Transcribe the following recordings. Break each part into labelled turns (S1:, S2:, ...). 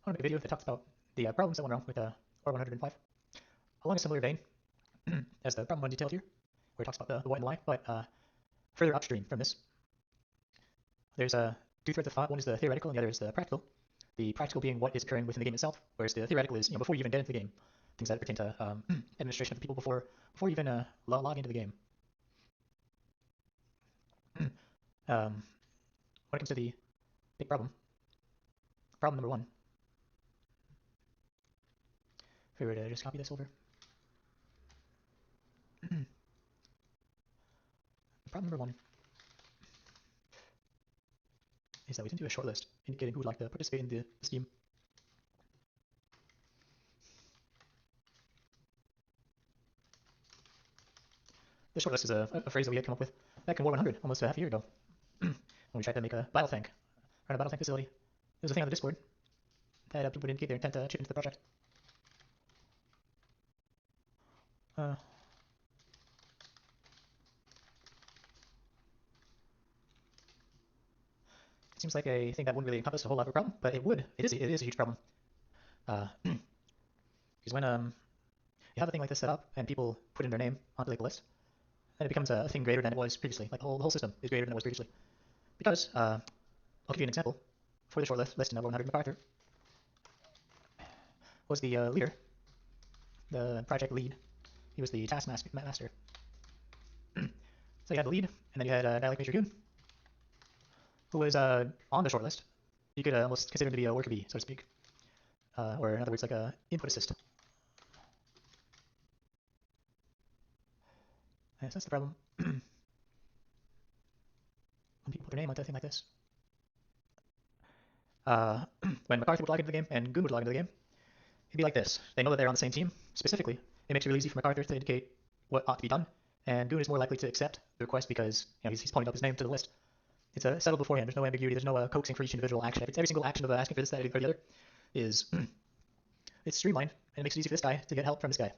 S1: I want to make a video that talks about the problems that went wrong with OR105 along a similar vein as the problem one detailed here, where it talks about the what and the why, but further upstream from this. There's two threads of thought. One is the theoretical and the other is the practical. The practical being what is occurring within the game itself, whereas the theoretical is before you even get into the game, things that pertain to administration of the people before you even log into the game. When it comes to the big problem number one, if we were to just copy this over, problem number one is that we didn't do a short list indicating who would like to participate in the scheme. The short list is a phrase that we had come up with back in War 100, almost a half a year ago, when we tried to make a battle tank, run a battle tank facility. There was a thing on the Discord that people would indicate their intent to chip into the project. It seems like a thing that wouldn't really encompass a whole lot of a problem, but it would. It is a huge problem. Because when you have a thing like this set up and people put in their name onto like the list, then it becomes a thing greater than it was previously. Like the whole system is greater than it was previously. Because I'll give you an example. For the short list in War 100, MacArthur was the leader, the project lead. He was the taskmaster. So you had the lead, and then you had a guy like Major Goon, who was on the short list. You could almost consider him to be a worker bee, so to speak, or in other words, like a input assist. And so that's the problem. When people put their name onto a thing like this, when MacArthur would log into the game and Goon would log into the game, it'd be like this. They know that they're on the same team. Specifically, it makes it really easy for MacArthur to indicate what ought to be done, and Goon is more likely to accept the request because he's pointing up his name to the list. It's settled beforehand. There's no ambiguity. There's no coaxing for each individual action. Every single action of asking for this, that, or the other is it's streamlined, and it makes it easy for this guy to get help from this guy.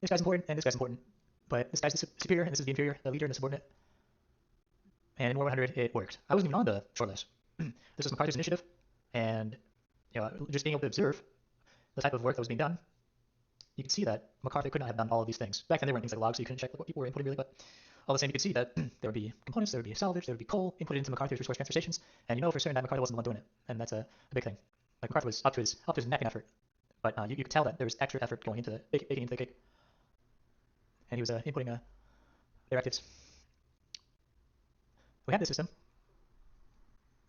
S1: This guy's important, and this guy's important, but this guy's the superior, and this is the inferior, the leader and the subordinate. And in War 100, it worked. I wasn't even on the short list. This was MacArthur's initiative, and just being able to observe the type of work that was being done, you could see that MacArthur could not have done all of these things. Back then, there weren't things like logs, so you couldn't check what people were inputting really, but all the same, you could see that there would be components, there would be salvage, there would be coal inputted into MacArthur's resource transfer stations, and you know for certain that MacArthur wasn't the one doing it, and that's a big thing. Like MacArthur was up to his neck in effort, but you could tell that there was extra effort going into baking into the cake, and he was inputting directives. We had this system.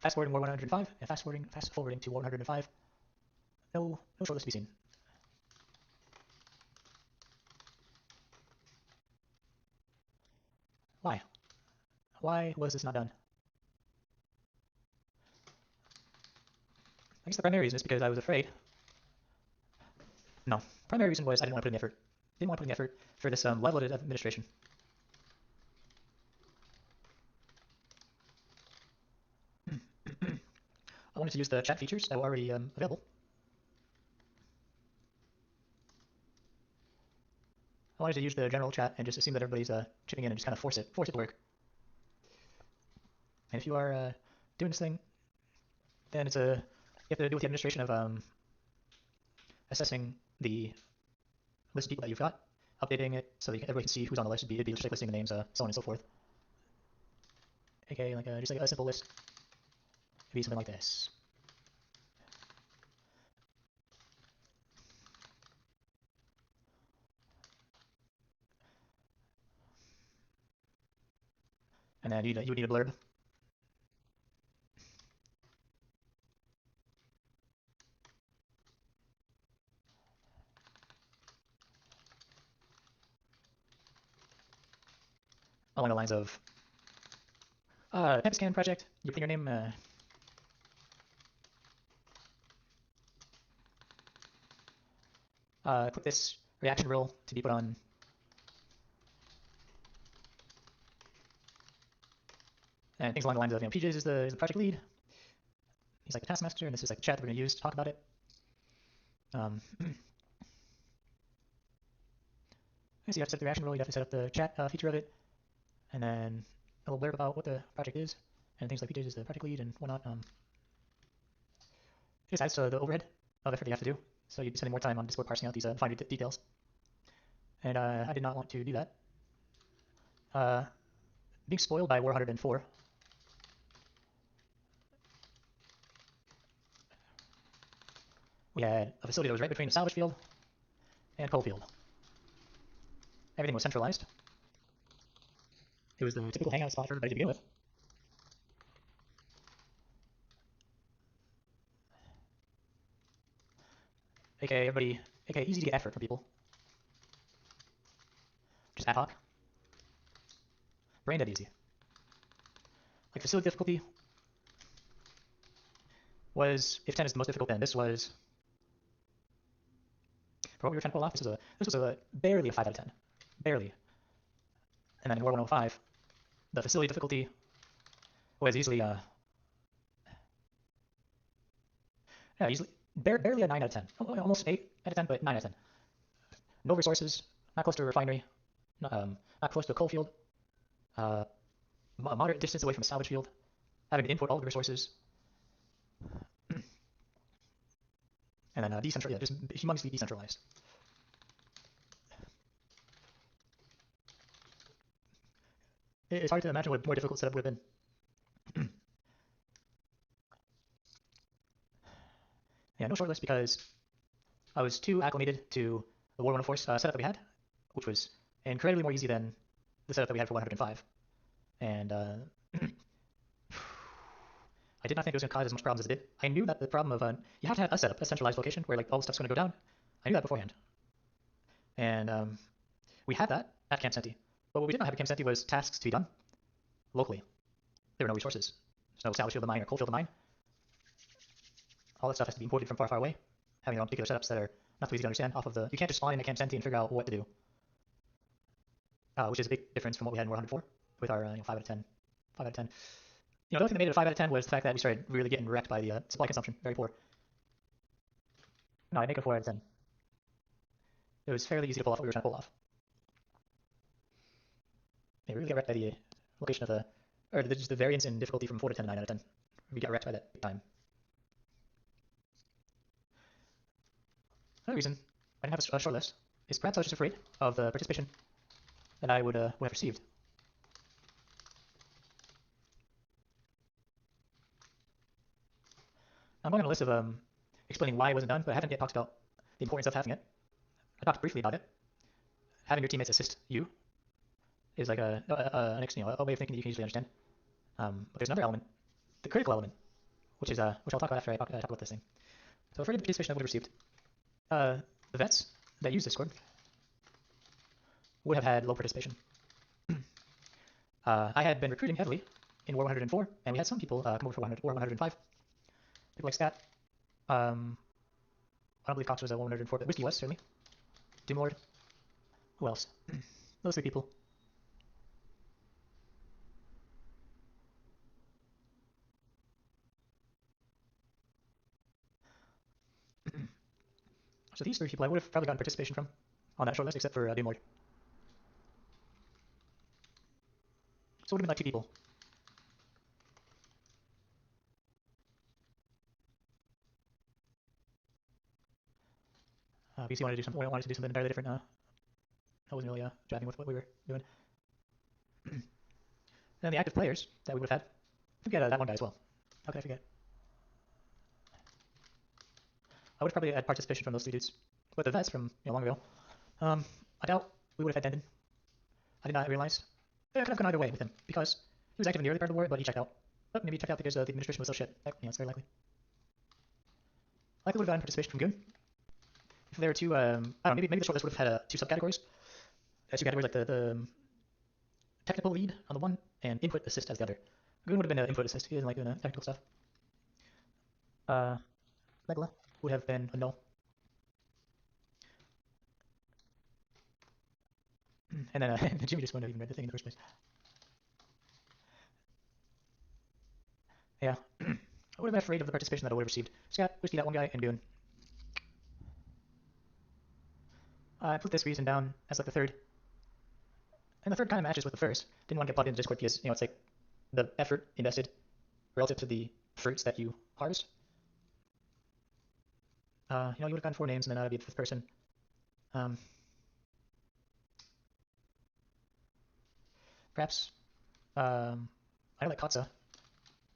S1: Fast forwarding War 105, and fast forwarding to War 105. No short list to be seen. Why? Why was this not done? I guess the primary reason is because I was afraid. No, primary reason was I didn't want to put in the effort. Didn't want to put in the effort for this level-loaded administration. I wanted to use the chat features that were already available. I wanted to use the general chat and just assume that everybody's chipping in and just kind of force it to work. And if you are doing this thing, then you have to do with the administration of assessing the list of people that you've got, updating it so that everybody can see who's on the list. It'd be just like listing the names, so on and so forth. Okay, like just like a simple list. It'd be something like this. And then you would need a blurb. Along the lines of Tempescan project, you put in your name. Click this reaction rule to be put on and things along the lines of PJs is the project lead. He's like the taskmaster, and this is like the chat that we're going to use to talk about it. So you have to set the reaction rule, you have to set up the chat feature of it, and then a little blurb about what the project is, and things like PJs is the project lead and whatnot. It just adds to the overhead of effort you have to do. So you'd be spending more time on Discord parsing out these finer details. And I did not want to do that. Being spoiled by War 104. We had a facility that was right between a salvage field and coal field. Everything was centralized. It was the typical hangout spot for everybody to begin with. AKA everybody, AKA easy to get effort from people. Just ad hoc. Brain dead easy. Like facility difficulty was, if 10 is the most difficult, then this was, for what we were trying to pull off, this was a barely a 5 out of 10. Barely. And then in War 105, the facility difficulty was easily, barely a 9 out of 10. Almost 8 out of 10, but 9 out of 10. No resources, not close to a refinery, not close to a coal field, a moderate distance away from a salvage field, having to import all of the resources, and then just humongously decentralized. It's hard to imagine what a more difficult setup would have been. Yeah, no shortlist because I was too acclimated to the War 104 setup that we had, which was incredibly more easy than the setup that we had for 105. And I did not think it was going to cause as much problems as it did. I knew that the problem of you have to have a setup, a centralized location where like all the stuff's going to go down. I knew that beforehand. And we had that at Camp Senti. But what we did not have at Camp Senti was tasks to be done locally. There were no resources. There's no salvage field to mine or coal field to mine. All that stuff has to be imported from far, far away, having their own particular setups that are not so easy to understand off of the... You can't just spawn in at Camp Senti and figure out what to do. Which is a big difference from what we had in War 104 with our 5 out of 10. 5 out of 10. The other thing that made it a 5 out of 10 was the fact that we started really getting wrecked by the supply consumption. Very poor. No, I make it a 4 out of 10. It was fairly easy to pull off what we were trying to pull off. Yeah, we really got wrecked by the location of just the variance in difficulty from 4 to 10 to 9 out of 10. We got wrecked by that big time. Another reason I didn't have a short list is perhaps I was just afraid of the participation that I would have received. I'm going on a list of explaining why it wasn't done, but I haven't yet talked about the importance of having it. I talked briefly about it. Having your teammates assist you is like a way of thinking that you can easily understand. But there's another element, the critical element, which I'll talk about after I talk about this thing. So afraid of the participation I would have received. The vets that use Discord would have had low participation. I had been recruiting heavily in War 104, and we had some people come over for War 105. People like Scat. I don't believe Cox was at War 104, but Whiskey was, certainly. Doomlord. Who else? Those 3 people. So these 3 people I would have probably gotten participation from on that short list, except for Doomlord. So it would have been like 2 people. BC wanted to do something entirely different. I wasn't really jiving with what we were doing. And the active players that we would have had. Forget that one guy as well. How could I forget? I would have probably had participation from those 3 dudes. But the vets from long ago, I doubt we would have had Dendon. I did not realize. I could have gone either way with him because he was active in the early part of the war, but he checked out. But maybe he checked out because the administration was so shit. It's very likely. Likely would have gotten participation from Goon. If there were 2, I don't know, maybe the shortlist would have had 2 subcategories. 2 categories like the technical lead on the one and input assist as the other. Goon would have been an input assist. He doesn't like doing technical stuff. Megala would have been a null. And then Jimmy just wouldn't have even read the thing in the first place. Yeah. I would have been afraid of the participation that I would have received. Scat, Whiskey, that one guy, and Goon. I put this reason down as like the third. And the third kind of matches with the first. Didn't want to get plugged into Discord because, it's like the effort invested relative to the fruits that you harvest. You would have gotten 4 names, and then I'd be the 5th person. Um, Perhaps, I know that Katsa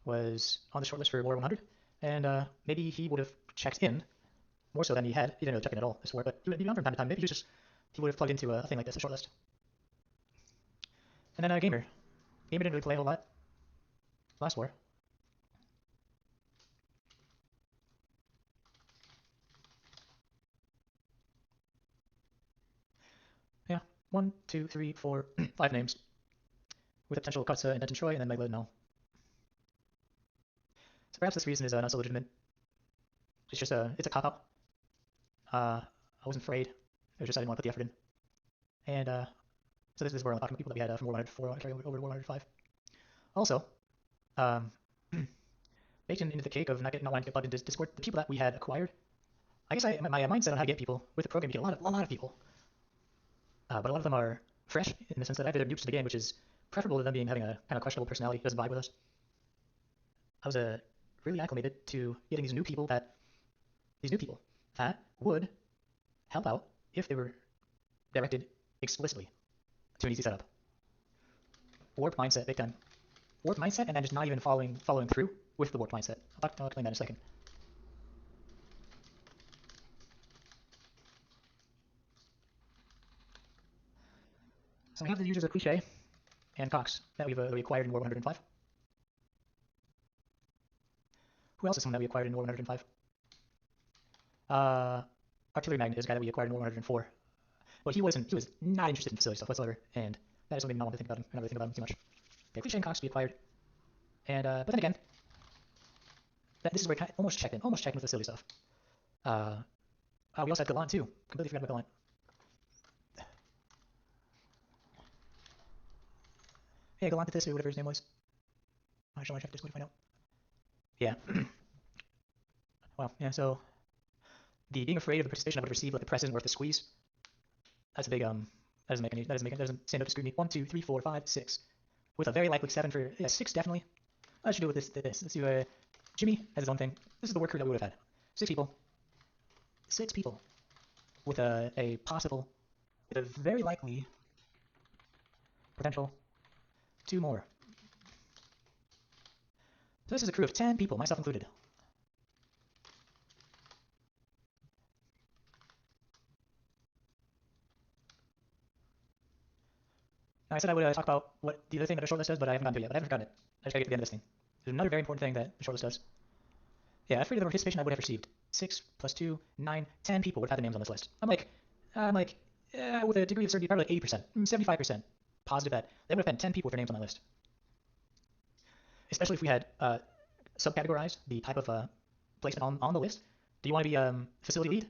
S1: was on the shortlist for War 100, and maybe he would have checked in more so than he had. He didn't really check in at all this war, but he would be on from time to time. Maybe he would have plugged into a thing like this, a shortlist. And then Gamer. Gamer didn't really play a whole lot last war. Yeah, 1, 2, 3, 4, 5 names with a potential Katsa and Denton Troy, and then Megla no. So perhaps this reason is not so legitimate. It's just it's a cop out. I wasn't afraid. It was just I didn't want to put the effort in. And so this is where I'm talking about people that we had from War 104 carrying over to War 105. Also, um, baked into the cake of not wanting to get plugged into Discord, the people that we had acquired. I guess my mindset on how to get people with the program, you get a lot of people, but a lot of them are fresh in the sense that either they're new to the game, which is preferable to them having a kind of questionable personality, doesn't vibe with us. I was really acclimated to getting these new people that would help out if they were directed explicitly to an easy setup. Warp mindset, big time. Warp mindset, and then just not even following through with the warp mindset. I'll explain that in a second. So we have the users of Cliche and Cox that we acquired in War 105. Who else is someone that we acquired in War 105? Artillery Magnet is a guy that we acquired in War 104. But he was not interested in facility stuff whatsoever, and that is what made me not want to think about him. I not really think about him too much. Okay, Cliche and Cox we acquired, and but then again, this is where I almost checked in with facility stuff. We also had Gallant too. Completely forgot about Gallant. Hey, Galantis, or whatever his name was. I should want to check Discord to find out. Yeah. Well, yeah. So the being afraid of the participation I would receive, like the press isn't worth the squeeze. That's a big that doesn't stand up to scrutiny. 1, 2, 3, 4, 5, 6, with a very likely 7 for 6 definitely. Let's do with this. Let's do Jimmy has his own thing. This is the work crew that we would have had. 6 people. 6 people with a possible, with a very likely potential 2 more. So this is a crew of 10 people, myself included. Now, I said I would talk about what the other thing that a shortlist does, but I haven't gotten to it yet. But I haven't forgotten it. I just gotta get to the end of this thing. There's another very important thing that the shortlist does. Yeah, afraid of the participation I would have received. 6 plus 2, 9, 10 people would have had their names on this list. I'm like, with a degree of certainty, probably like 80%, 75% positive that they would have had 10 people with their names on that list. Especially if we had subcategorized the type of placement on the list. Do you want to be facility lead?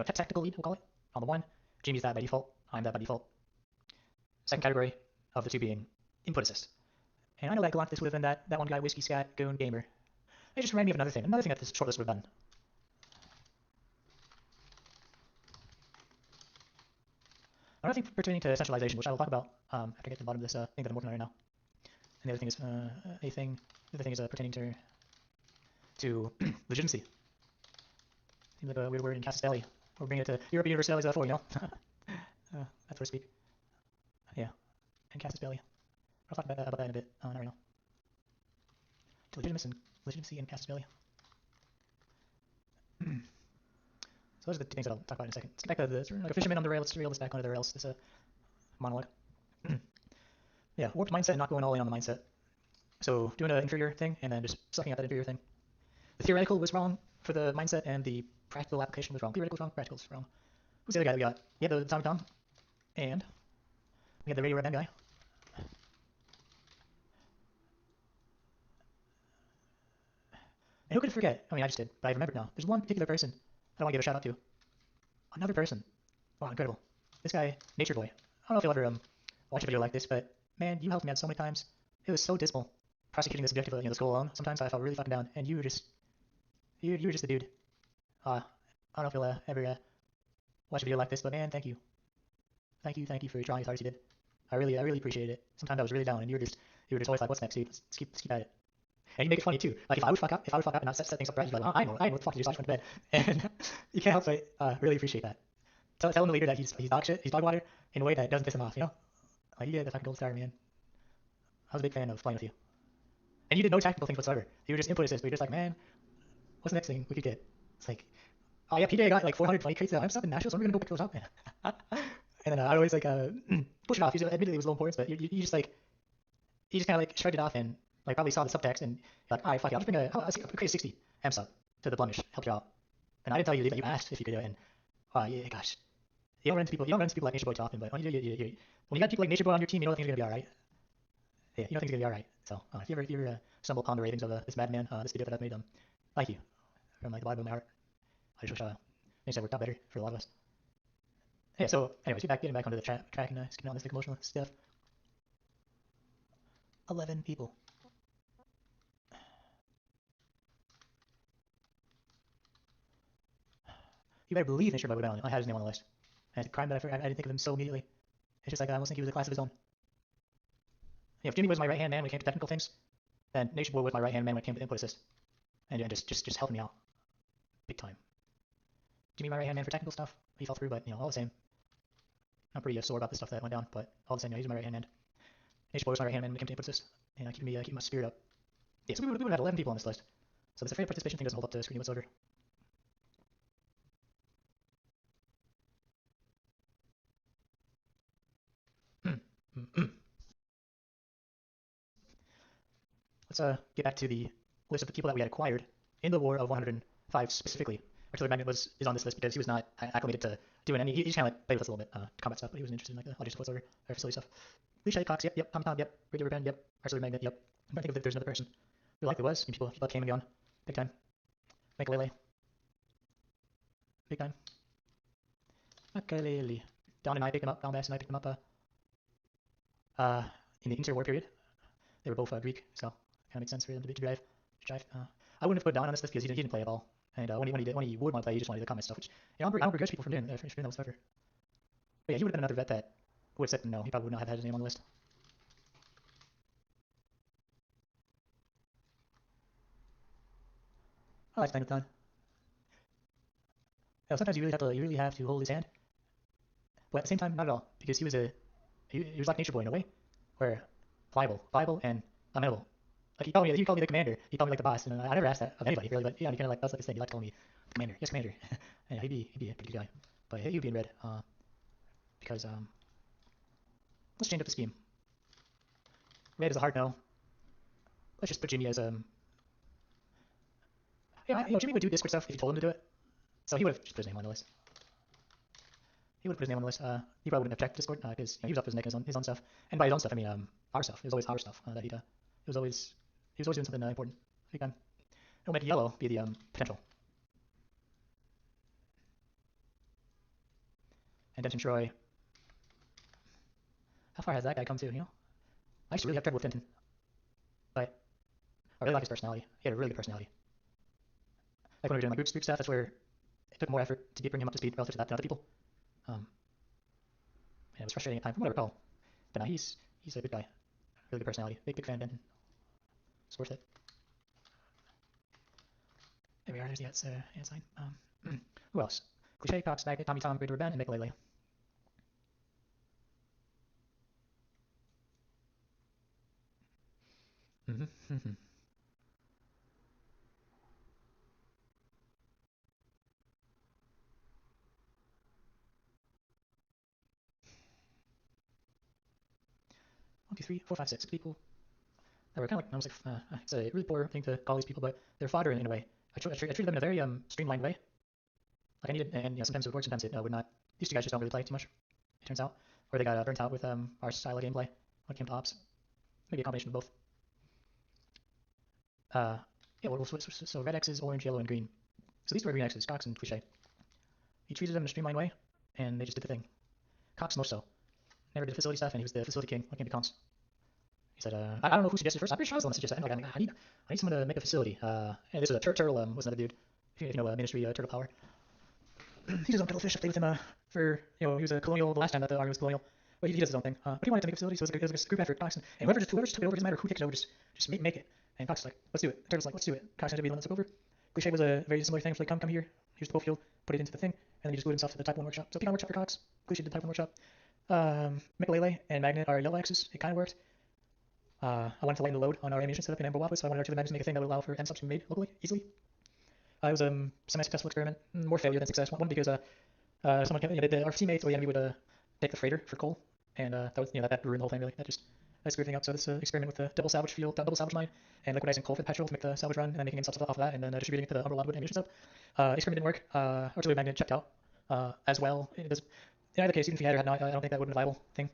S1: Technical lead, we'll call it. On the 1, Jamie's that by default. I'm that by default. Second category of the 2 being input assist. And I know that Galantis would have been that one guy, Whiskey Scat, Goon Gamer. It just reminded me of another thing that this shortlist would have done. Another thing pertaining to centralization, which I will talk about after I get to the bottom of this thing that I'm working on right now. And the other thing is pertaining to legitimacy. Seems like a weird word in Casus Belli. We're bringing it to European Universalis 4, that's where to speak. Yeah, and Casus Belli. I'll talk about that in a bit. Not right now. To legitimacy and Casus Belli. So those are the 2 things that I'll talk about in a second. Let's get back to the like a fisherman on the rail. Let's reel this back onto the rails. This monologue. Yeah, warped mindset and not going all in on the mindset. So doing an inferior thing and then just sucking out that inferior thing. The theoretical was wrong for the mindset and the practical application was wrong. Theoretical was wrong, practical was wrong. Who's the other guy that we got? We had the Atomic Tom and we had the Radio Red Man guy. And who could forget? I mean, I just did, but I remembered now. There's one particular person I want to give a shout out to. Another person. Wow, incredible. This guy, Nature Boy. I don't know if you'll ever watch a video like this, but man, you helped me out so many times. It was so dismal prosecuting this objective, this goal alone. Sometimes I felt really fucking down, and you were just the dude. I don't know if you'll ever watch a video like this, but man, thank you for trying as hard as you did. I really appreciated it. Sometimes I was really down, and you were just always like, "What's next, dude? Let's keep at it." and you make it funny too. Like if I would fuck up and not set things up right, you'd be like, oh, I know what the fuck to do, so I just went to bed. And you can't help but really appreciate that. Tell him later that he's dog shit, he's dog water in a way that doesn't piss him off, you know? Like, yeah, the fucking gold star, man. I was a big fan of playing with you. And you did no tactical things whatsoever. You were just input assist, but you're just like, man, what's the next thing we could get? It's like, oh yeah, PJ got like 420 crates of stuff in Nashville, so we're gonna go pick those up, man. And then I'd always like push it off. Admittedly, it was low importance, but you just like, you just kind of like shrugged it off and like probably saw the subtext and like, all right, fuck it, I'll just bring I'll create a 60 M sub to the blemish, help you out. And I didn't tell you that you asked if you could do it, and yeah, gosh, you don't run into people like Nature Boy too often, but when you do, when you got people like Nature Boy on your team, you know things are gonna be all right. Yeah, you know things are gonna be all right. So if you ever stumble upon the ravings of this madman, this video that I've made, thank you from like the bottom of my heart. I just wish things had worked out better for a lot of us. Yeah, so anyways, getting back onto the track and skipping on this like emotional stuff. 11 people. You better believe Nature Boy would have been on. I had his name on the list. And it's a crime that I didn't think of him so immediately. It's just like I almost think he was a class of his own. Yeah, if Jimmy was my right hand man when it came to technical things, then Nature Boy was my right hand man when it came to input assist, and just helping me out, big time. Jimmy my right hand man for technical stuff, he fell through, but all the same, I'm pretty sore about the stuff that went down. But all the same, he's my right hand man. Nature Boy was my right hand man when it came to input assist, and keeping my spirit up. Yeah, so we would have had 11 people on this list. So this afraid participation thing doesn't hold up to scrutiny whatsoever. Let's get back to the list of the people that we had acquired in the War of 105 specifically. Artillery Magnet is on this list because he was not acclimated to doing any. He just kind of like played with us a little bit, combat stuff, but he wasn't interested in like the logistics whatsoever, or facility stuff. Leash Cox, yep. Tommy Tom, yep. Radio Rebend, yep. Artillery Magnet, yep. I'm trying to think if there's another person who likely was. People that came and gone, big time. Makalele, big time. Makalele. Don and I picked him up. Don Bass and I picked him up. In the interwar period, they were both Greek, so kind of makes sense for them to drive. I wouldn't have put Don on this list because he didn't play at all. And when he would want to play, he just wanted to comment stuff, which I don't begrudge people from doing that whatsoever. But yeah, he would have been another vet that would have said no. He probably would not have had his name on the list. I like playing with Don. Sometimes you really have to hold his hand, but at the same time, not at all, because he was like Nature Boy in a way, where viable and amenable. Like he called me the commander. He called me like the boss, and I never asked that of anybody really. But yeah, he kind of like that's like his thing. He liked calling me commander. Yes, commander. Yeah, he'd be a pretty good guy. But he would be in red because let's change up the scheme. Red is a hard no. Let's just put Jimmy as Jimmy would do Discord stuff if you told him to do it. So he would have just put his name on the list. He would have put his name on the list. He probably wouldn't have checked Discord because he was up his neck in his own stuff. And by his own stuff, I mean our stuff. It was always our stuff that he was always doing something important. Big time. It'll make yellow be the potential. And Denton Troy. How far has that guy come to? I used to really have trouble with Denton, but I really like his personality. He had a really good personality. Like when we were doing my group stuff, that's where it took more effort to bring him up to speed relative to that than other people. And it was frustrating at times, from what I recall. But now he's a good guy, really good personality. Big fan of Denton. It's worth it. There we are. There's the sign. Who else? Cliche, Cox, Magnet, Tommy Tom, Greater Ben, and Makalele. Mm-hmm. 1, 2, 3, 4, 5, 6 people that were kind of like, I was like, it's a really poor thing to call these people, but they're fodder in a way. I treated them in a very streamlined way. Like I needed, and sometimes it would work, sometimes it would not. These two guys just don't really play too much, it turns out. Or they got burnt out with our style of gameplay when it came to ops. Maybe a combination of both. Yeah, we'll switch. So red X's, orange, yellow, and green. So these were green X's, Cox and Cliche. He treated them in a streamlined way, and they just did the thing. Cox more so. Never did facility stuff, and he was the facility king when it came to cons. He said, I don't know who suggested first. I'm pretty sure I was the one that suggested. Like, I need someone to make a facility. And this was a Turtle was another dude. If you know Ministry Turtle Power. He was on Cuttlefish. I played with him for he was a colonial the last time that the army was colonial. But he does his own thing. But he wanted to make a facility, so it was a group effort. Cox and whoever just took it over, it doesn't matter who takes it over, just make it. And Cox was like, let's do it. Turtle's like, let's do it. Cox had to be the one that took over. Cliche was a very similar thing. It's like, come here. Here's the whole field. Put it into the thing, and then he just glued himself to the Type 1 workshop. So Pecan workshop for Cox. Cliche did the Type 1 workshop. Mikalele and Magnet are yellow axes. It kind of worked. I wanted to lighten the load on our ammunition setup in Amber Wapus, so I wanted our two magnets to make a thing that would allow for M-subs to be made locally, easily. It was a semi-successful experiment. More failure than success. One because someone came, our teammates or the enemy would take the freighter for coal, and that was that ruined the whole thing really. That screwed everything up. So this experiment with the double salvage field, double salvage mine, and liquidizing coal for the petrol to make the salvage run, and then making M-subs off of that, and then distributing it to the Umber Wildwood ammunition sub. Experiment didn't work. Artillery magnet checked out as well. In either case, even if he had or had not, I don't think that would have been a viable thing.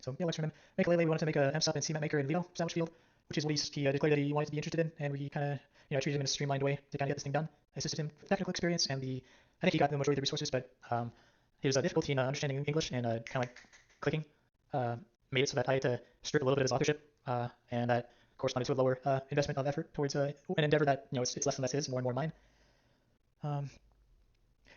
S1: So yeah, let's remember. Mikalele, we wanted to make a M-sub and CMAT maker in Lido salvage field, which is what he declared that he wanted to be interested in, and we kind of treated him in a streamlined way to kind of get this thing done. I assisted him with technical experience, and I think he got the majority of the resources, but his difficulty in understanding English and kind of like clicking made it so that I had to strip a little bit of his authorship, and that corresponded to a lower investment of effort towards an endeavor that it's less and less his, more and more mine.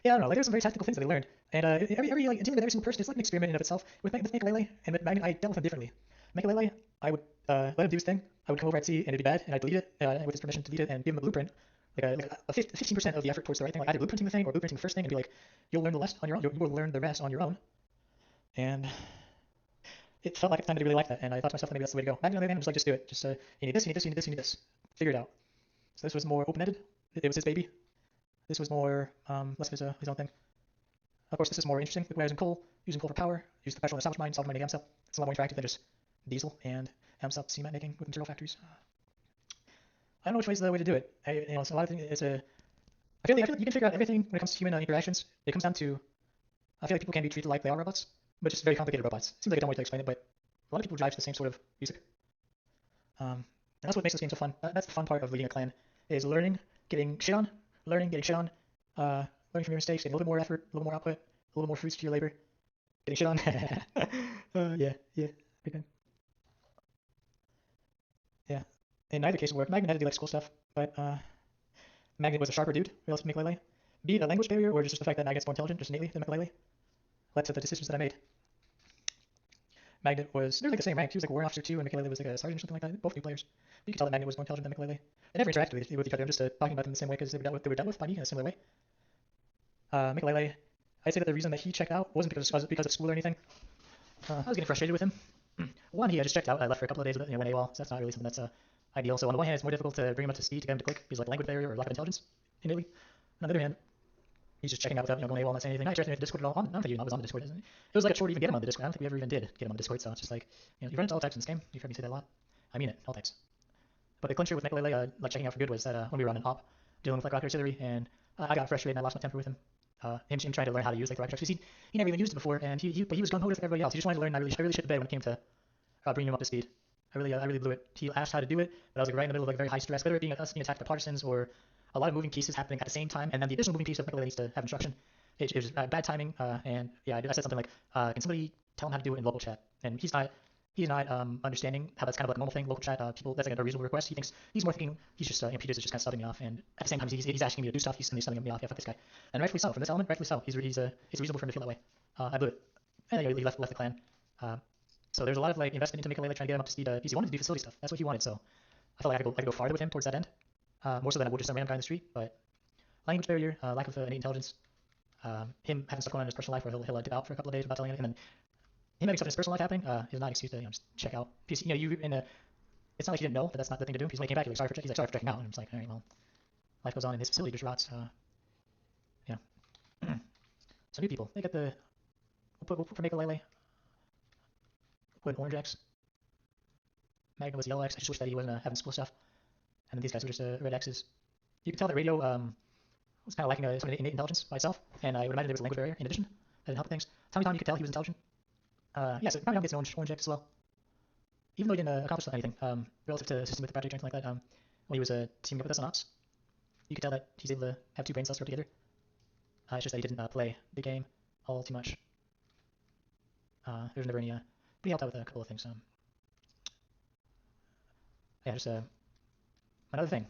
S1: Yeah, I don't know. Like there's some very tactical things that I learned, and every like dealing with every single person is like an experiment in and of itself. With Mikalele and with Magnet, I dealt with him differently. Mikalele, I would let him do his thing. I would come over, I'd see, and it'd be bad, and I'd delete it with his permission, delete it, and give him a blueprint, like a 15% of the effort towards the right thing, like either blueprinting the thing or blueprinting the first thing, and be like, you'll learn the rest on your own. You'll learn the rest on your own. And it felt like at the time that he really liked that, and I thought to myself that maybe that's the way to go. Magnet, on the other hand, was like, just do it. Just you need this, you need this, you need this, you need this. Figure it out. So this was more open-ended. It was his baby. This was more less of his own thing. Of course, this is more interesting. When I was in coal, using coal for power, use the petrol in the salvage mine, salvage mining M-sub. It's a lot more interactive than just diesel and M-sub CMAT making with material factories. I don't know which way is the way to do it. It's a lot of things. I feel like you can figure out everything when it comes to human interactions. It comes down to, I feel like people can be treated like they are robots, but just very complicated robots. Seems like a dumb way to explain it, but a lot of people drive to the same sort of music. And that's what makes this game so fun. That's the fun part of leading a clan, is learning, getting shit on, learning from your mistakes, getting a little bit more effort, a little more output, a little more fruits to your labor, getting shit on. Yeah, big time. Yeah. In neither case it worked. Magnet had to do like school stuff, but Magnet was a sharper dude relative to Mikalele. Be it a language barrier or just the fact that Magnet's more intelligent just innately than Mikalele led to the decisions that I made. Magnet was, they were like the same rank. He was like a warrant officer too, and Mikalele was like a sergeant or something like that. Both new players. But you could tell that Magnet was more intelligent than Mikalele. I never interacted with each other. I'm just talking about them the same way because they were dealt with by me in a similar way. Mikalele, I'd say that the reason that he checked out wasn't because of school or anything. I was getting frustrated with him. One, he just checked out. I left for a couple of days with it, went AWOL, so that's not really something that's ideal. So on the one hand, it's more difficult to bring him up to speed to get him to click. He's like language barrier or lack of intelligence innately. On the other hand, he's just checking out without going AWOL, not saying anything. I checked him in the Discord at all. I don't think he was on the Discord. It was like a chore to even get him on the Discord. I don't think we ever even did get him on the Discord. So it's just like, you run into all types in this game. You've heard me say that a lot. I mean it, all types. But the clincher with Mikalele, like checking out for good, was that when we were on an op, dealing with like rocket artillery, and I got frustrated and I lost my temper with him. Him trying to learn how to use like the rocket because he never even used it before, and he was gung ho with everybody else. He just wanted to learn. I really shit the bed when it came to bringing him up to speed. I really blew it. He asked how to do it, but I was like right in the middle of like very high stress, whether it being us being attacked by partisans or a lot of moving pieces happening at the same time, and then the additional moving piece of Mikalele needs to have instruction. It was bad timing, and yeah, I said something like, "Can somebody tell him how to do it in local chat?" And he's not understanding how that's kind of like a normal thing. Local chat, people, that's like a reasonable request. He thinks he's more thinking he's just Peters is just kind of subbing me off, and at the same time he's asking me to do stuff. He's subbing me off. Yeah, fuck this guy. And rightfully so. From this element, rightfully so. It's reasonable for him to feel that way. I blew it, and anyway, he left the clan. So there's a lot of like investment into Mikalele trying to get him up to speed because he wanted to do facility stuff. That's what he wanted. So I felt like I could go farther with him towards that end, more so than I would just some random guy in the street. But language barrier, lack of innate intelligence, him having stuff going on in his personal life where he'll dip out for a couple of days without telling anything, and then him having stuff in his personal life happening is not an excuse to just check out. Because it's not like he didn't know that that's not the thing to do. Because when he came back, he's like sorry for checking out, and I'm just like, all right, well, life goes on, and his facility just rots. Yeah. So new people, they get the we'll put for Mikalele. Put orange X. Magna was yellow X. I just wish that he wasn't having school stuff. And then these guys were just red X's. You can tell that Radio was kind of lacking some innate intelligence by itself, and I would imagine there was a language barrier in addition that didn't help things. Tommy Tom, you could tell he was intelligent. Yeah, so Tommy Tom gets an orange X as well. Even though he didn't accomplish anything relative to assisting with the project or anything like that, when he was teaming up with us on ops, you could tell that he's able to have two brain cells work together. It's just that he didn't play the game all too much. There's never any. But he helped out with a couple of things. Yeah, just another thing.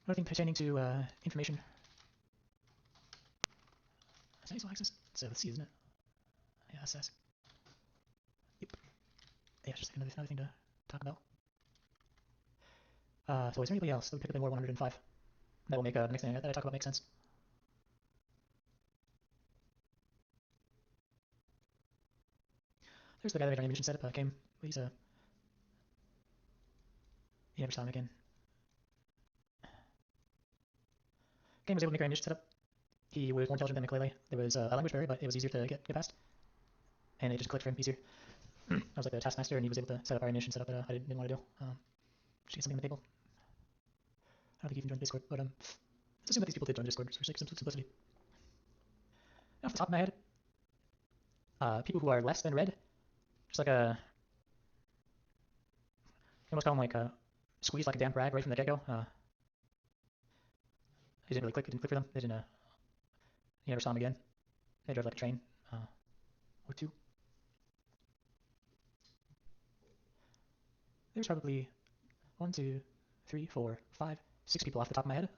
S1: Another thing pertaining to information that easel access? So let's see, isn't it? Yeah, SS. Yep. Yeah, it's just another thing to talk about. So is there anybody else that would pick up in War 105 that will make the next thing that I talk about make sense? There's the guy that made our ammunition setup. Came. He's you never saw him again. Game was able to make our ammunition setup. He was more intelligent than McClellan. There was a language barrier, but it was easier to get past, and it just clicked for him easier. I was like the taskmaster, and he was able to set up our ammunition setup that I didn't want to do. Just get something on the table. I don't think he even joined Discord, but let's assume that these people did join Discord for simplicity. And off the top of my head, people who are less than red, just like a, you almost call them like squeeze like a damp rag right from the get-go. He didn't really click. It didn't click for them. They didn't. You never saw him again. They drove like a train or two. There's probably 1, 2, 3, 4, 5, 6 people off the top of my head. I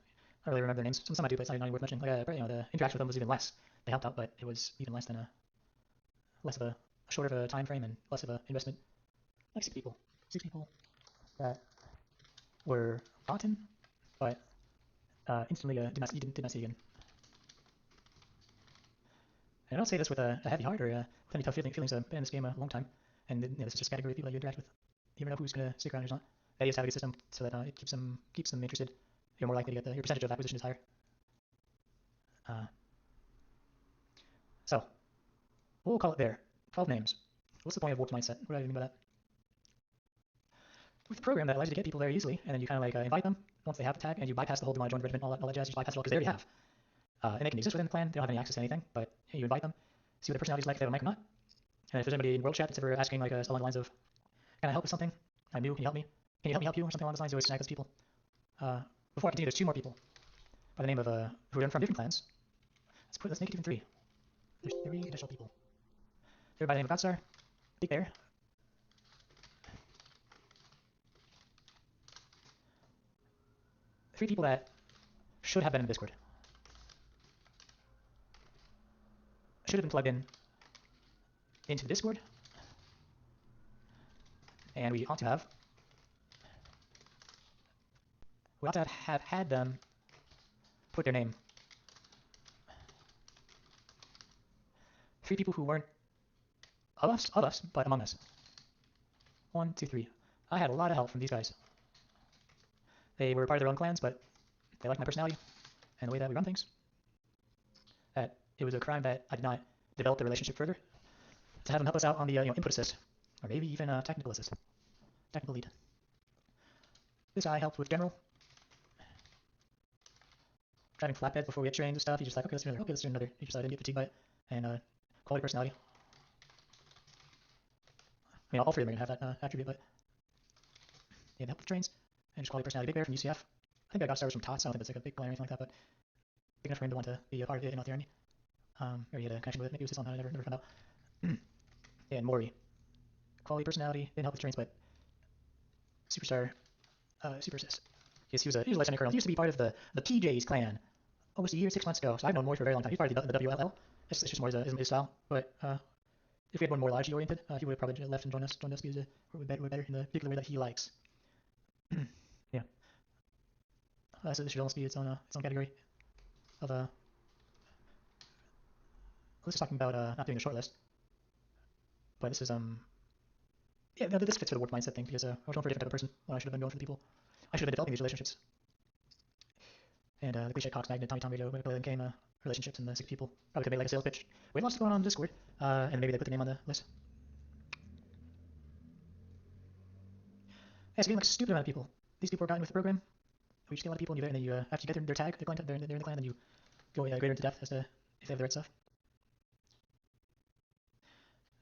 S1: don't really remember their names. Some I do, but it's not even worth mentioning. Like, the interaction with them was even less. They helped out, but it was even less than less of a shorter of a time frame and less of a investment. Like 6 people. 6 people that were gotten, but instantly did not see again. And I don't say this with a heavy heart or with any tough feelings. I've been in this game a long time, and this is just a category of people that you interact with. You never know who's going to stick around or not. That is have a good system so that it keeps them interested. You're more likely to get your percentage of acquisition is higher. So we'll call it there. 12 names. What's the point of warped mindset? What do I mean by that? With a program that allows you to get people very easily, and then you kind of like invite them once they have the tag, and you bypass the whole do you want to join the regiment, all that jazz. You just bypass it all because they already have. And they can exist within the clan. They don't have any access to anything, but hey, you invite them, see what their personality's like, if they have a mic or not. And if there's anybody in world chat that's ever asking like along the lines of, can I help with something? I'm new. Can you help me? Can you help you? Or something along those lines. You always snag those people. Before I continue, there's 2 more people by the name of who are from different clans. Let's make it even 3. There's 3 additional people. They're by the name of Godstar, Big Bear, 3 people that should have been in the Discord. Should have been plugged in into the Discord, and we ought to have had them put their name. 3 people who weren't of us, but among us. 1, 2, 3. I had a lot of help from these guys. They were part of their own clans, but they liked my personality and the way that we run things. That it was a crime that I did not develop the relationship further. To have them help us out on the input assist, or maybe even technical assist, technical lead. This guy helped with general. Driving flatbeds before we had trains and stuff. He just like, okay, let's do another. Okay, let's do another. He just didn't get fatigued by it. And quality personality. I mean, all 3 of them are gonna have that attribute, but yeah, help with trains and just quality personality. Big Bear from UCF. I think I got stars from TOTS. I don't think that's like a big plan or anything like that, but big enough for him to want to be a part of it and not the army. Or he had a connection with it. Maybe it was his own. I never found out. Yeah, and Maury. Quality personality. Didn't help with trains, but superstar. Super assist. Yes, he was a lieutenant colonel. He used to be part of the PJ's clan almost a year, 6 months ago. So I've known Maury for a very long time. He's part of the WLL. It's just more his style. But if we had one more largely oriented, he would have probably left and joined us because we're better in the particular way that he likes. Yeah. So this should almost be its own category of let's just talking about not doing a short list. But this is yeah, no, this fits for the warped mindset thing because I was going for a different type of person when I should have been going for the people. I should have been developing these relationships. And the cliche Cox Magnet, Tommy Radio, whatever came relationships and the 6 people probably could make like a sales pitch. We have lots going on Discord, and maybe they put the name on the list. Yeah, so getting like a stupid amount of people. These people are gotten with the program. We just get a lot of people, and you after you get their tag, they're in the clan, then you go greater into depth as to if they have the right stuff.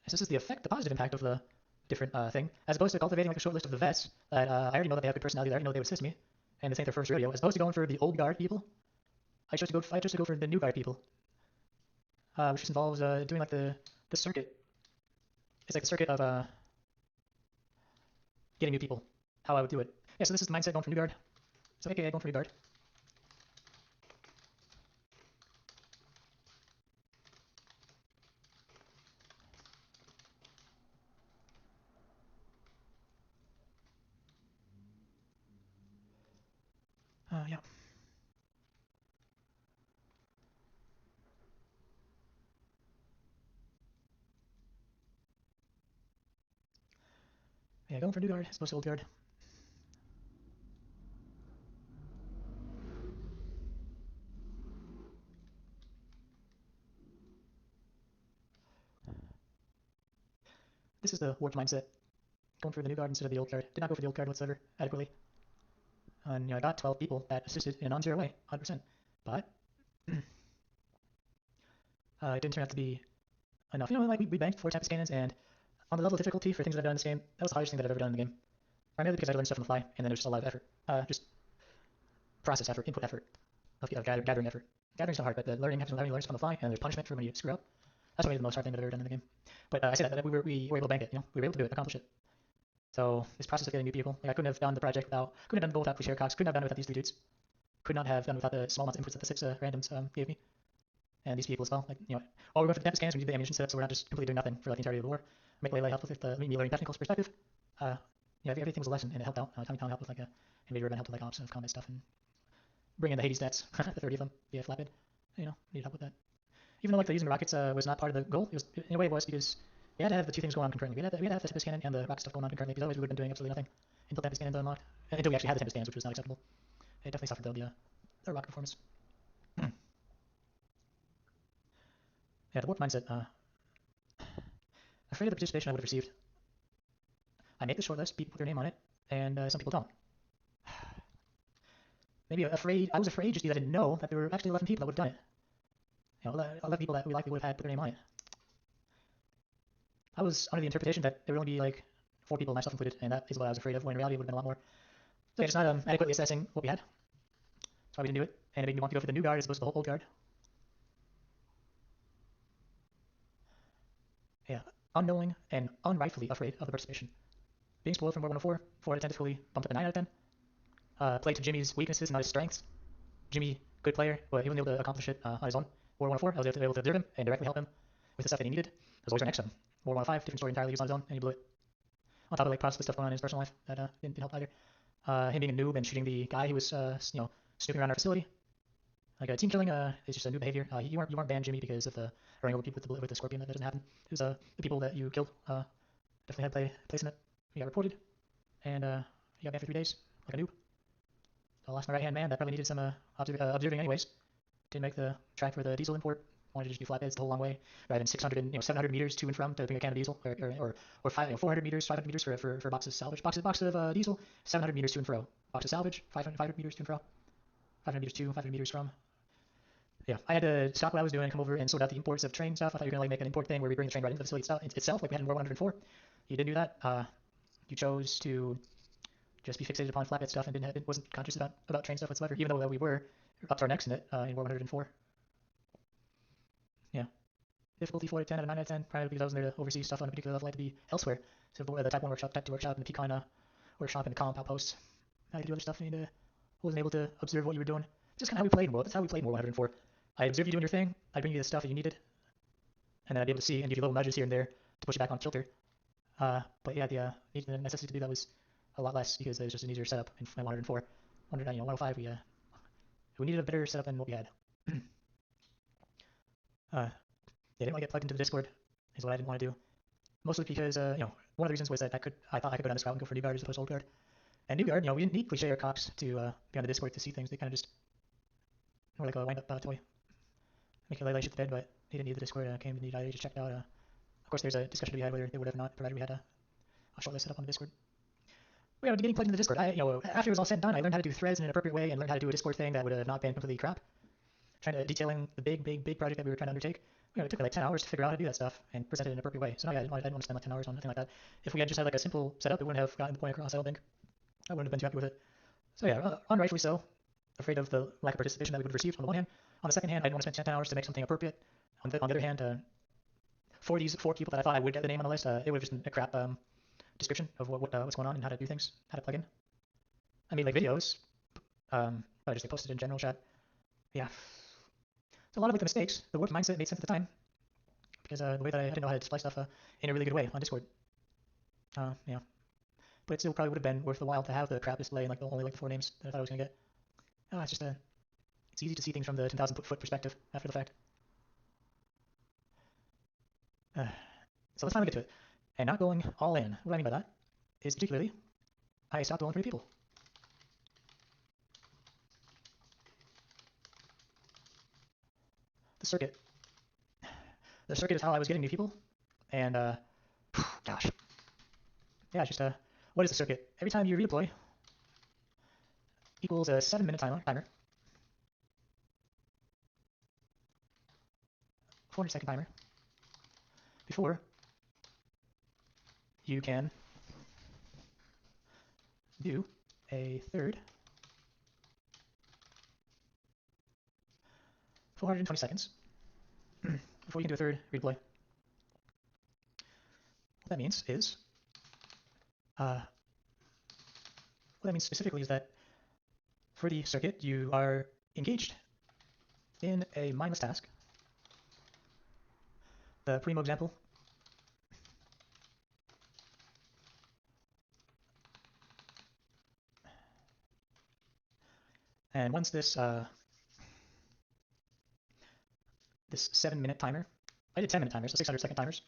S1: So this is the effect, the positive impact of the different thing, as opposed to cultivating like a short list of the vets that I already know that they have good personality, I already know they would assist me, and this ain't their first rodeo. As opposed to going for the old guard people, I chose to go for the new guard people, which just involves doing like the circuit. It's like the circuit of getting new people. How I would do it. Yeah, so this is the mindset going for new guard. So AKA going for new guard. Yeah. Yeah, going for new guard as opposed to old guard. This is the warped mindset. Going for the new guard instead of the old guard. Did not go for the old guard whatsoever adequately. And I got 12 people that assisted in a non-zero way, 100%. But it didn't turn out to be enough. Like we banked 4 Tempest Cannons, and on the level of difficulty for things that I've done in this game, that was the hardest thing that I've ever done in the game. Primarily because I learned stuff on the fly, and then there's just a lot of effort. Just process effort, input effort, of gathering effort. Gathering's not hard, but the learning stuff on the fly, and there's punishment for when you screw up. That's probably the most hard thing that I've ever done in the game. But I say that we were able to bank it. We were able to do it, accomplish it. So this process of getting new people, I couldn't have done the project couldn't have done the goal without Cliche Cox, couldn't have done it without these 3 dudes, could not have done it without the small amounts of inputs that the 6 randoms gave me, and these people as well. While we went for the Tempest Cannons, we did the ammunition setup, so we're not just completely doing nothing for the entirety of the war. Make Lele help with the me learning technical perspective. Everything was a lesson, and it helped out. Tommy Tom helped with Invader Urban helped with ops of combat stuff and bring in the Hades stats, the 30 of them via Flatbed. Needed help with that. Even though the using the rockets was not part of the goal, it was in a way it was because we had to have the 2 things going on concurrently. We had to have the Tempest Cannon and the rocket stuff going on concurrently, because otherwise we would have been doing absolutely nothing until Tempest Cannons unlocked. Until we actually had the Tempest Cannons, which was not acceptable. It definitely suffered the rocket performance. Yeah, the warp mindset. Afraid of the participation I would have received. I made the short list, people put their name on it, and some people don't. Maybe afraid. I was afraid just because I didn't know that there were actually 11 people that would have done it. 11 people that we likely would have had put their name on it. I was under the interpretation that there would only be 4 people, myself included, and that is what I was afraid of, when in reality it would have been a lot more. So yeah, just not adequately assessing what we had. That's why we didn't do it, and it made me want to go for the new guard as opposed to the whole old guard. Yeah, unknowing and unrightfully afraid of the participation. Being spoiled from War 104, 4 out of 10 difficulty, bumped up to 9 out of 10. Played to Jimmy's weaknesses, not his strengths. Jimmy, good player, but he wasn't able to accomplish it on his own. War 104, I was able to observe him and directly help him with the stuff that he needed. I was always right next to him. War 105, different story entirely, he was on his own, and he blew it. On top of possibly stuff going on in his personal life that didn't help either. Him being a noob and shooting the guy who was snooping around our facility. Team killing is just a new behavior. You weren't banned, Jimmy, because of the running over people with the scorpion. That doesn't happen. It was the people that you killed definitely had place in it. You got reported, and you got banned for 3 days, like a noob. So I lost my right hand man. That probably needed some observing anyways. Didn't make the track for the diesel import. Wanted to just do flatbeds the whole long way, rather than 600 and 700 meters to and from to bring a can of diesel, or 400 meters, 500 meters for boxes of salvage. Box of diesel, 700 meters to and fro. Box of salvage, 500 meters to and fro. 500 meters to, 500 meters from. Yeah, I had to stop what I was doing and come over and sort out the imports of train stuff. I thought you were gonna make an import thing where we bring the train right into the facility itself, like we had in War 104. You didn't do that. You chose to just be fixated upon flatbed stuff and wasn't conscious about train stuff whatsoever, even though we were up to our necks in it in War 104. Yeah. Difficulty 4 out of 10 out of 9 out of 10, primarily because I was there to oversee stuff on a particular level. I had to be elsewhere. So the Type 1 workshop, Type 2 workshop, and the Pecan workshop, and the comp outpost. I had to do other stuff and wasn't able to observe what you were doing. Just kind of how we played in World. That's how we played in War 104. I'd observe you doing your thing, I'd bring you the stuff that you needed, and then I'd be able to see and give you little nudges here and there to push you back on kilter. But yeah, the necessity to do that was a lot less because it was just an easier setup in 104. 105, we needed a better setup than what we had. Yeah, didn't want to get plugged into the Discord, is what I didn't want to do. Mostly because, one of the reasons was that I thought I could go down this route and go for New Guard as opposed to Old Guard. And New Guard, we didn't need Cliche or Cox to be on the Discord to see things. They kind of just were like a wind-up toy. Make Lele shoot the bed, but he didn't need the Discord. Came to need I just checked out. Of course, there's a discussion to be had whether they would have not, provided we had a short list set up on the Discord. But yeah, getting plugged into the Discord, after it was all said and done, I learned how to do threads in an appropriate way and learned how to do a Discord thing that would have not been completely crap. Detailing the big project that we were trying to undertake. It took me 10 hours to figure out how to do that stuff and present it in an appropriate way. So no, yeah, I didn't want to spend 10 hours on anything like that. If we had just had a simple setup, it wouldn't have gotten the point across, I don't think. I wouldn't have been too happy with it. So yeah, unrightfully so. Afraid of the lack of participation that we would have received on the one hand. On the second hand, I didn't want to spend 10 hours to make something appropriate. On the other hand, for these 4 people that I thought I would get the name on the list, it would have just been a crap description of what's going on and how to do things, how to plug in. I mean, videos, I just posted in general chat. Yeah. So a lot of the mistakes, the warped mindset made sense at the time, because the way that I didn't know how to display stuff in a really good way on Discord. Yeah. But it still probably would have been worth the while to have the crap display and the 4 names that I thought I was gonna get. it's just it's easy to see things from the 10,000 foot perspective after the fact. So let's finally get to it. And not going all in. What I mean by that is particularly, I stopped rolling 3 people. The circuit. The circuit is how I was getting new people, and gosh, yeah, it's just what is the circuit? Every time you redeploy equals a 7-minute timer, 400-second timer, before you can do a third 420 seconds before you can do a third redeploy. What that means is, what that means specifically is that for the circuit, you are engaged in a mindless task. The Primo example. And once this 7-minute timer, I did 10-minute timers, so 600-second timers.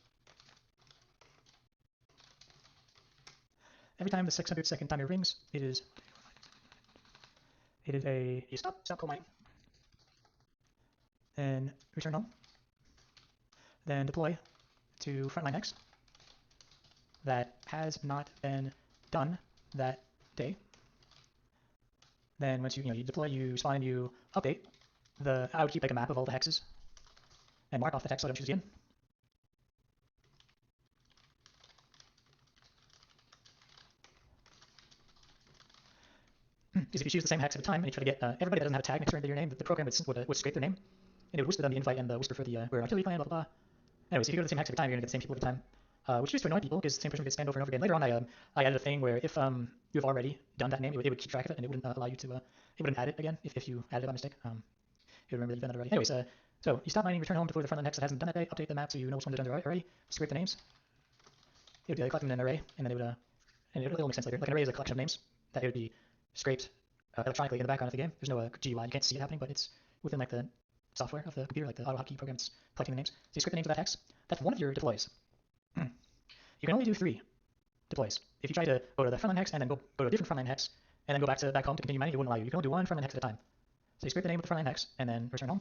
S1: Every time the 600-second timer rings, it is a stop coal mining, then return home, then deploy to frontline hex that has not been done that day. Then once you deploy, you spawn and you update. I would keep like a map of all the hexes and mark off the hex so I don't choose again. Because if you choose the same hex at a time and you try to get everybody that doesn't have a tag next to their name, the program would scrape their name and it would whisper them the invite and the whisper for the we're artillery clan, blah blah blah. Anyways, if you go to the same hex every time, you're gonna get the same people every time, which used to annoy people because the same person would get spammed over and over again. Later on, I added a thing where if you've already done that name, it would keep track of it and it wouldn't allow you to it wouldn't add it again if you added it by mistake. It would remember that you've done it already. Anyways, so you stop mining, return home, deploy the frontline hex that hasn't been done that day, update the map so you know which ones are done already, scrape the names. It would be like collecting an array, and then it would and it'll make sense later. Like an array is a collection of names that it would be scraped electronically in the background of the game. There's no GUI, you can't see it happening, but it's within like the software of the computer, like the AutoHotkey program that's collecting the names. So you scrape the names of that hex. That's one of your deploys. You can only do 3 deploys. If you try to go to the frontline hex and then go to a different frontline hex and then go back home to continue mining, it wouldn't allow you. You can only do 1 frontline hex at a time. So you scrape the name of the frontline hex and then return home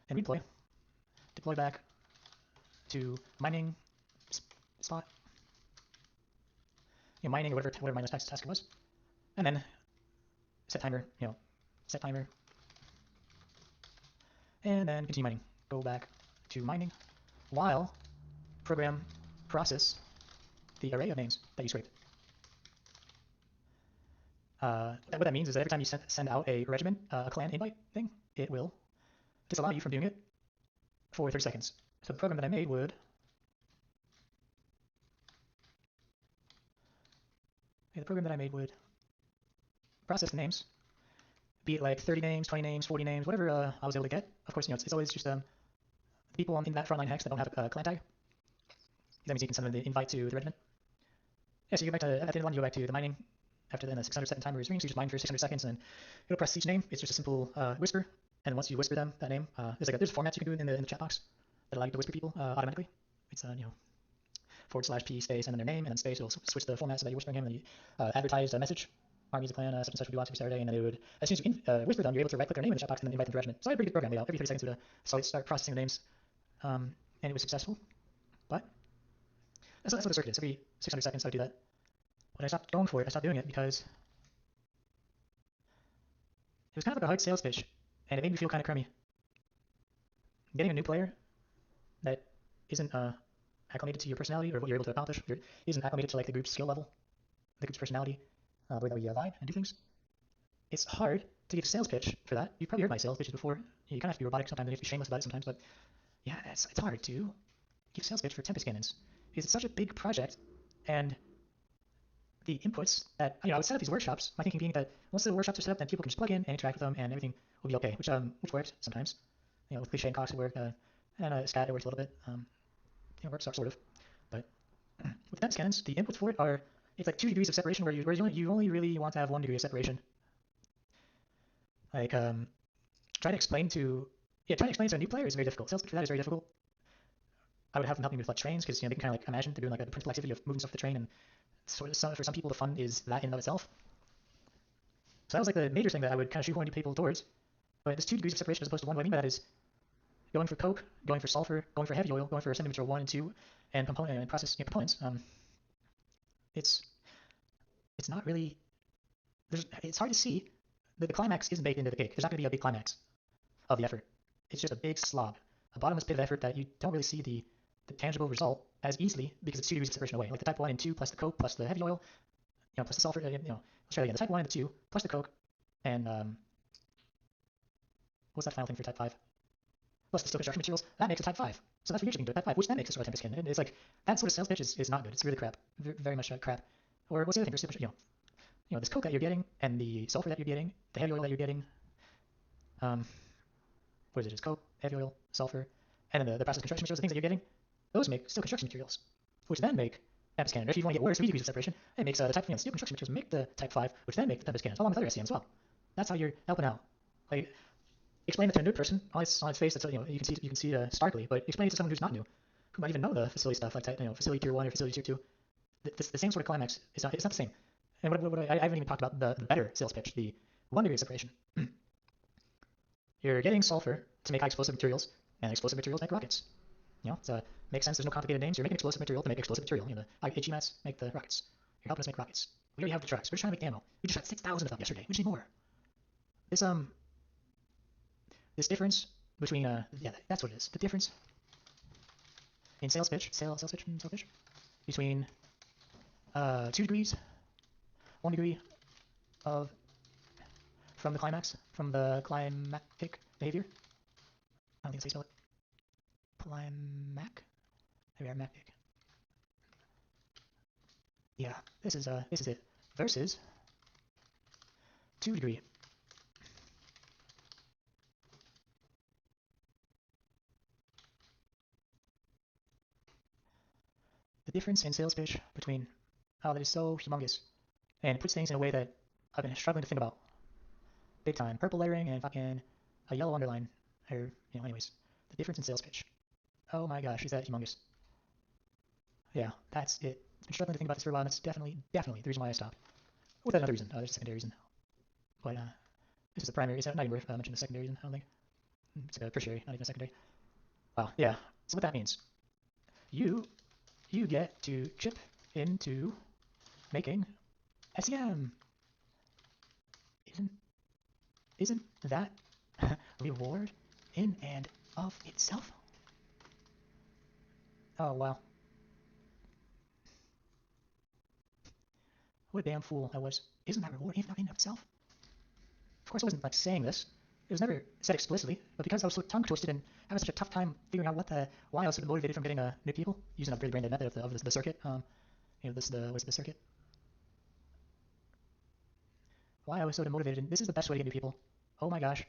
S1: and redeploy. Deploy back to mining spot. Mining or whatever minus task it was, and then set timer, set timer, and then continue mining. Go back to mining while program process the array of names that you scraped. What that means is that every time you send out a regiment, a clan invite thing, it will disallow you from doing it for 30 seconds. So the program that I made would process the names, be it like 30 names, 20 names, 40 names, whatever I was able to get. Of course, it's always just the people in that frontline hex that don't have a clan tag. That means you can send them the invite to the regiment. Yeah, so you go back to, at the end of one, you go back to the mining after then the 600-second timer is ringing, so you just mine for 600 seconds and then it'll process each name. It's just a simple whisper, and once you whisper them, that name, there's formats you can do in the chat box that allow you to whisper people automatically. It's /p space and then their name and then space. It'll switch the format so that you're whispering him, and then you advertise a message. Armies of clan, such and such will do lots of Saturday, and then it would, as soon as you whisper them, you're able to right click their name in the chat box and then invite them to regiment. So I had a pretty good program laid out. Every 30 seconds it would start processing the names, and it was successful. But that's what the circuit is. Every 600 seconds I would do that. When I stopped going for it, I stopped doing it because it was kind of like a hard sales pitch, and it made me feel kind of crummy. Getting a new player that isn't acclimated to your personality or what you're able to accomplish, isn't acclimated to like the group's skill level, the group's personality, the way that we vibe and do things. It's hard to give a sales pitch for that. You've probably heard my sales pitches before. You kind of have to be robotic sometimes, and you have to be shameless about it sometimes, but yeah, it's hard to give a sales pitch for Tempest Cannons because it's such a big project, and the inputs that, I would set up these workshops, my thinking being that once the workshops are set up, then people can just plug in and interact with them and everything will be okay, which worked sometimes. With Cliche and Cox it worked, and Scat it worked a little bit. It works sort of. But with Tempest Cannons, the inputs for it are, it's like 2 degrees of separation where you only really want to have 1 degree of separation. Like, trying to explain to a new player is very difficult. Sales pitch for that is very difficult. I would have them help me with like trains because they can kind of like imagine they're doing like the principal activity of moving stuff to the train, and sort of for some people the fun is that in and of itself. So that was like the major thing that I would kind of shoehorn people towards. But this 2 degrees of separation as opposed to 1, what I mean by that is going for coke, going for sulfur, going for heavy oil, going for assembly material 1 and 2, and component and process components. It's not really. It's hard to see that the climax isn't baked into the cake. There's not going to be a big climax of the effort. It's just a big slob, a bottomless pit of effort that you don't really see the tangible result as easily because it's 2 degrees of separation away. Like the type 1 and 2 plus the coke plus the heavy oil, plus the sulfur. Let's try that again. The type 1 and the 2 plus the coke and what's that final thing for type 5? Plus the steel construction materials. That makes a type 5. So that's what you're shipping to type 5, which then makes a soil tempest skin. And it's like that sort of sales pitch is not good. It's really crap. Very much crap. Or what's the other thing for steel construction? This coke that you're getting and the sulfur that you're getting, the heavy oil that you're getting. What is it? It's coke, heavy oil, sulfur, and then the process construction materials, the things that you're getting, those make steel construction materials, which then make tempest cannon. Or if you want to get worse, 3 degrees of separation, it makes the type steel construction materials make the type 5, which then make the tempest cannon, along with other SCM as well. That's how you're helping out. Like, explain it to a new person on its face. That's you can see starkly, but explain it to someone who's not new, who might even know the facility stuff, like facility tier 1 or facility tier 2. The same sort of climax. It's not the same. And I haven't even talked about the better sales pitch, the 1 degree of separation. You're getting sulfur to make high explosive materials, and explosive materials make rockets. It makes sense. There's no complicated names. You're making explosive material to make explosive material. The HEMATs make the rockets. You're helping us make rockets. We already have the trucks. We're just trying to make ammo. We just shot 6,000 of them yesterday. We just need more. This difference between that's what it is. The difference in sales pitch between 2 degrees, 1 degree of from the climax, from the climactic behavior. I don't think that's how you spell it. Climac. There we are, mactic. Yeah, this is it. Versus 2 degree. The difference in sales pitch between that is so humongous, and it puts things in a way that I've been struggling to think about. Big time. Purple lettering and fucking a yellow underline. Or, anyways. The difference in sales pitch. Oh my gosh, is that humongous. Yeah, that's it. I've been struggling to think about this for a while, and that's definitely the reason why I stopped. With another reason. There's a secondary reason. But, this is the primary. It's not even worth mentioning the secondary reason, I don't think. It's a tertiary, not even a secondary. Wow, yeah. So what that means, you get to chip into making SEM. Isn't that reward in and of itself? Oh, wow. What a damn fool I was. Isn't that reward in and of itself? Of course I wasn't saying this. It was never said explicitly, but because I was so tongue twisted and having such a tough time figuring out why I was so motivated from getting new people using a really branded method of the circuit. What's the circuit? Why I was so demotivated, and this is the best way to get new people. Oh my gosh,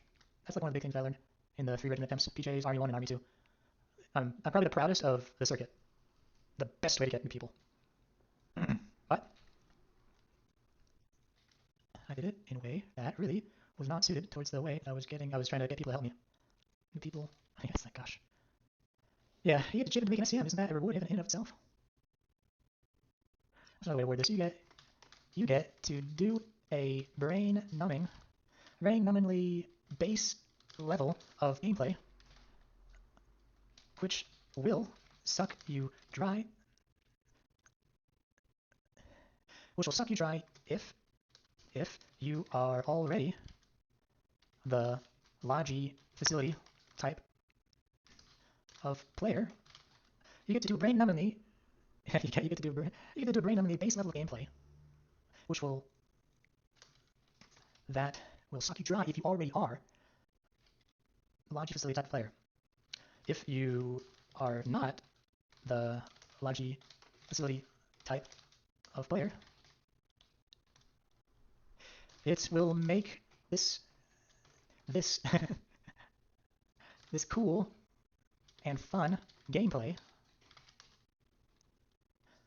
S1: that's like one of the big things I learned in the 3 regiment attempts: PJs, Army 1, and Army 2. I'm probably the proudest of the circuit. The best way to get new people. But I did it in a way that really was not suited towards the way I was trying to get people to help me. New people. Yes, like gosh. Yeah, you get to chip into making SCM. Isn't that a reward in and of itself? That's another way to word this. You get to do a brain-numbingly base level of gameplay, which will suck you dry. Which will suck you dry if you are already the Logi facility type of player. You get to do brain-numbingly. you get to do a brain-numbingly base level gameplay, which will suck you dry if you already are the Logi facility type of player. If you are not the Logi facility type of player, it will make this this cool and fun gameplay,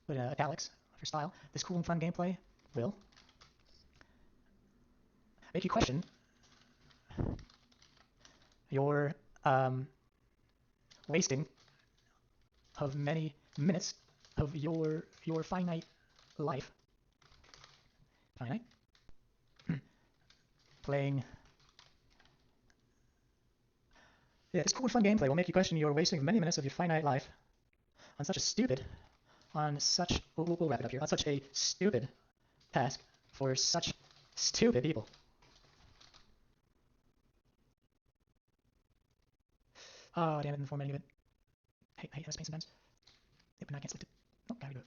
S1: with italics for style, this cool and fun gameplay will make you question You're wasting of many minutes of your finite life. Finite. Playing. Yeah, this cool and fun gameplay will make you question your wasting many minutes of your finite life on such a stupid, we'll wrap it up here, on such a stupid task for such stupid people. Oh, damn it, in the formatting of it. I hate this pain sometimes. Yep, but now I can't select it. Oh, gotta do it.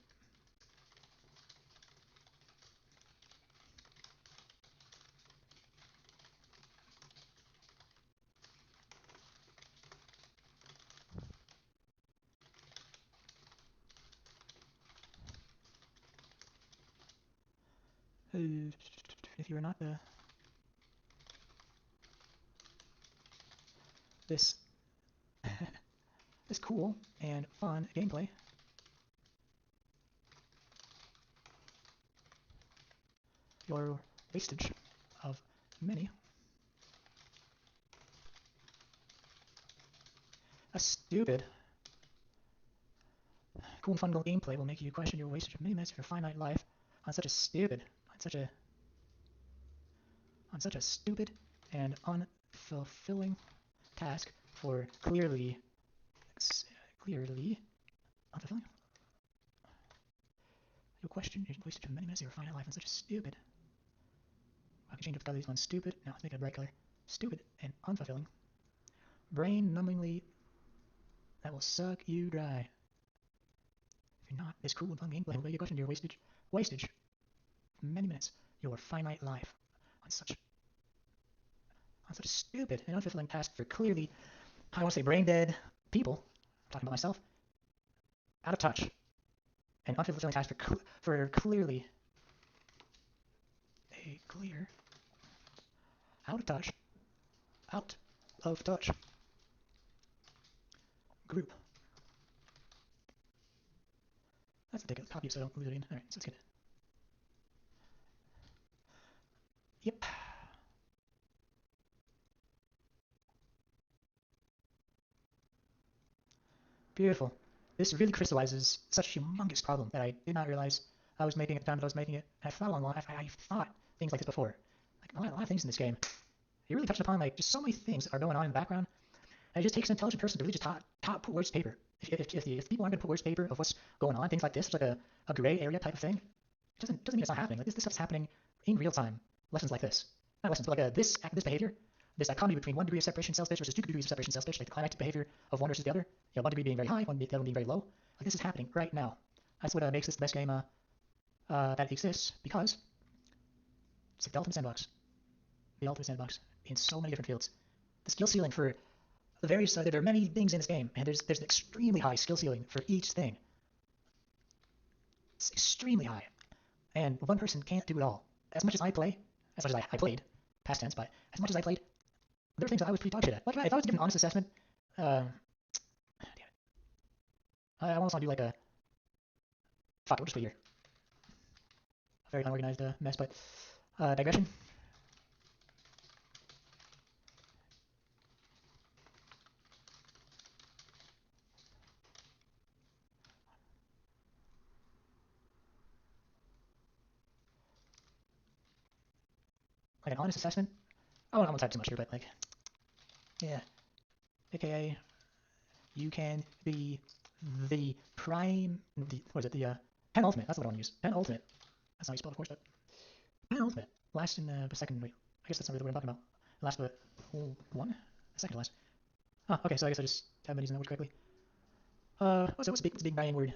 S1: If you were not this this cool and fun gameplay, your wastage of many a stupid cool and fun little gameplay will make you question your wastage of many minutes of your finite life on such a stupid, on such a stupid and unfulfilling task for clearly unfulfilling. You'll question your wastage of many minutes of your finite life on such a stupid. I can change up the color of these ones. Stupid. Now let's make it a bright color. Stupid and unfulfilling. Brain-numbingly. That will suck you dry. If you're not, this cool and fun gameplay will make you question your wastage many minutes, your finite life on such a stupid and unfulfilling task for clearly, I want to say brain dead people, I'm talking about myself, out of touch, and unfulfilling task for clearly a clear, out of touch group. That's ridiculous. Copy so I don't lose it again. Alright, so let's get it. Yep. Beautiful. This really crystallizes such a humongous problem that I did not realize I was making at the time that I was making it. And I've thought along the line, I've thought things like this before. Like a lot of things in this game. You're really touching upon like just so many things that are going on in the background. And it just takes an intelligent person to really just put words to paper. If people aren't going to put words to paper of what's going on, things like this, like a gray area type of thing, it doesn't mean it's not happening. Like this stuff's happening in real time. Lessons like this, not lessons, but like this behavior, this dichotomy between 1 degree of separation cell stage versus 2 degrees of separation cell stage, like the climactic behavior of one versus the other. You know, 1 degree being very high, the other one being very low. Like this is happening right now. That's what makes this the best game that exists, because it's like the ultimate sandbox. The ultimate sandbox in so many different fields. The skill ceiling for the various there are many things in this game, and there's an extremely high skill ceiling for each thing. It's extremely high, and one person can't do it all. As much as I played, past tense, but as much as I played, there were things that I was pretty dog shit at. Like if I was to give an honest assessment, damn it, I almost want to do like a fuck. We'll just put here. A very unorganized mess, but digression. Like an honest assessment. I won't type too much here, but like, yeah. AKA, you can be the prime. What is it? The penultimate. That's what I want to use. Penultimate. That's not how you spell it, of course, but penultimate. Last in the second. Wait, I guess that's not really what I'm talking about. Last but one. Second to last. Oh, okay. So I guess I just haven't been using that word correctly. What's the big banging word?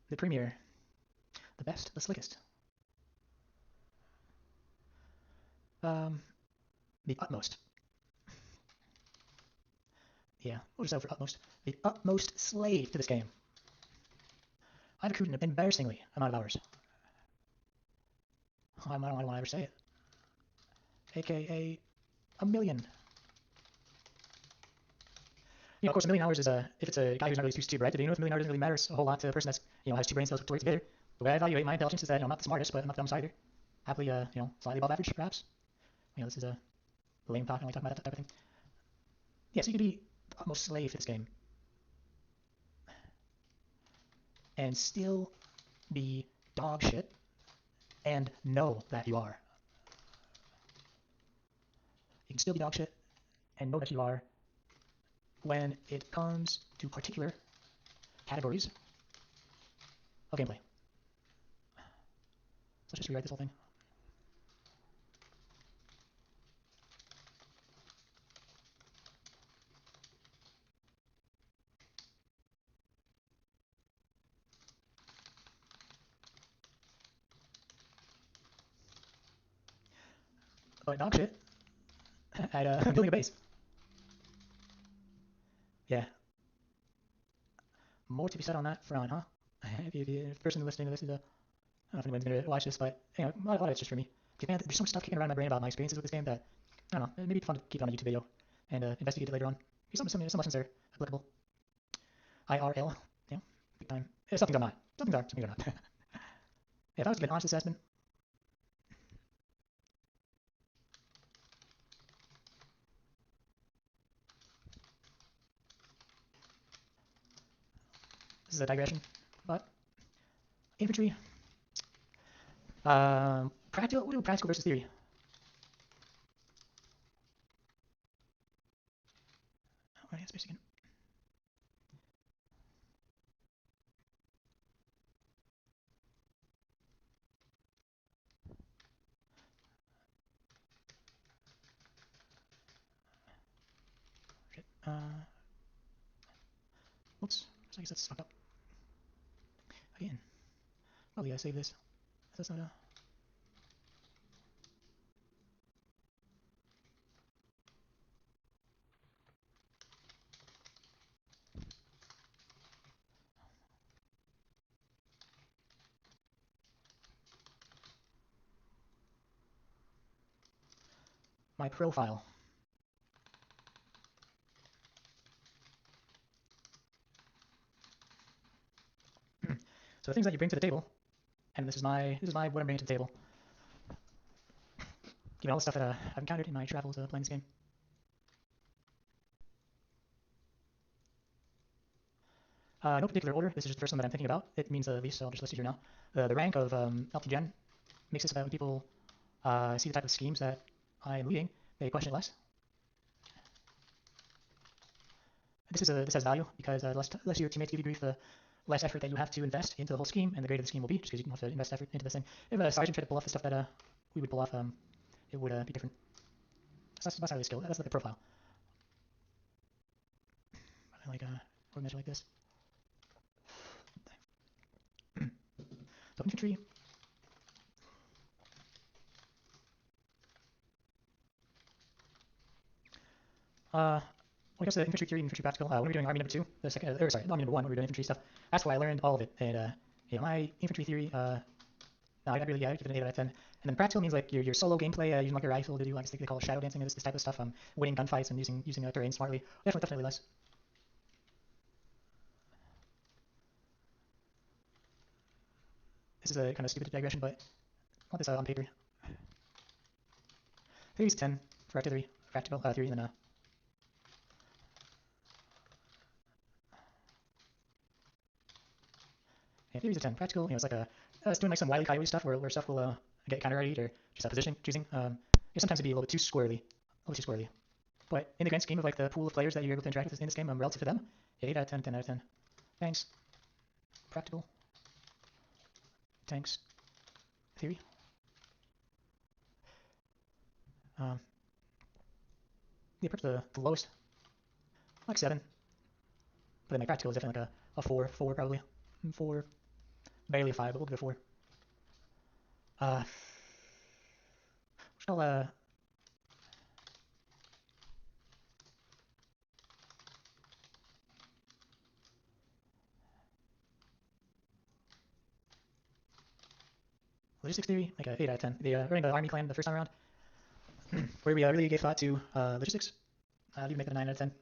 S1: The premier. The best. The slickest. The utmost. Yeah, we'll just over utmost. The utmost slave to this game. I've accrued an embarrassingly amount of hours. I don't want to ever say it. AKA a million. You know, of course, a million hours is if it's a guy who's not really too stupid, right? Do you know if a million hours doesn't really matter a whole lot to a person that's has two brain cells to work together? The way I evaluate my intelligence is that I'm not the smartest, but I'm not the dumbest either. Happily, slightly above average, perhaps. This is lame talk, I don't like talking about that type of thing. Yeah, so you could be the utmost slave to this game and still be dog shit and know that you are. You can still be dog shit and know that you are when it comes to particular categories of gameplay. So let's just rewrite this whole thing. But dog shit at building a base. Yeah. More to be said on that front, huh? If the person listening to this is I don't know if anyone's gonna watch this, but you know, a lot of it's just for me. Because man, there's so much stuff kicking around in my brain about my experiences with this game that I don't know. Maybe it's fun to keep it on a YouTube video and investigate it later on. Some lessons are applicable. IRL, you know, big time. Some things are not. Some things are not. Yeah, if I was to get an honest assessment, this is a digression, but infantry, practical. We'll do practical versus theory. Oh, yeah, space again. Shit. Oops. So I guess that's fucked up. Again. Probably gotta save this. That's not a. My profile. So the things that you bring to the table, and this is my what I'm bringing to the table. Given all the stuff that I've encountered in my travels playing this game. No particular order. This is just the first one that I'm thinking about. It means the least, so I'll just list it here now. The rank of LT Gen makes it so that when people see the type of schemes that I'm leading, they question it less. This has value because the less your teammates give you grief, the less effort that you have to invest into the whole scheme, and the greater the scheme will be, just because you can have to invest effort into this thing. If a sergeant tried to pull off the stuff that we would pull off, it would be different. That's not really a skill. That's like the profile. I like a measure like this. So infantry. When it comes to infantry theory and infantry practical, when we were doing army number 2, the second, or sorry, army number 1, when we were doing infantry stuff, that's why I learned all of it. And you know, my infantry theory, no, I really, yeah, I give it an 8 out of 10. And then practical means like your solo gameplay, using like your rifle to do, like they call it shadow dancing, and this type of stuff, winning gunfights and using terrain smartly. Definitely less. This is a kind of stupid digression, but I want this on paper. Theory is 10 for artillery, practical theory, and then yeah, theory is a 10. Practical, you know, it's like it's doing like some Wile E. Coyote stuff where stuff will get counter-readied or just position choosing. Yeah, sometimes it'd be a little bit too squirrely, But in the grand scheme of like the pool of players that you're able to interact with in this game, relative to them, yeah, 8 out of 10, 10 out of 10. Thanks. Practical. Tanks. Theory. Um, the approach the lowest, like 7. But then my practical is definitely like a 4 probably. 4, barely a 5, but we'll give it a 4. Shall logistics theory, like a 8 out of 10. Running the army clan the first time around, where we really gave thought to logistics, you can make it a 9 out of 10. The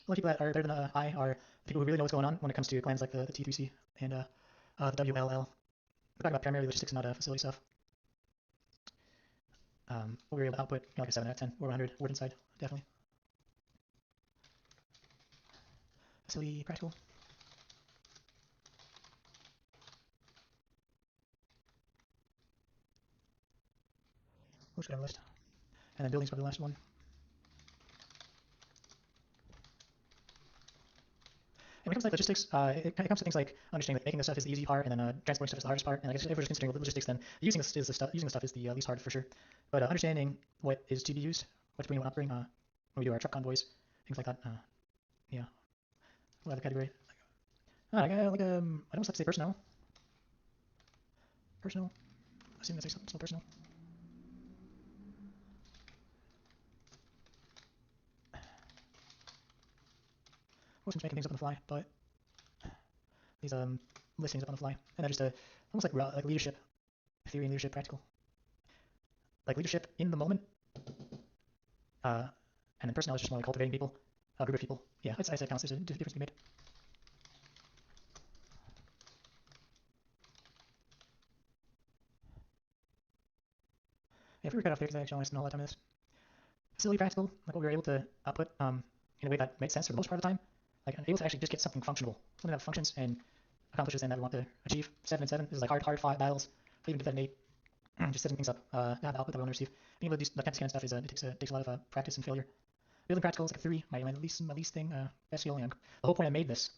S1: only people that are better than I are the people who really know what's going on when it comes to clans like the T3C and the WLL. We're talking about primarily logistics, not facility stuff. we were able to output like a 7 out of 10 or 100 word inside, definitely. Facility practical. Who's got a list? And then building's probably the last one. And when it comes to like logistics, it comes to things like understanding that making the stuff is the easy part, and then transporting stuff is the hardest part. And I guess if we're just considering logistics, then using the stuff is the least hard for sure. But understanding what is to be used, what to bring, what not to bring, when we do our truck convoys, things like that. Yeah. What other category? I got like I don't like to say personnel. Personal. I assume that's still personal. Wasn't making things up on the fly, but these listings up on the fly, and they're just almost like leadership theory and leadership practical, like leadership in the moment, and then personnel is just more like cultivating people, a group of people. Yeah, I'd say it counts. There's a difference to be made. Yeah, if we were cut off there, because I actually want to spend a lot of time on this. Facility practical, like what we were able to output in a way that made sense for the most part of the time, like able to actually just get something functional, something that functions and accomplishes and that we want to achieve. 7 and 7. This is like hard fought battles, even defend 8. Just setting things up, have the output that we want to receive. Being able to do that kind of stuff is it takes a lot of practice and failure. Building practical is like a 3, my least thing, best skill. The whole point I made this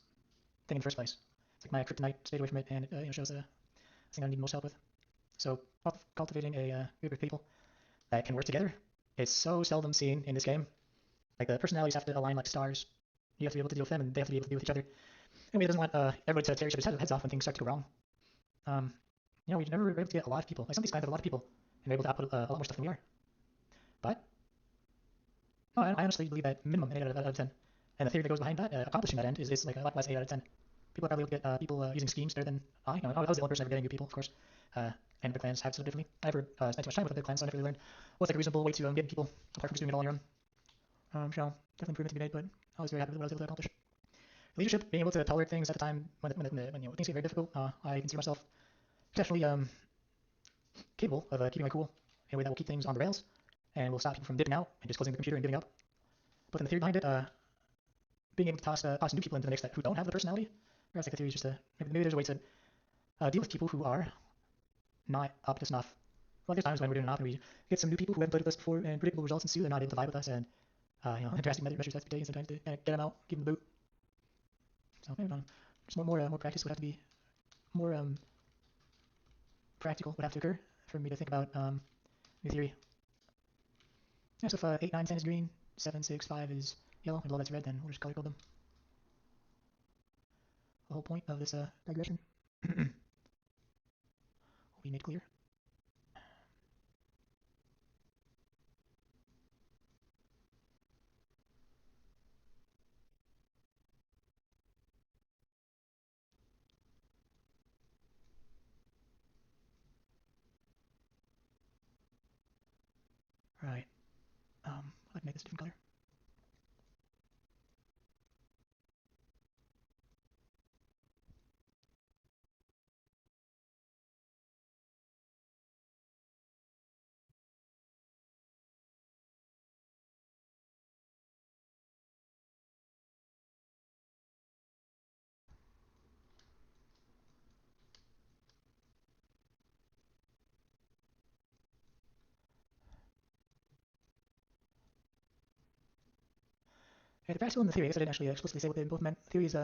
S1: thing in the first place. It's like my kryptonite, stayed away from it, and it shows the thing I need most help with. So cultivating a group of people that can work together is so seldom seen in this game. Like the personalities have to align like stars. You have to be able to deal with them, and they have to be able to deal with each other. And we doesn't want everybody to tear each other's heads off when things start to go wrong. We never were able to get a lot of people. Like some of these clans have a lot of people, and they're able to output a lot more stuff than we are. But no, I honestly believe that minimum 8 out of 10. And the theory that goes behind that, accomplishing that end, is like a likewise 8 out of 10. People are probably able to get people using schemes better than I. I was the only person ever getting new people, of course. And other clans have so differently. I never spent too much time with other clans, so I never really learned what's like a reasonable way to get people apart from just doing it all on your own. So definitely improvement to be made, but I was very happy with what I was able to accomplish. Leadership, being able to tolerate things at the time when things get very difficult, I consider myself definitely capable of keeping my cool in a way that will keep things on the rails and will stop people from dipping out and just closing the computer and giving up. But then the theory behind it, being able to toss new people into the mix who don't have the personality, whereas like the theory is just maybe there's a way to deal with people who are not up to snuff. Well, there's times when we're doing an op and we get some new people who haven't played with us before, and predictable results ensue. They're not able to vibe with us, and drastic measures have to be taken sometimes to get them out, give them the boot. So just more practice would have to be more practical would have to occur for me to think about new theory. Yeah, so if 8, 9, 10 is green, 7, 6, 5 is yellow, and below that's red, then we'll just color code them. The whole point of this digression will be made clear. Right. I'd make this a different color. Yeah, the practical and the theory, I guess I didn't actually explicitly say what they both meant. Theory is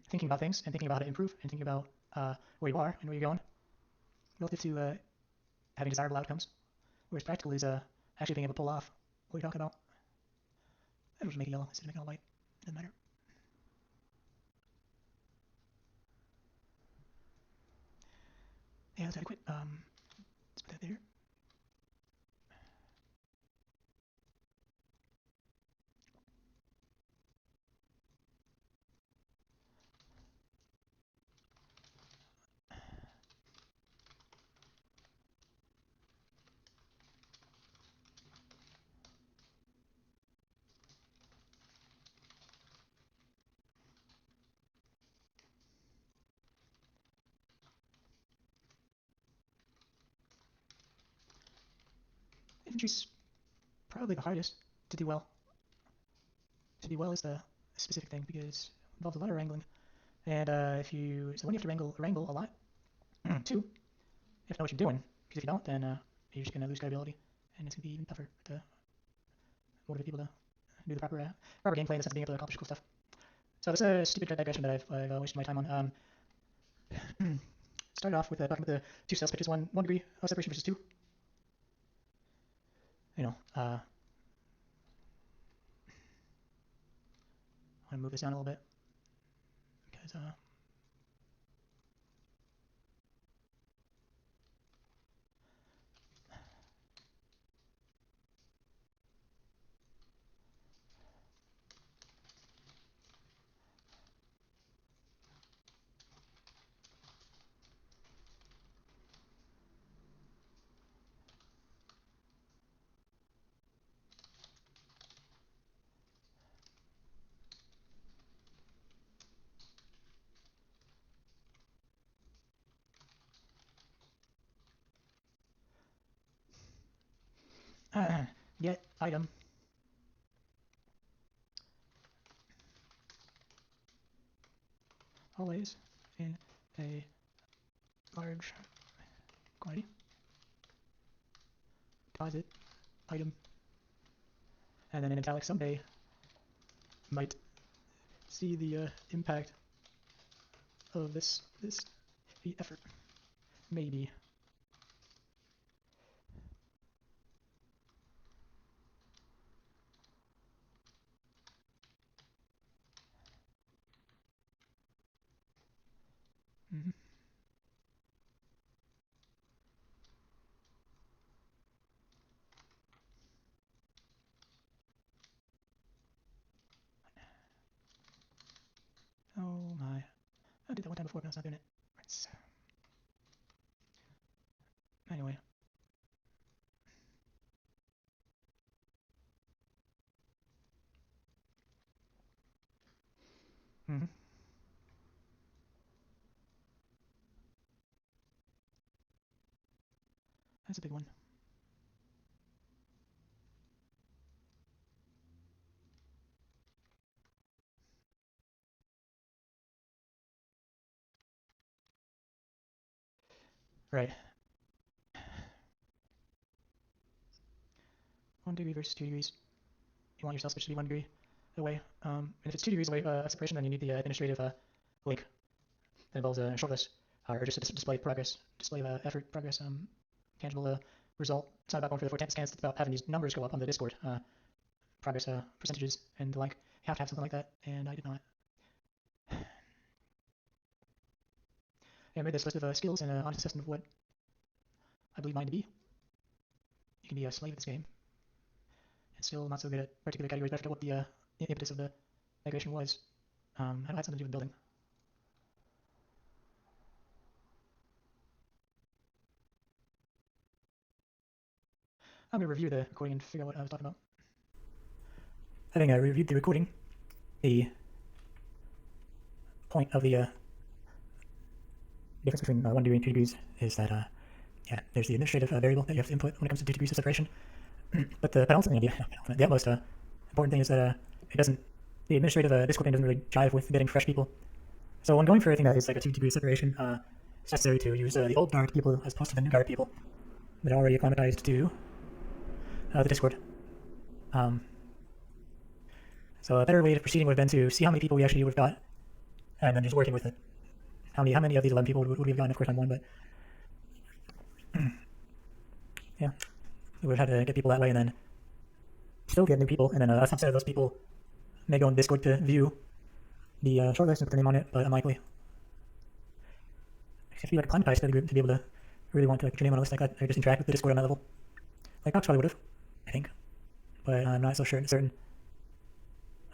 S1: thinking about things and thinking about how to improve and thinking about where you are and where you're going relative to having desirable outcomes. Whereas practical is actually being able to pull off what you're talking about. I will just make it yellow instead of making it all white. It doesn't matter. Yeah, that's adequate. Let's put that there. infantry's probably the hardest to do well. To do well is the specific thing because it involves a lot of wrangling. And if you, so when you have to wrangle a lot, two, you have to know what you're doing. Because if you don't, then you're just gonna lose credibility, and it's gonna be even tougher to motivate people to do the proper gameplay in the sense of being able to accomplish cool stuff. So this is a stupid digression that I've wasted my time on. Started off with talking about the two sales pitches, one degree of separation versus two. You know, I want to move this down a little bit because get item. Always in a large quantity. Deposit item. And then in italics, someday might see the impact of this effort. Maybe. Mm-hmm. Oh my. I did that one time before, but I was not doing it. Right, so. Anyway. Mm-hmm. That's a big one. Right. 1 degree versus 2 degrees. You want your cell switch to be 1 degree away. And if it's 2 degrees away of separation, then you need the administrative link that involves a short list, or just a display progress, display effort, progress, tangible result. It's not about going for the 4 scans, it's about having these numbers go up on the Discord, progress percentages and the like. You have to have something like that, and I did not. I made this list of skills and an honest assessment of what I believe mine to be. You can be a slave of this game, and still not so good at particular categories, but I forget what the impetus of the migration was. I don't have something to do with building. I'm going to review the recording and figure out what I was talking about. Having reviewed the recording, the point of the difference between 1 degree and 2 degrees is that, yeah, there's the administrative variable that you have to input when it comes to 2 degrees of separation. But the penultimate, the utmost important thing is that the administrative Discord thing doesn't really jive with getting fresh people. So when going for anything that is like a 2 degree separation, it's necessary to use the old guard people as opposed to the new guard people that are already acclimatized to the Discord. So a better way of proceeding would have been to see how many people we actually would have got, and then just working with it. How many of these 11 people would we have gotten? Of course, I'm one, but yeah, we would have had to get people that way, and then still get new people, and then a subset of those people may go on Discord to view the shortlist and put their name on it, but unlikely. You have to be like acclimatized to the group to be able to really want to like, put your name on a list like that, or just interact with the Discord on that level. Like Cox probably would have, I think, but I'm not so certain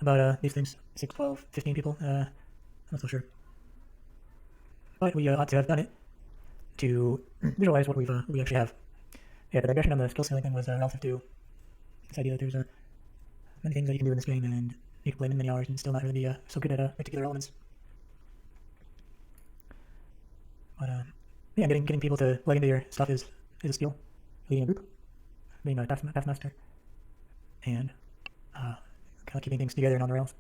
S1: about these things. 6, 12, 15 people, I'm not so sure. But we ought to have done it to visualize what we actually have. Yeah, the digression on the skill ceiling thing was relative to this idea that there's many things that you can do in this game, and you can play many hours and still not really be so good at particular elements. But yeah, getting people to leg into your stuff is a skill. Leading a group, being a taskmaster and kind of keeping things together and on the rails.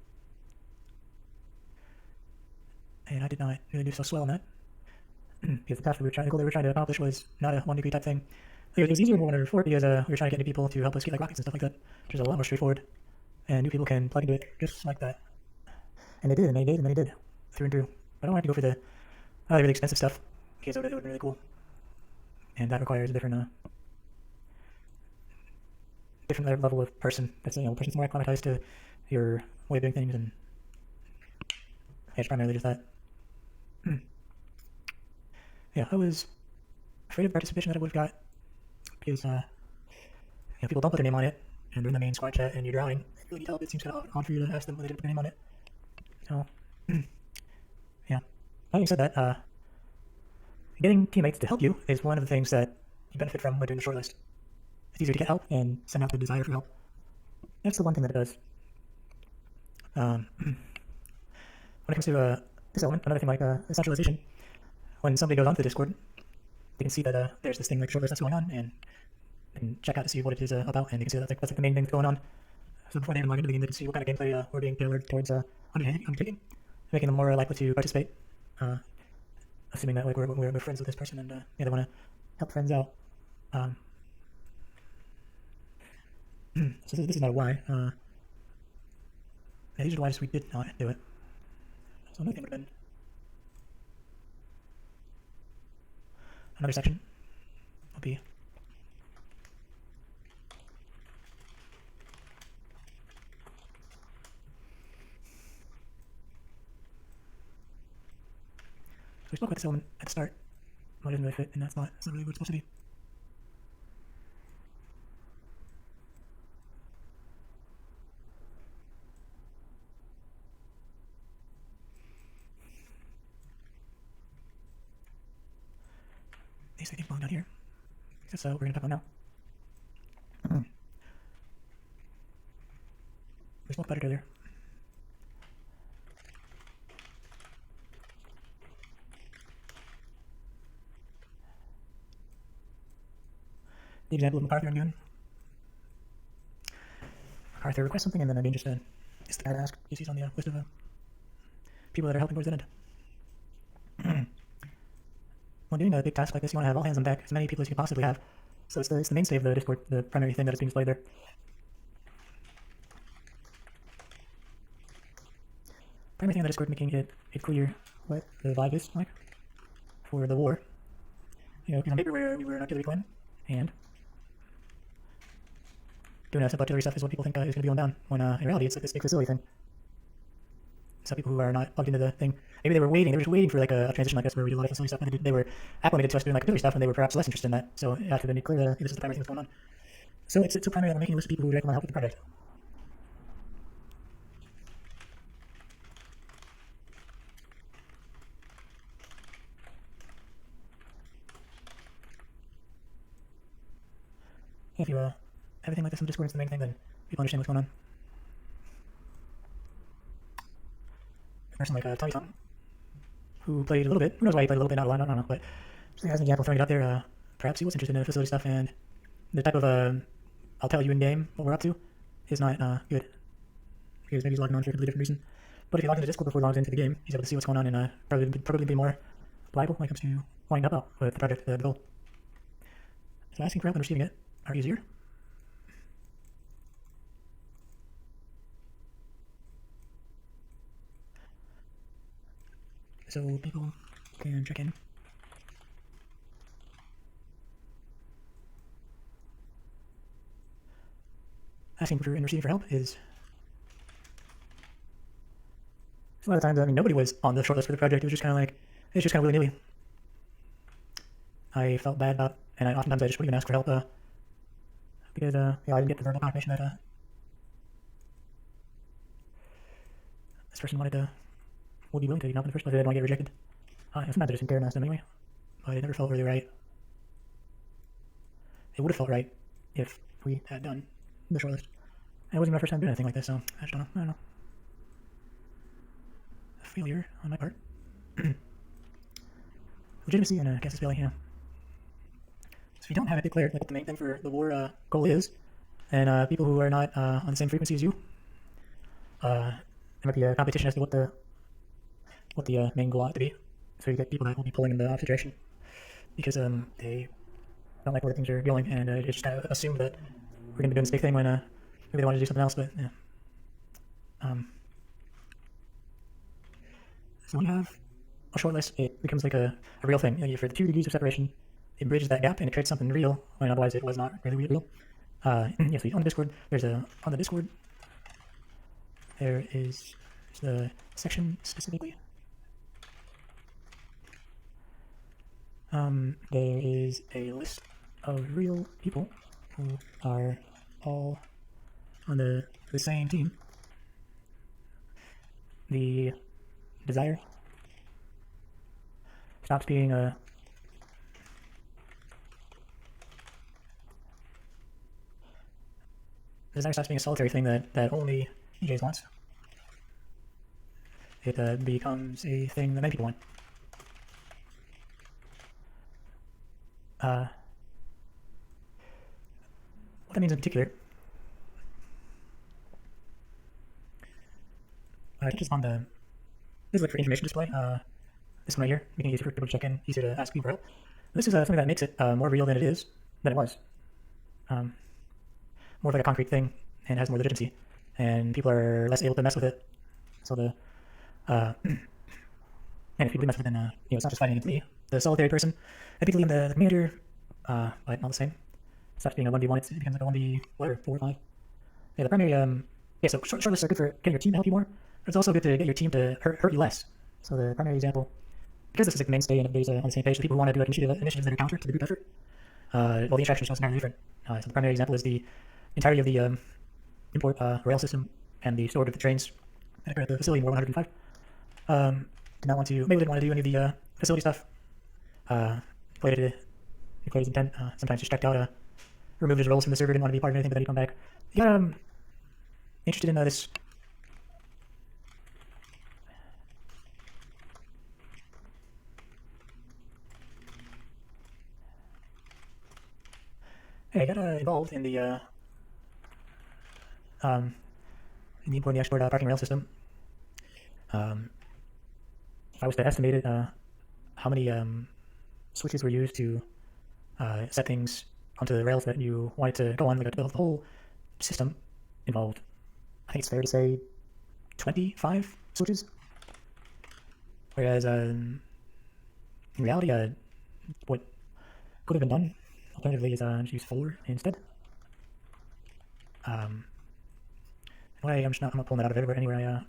S1: And I did not really do so swell on that because the goal they were trying to accomplish was not a 1 degree type thing. It was easier than 104 because we were trying to get new people to help us get like rockets and stuff like that, which is a lot more straightforward. And new people can plug into it just like that. And they did, and they did, and they did, through and through. But I don't have to go for the really expensive stuff because it would have been really cool. And that requires a different level of person. That's a person that's more acclimatized to your way of doing things, and yeah, it's primarily just that. Yeah, I was afraid of participation that I would have got because people don't put their name on it, and they're in the main squad chat, and you're drowning. If you need help, it seems kind of odd for you to ask them when they didn't put their name on it. So, yeah. Having said that, getting teammates to help you is one of the things that you benefit from when doing the shortlist. It's easier to get help and send out the desire for help. That's the one thing that it does. When it comes to this element, another thing like centralization, when somebody goes onto the Discord, they can see that there's this thing like shortlist that's going on, and check out to see what it is about, and you can see that's like the main thing that's going on. So before they even log into the game, they can see what kind of gameplay we're being tailored towards undertaking, making them more likely to participate. Assuming that like we're friends with this person, and they want to help friends out. So this is not a why. These are the whys we did not do it. So another thing would have been another section will be so we spoke about this element at the start. Well, it doesn't really fit, and that's not really what it's supposed to be. These things belong down here. That's what we're going to talk about now. We spoke about it earlier. The example of MacArthur and Goon. MacArthur requests something, and then Goon just is the guy to ask because he's on the list of people that are helping towards that end. When doing a big task like this, you want to have all hands on deck, as many people as you can possibly have. So it's the mainstay of the Discord, the primary thing that is being displayed there. Primary thing on the Discord, making it clear what the vibe is like for the war. Because on paper we were an artillery clan, and doing simple artillery stuff is what people think is going to be going down, when in reality it's like this big facility thing. Some people who are not plugged into the thing, maybe they were just waiting for like a transition like this where we do a lot of facility stuff, and they were acclimated to us doing like artillery stuff, and they were perhaps less interested in that. So after they made clear that this is the primary thing that's going on. So it's so primary that we're making a list of people who directly want to help with the project. If you everything like this in Discord is the main thing, then people understand what's going on. A person like Tommy Tom, who played a little bit, who knows why he played a little bit, not a lot, I don't know, but just as an example, throwing it out there, perhaps he was interested in the facility stuff, and the type of I'll tell you in game what we're up to is not good, because maybe he's logging on for a completely different reason. But if he logs into Discord before he logs into the game, he's able to see what's going on, and probably be more reliable when it comes to wanting to help out with the project, the goal. So asking for help and receiving it are easier. So people can check in. Asking for and receiving for help is a lot of times. I mean, nobody was on the shortlist for the project. It was just kind of willy-nilly. I felt bad about, and oftentimes I just wouldn't even ask for help because I didn't get the verbal confirmation that this person would be willing to, in the first place. They didn't want to get rejected. It's not that I didn't care and ask them anyway, but it never felt really right. It would have felt right if we had done the shortlist. And it wasn't my first time doing anything like this, so I just don't know. A failure on my part. Legitimacy and casus belli, So if you don't have it declared, like what the main thing for the war goal is, and people who are not on the same frequency as you, there might be a competition as to what the main goal ought to be. So you get people that will be pulling in the opposite direction because they don't like where things are going, and they just kind of assume that we're going to be doing this big thing when maybe they want to do something else. But yeah. So when you have a short list, it becomes like a real thing. You know, for the 2 degrees of separation, it bridges that gap and it creates something real when otherwise it was not really real. Yeah, so on the Discord, on the Discord, there is the section specifically. There is a list of real people who are all on the same team. The desire stops being a solitary thing that only EJs wants. It becomes a thing that many people want. What that means in particular, just on the, this is like for information display. This one right here, making it easier for people to check in, easier to ask people for help. This is something that makes it more real than it was. More of like a concrete thing, and has more legitimacy, and people are less able to mess with it. So the and if people do mess with it, then it's not just fighting against me, the solitary person. I think the commander, but not the same. It stops being a 1v1, it becomes like a 1v, whatever, 4 or 5. Yeah, the primary, yeah, so short lists are good for getting your team to help you more, but it's also good to get your team to hurt you less. So the primary example, because this is like the mainstay and everybody's on the same page, so people who want to do like initiatives that are counter to the group effort, well, the interaction is entirely different. So the primary example is the entirety of the import rail system and the storage of the trains that occur at the facility in War 105. Maybe didn't want to do any of the facility stuff. Played his intent, sometimes just checked out, removed his roles from the server, didn't want to be part of anything, but then he'd come back. He got interested in this. Hey, I got involved in the import and the export parking rail system. If I was to estimate it, how many switches were used to set things onto the rails that you wanted to go on, like the whole system involved, I think it's fair to say 25 switches. Whereas in reality, what could have been done alternatively is use 4 instead. I'm not pulling that out of everywhere anywhere I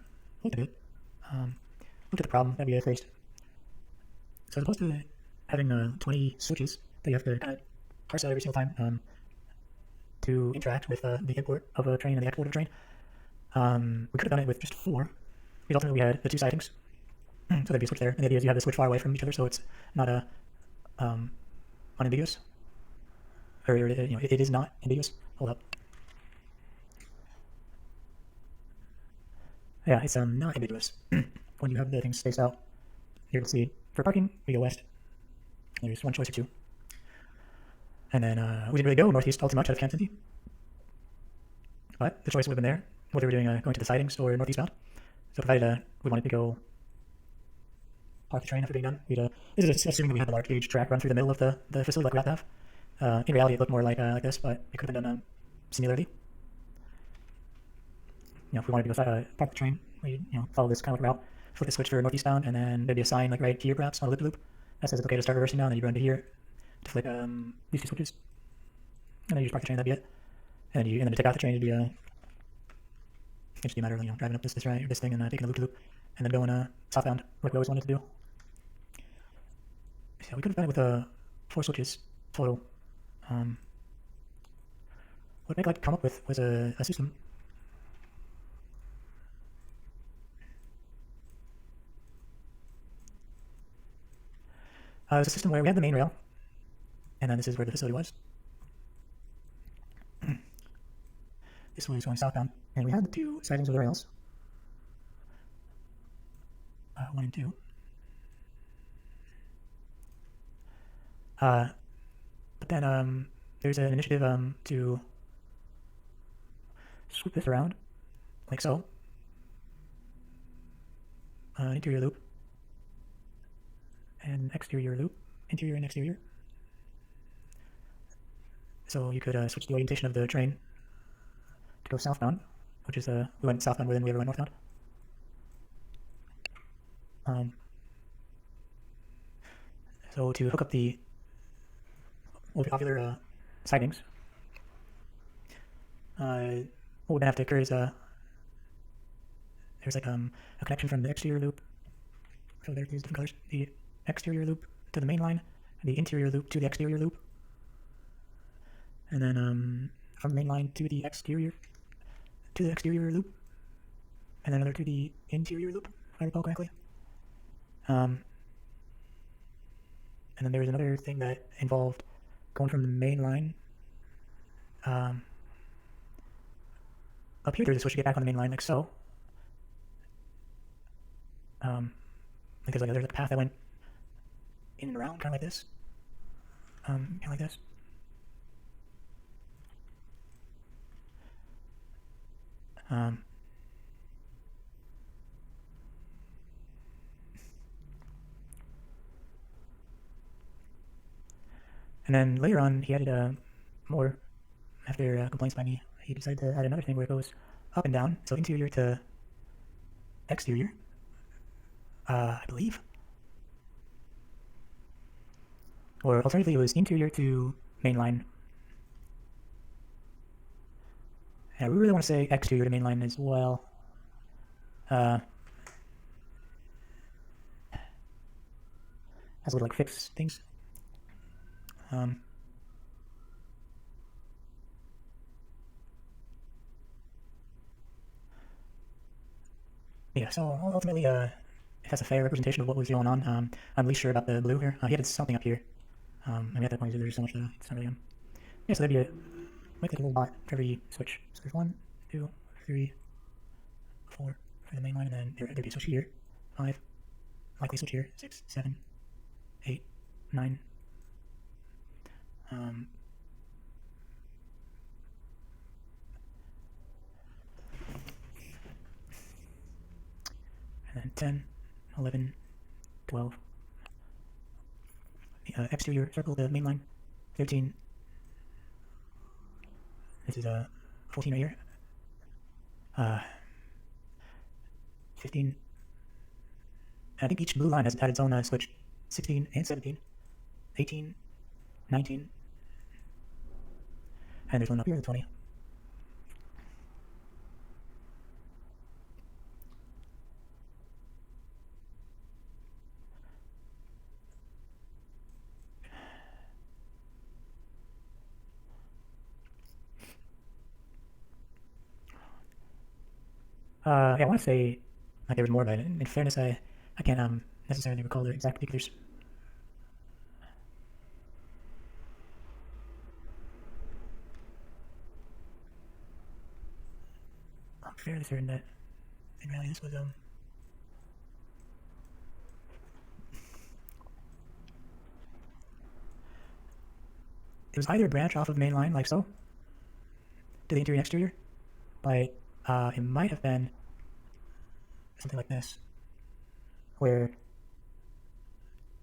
S1: looked at it. Looked at the problem that we faced. So as opposed to having 20 switches that you have to kind of parse out every single time to interact with the import of a train and the export of a train, we could have done it with just 4. Because ultimately we had the 2 sightings, so there'd be a switch there. And the idea is you have the switch far away from each other, so it's not unambiguous. Or it is not ambiguous. Hold up. Yeah, it's not ambiguous. When you have the things spaced out, here you'll see for parking we go west. There's one choice or 2, and then we didn't really go northeast all too much out of Camp City, but the choice would have been there whether we're doing going to the sidings or northeastbound. So provided we wanted to go park the train after being done, this is assuming that we had the large gauge track run through the middle of the facility like we have to have. In reality, it looked more like this, but it could have been done similarly. If we wanted to go park the train, we follow this kind of route, flip the switch for northeastbound, and then there'd be a sign like right here perhaps on a loop that says it's okay to start reversing now, and then you run to here to flick these 2 switches, and then you just park the train. That'd be it. And then to take out the train, it'd just be a matter of driving up this thing and taking a loop, and then going southbound like we always wanted to do. So yeah, we could have done it with 4 switches total. What I'd like to come up with was a system. It was a system where we had the main rail, and then this is where the facility was. This was going southbound, and we had the 2 sidings of the rails, 1 and 2. The But then there's an initiative to swoop this around, like so. Interior loop, and exterior loop, interior and exterior. So you could switch the orientation of the train to go southbound, which is, we went southbound more than we ever went northbound. So to hook up the more popular sidings, what would have to occur is there's like a connection from the exterior loop. So there's different colors. The exterior loop to the main line, the interior loop to the exterior loop, and then from the main line to the exterior loop, and then another to the interior loop, if I recall correctly. And then there was another thing that involved going from the main line up here, there's a switch to get back on the main line, like so. Because like there's like a path that went in and around, kind of like this. Kind of like this. And then later on, he added more. After complaints by me, he decided to add another thing where it goes up and down, so interior to exterior, I believe. Or alternatively, it was interior to mainline. And we really want to say exterior to mainline as well. As a way to like fix things. Yeah, so ultimately, it has a fair representation of what was going on. I'm at least sure about the blue here. He added something up here. I mean, at that point, there's so much, it's not really, yeah, so there'd be like a little dot for every switch. So there's 1, 2, 3, 4 for the main line, and then there'd be a switch here, 5, likely switch here, 6, 7, 8, 9. And then 10, 11, 12. The exterior circle, the main line, 13. This is 14 right here. 15. I think each blue line has had its own switch. 16 and 17. 18, 19. And there's one up here, the 20. Yeah, I want to say like there was more, but in fairness, I can't necessarily recall the exact particulars. I'm fairly certain that in reality this was it was either a branch off of main line, like so, to the interior and exterior, but it might have been something like this, where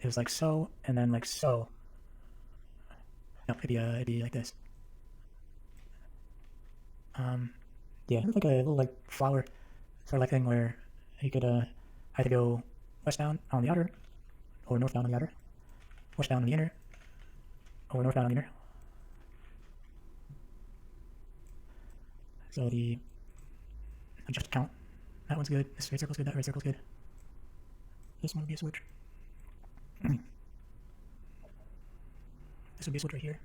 S1: it was like so, and then like so. No, it'd be like this. Yeah, it was like a little like flower sort of like thing where you could either go westbound on the outer, or northbound on the outer, westbound on the inner, or northbound on the inner. So the adjust count, that one's good. This red circle's good. That red circle's good. This one would be a switch. This would be a switch right here.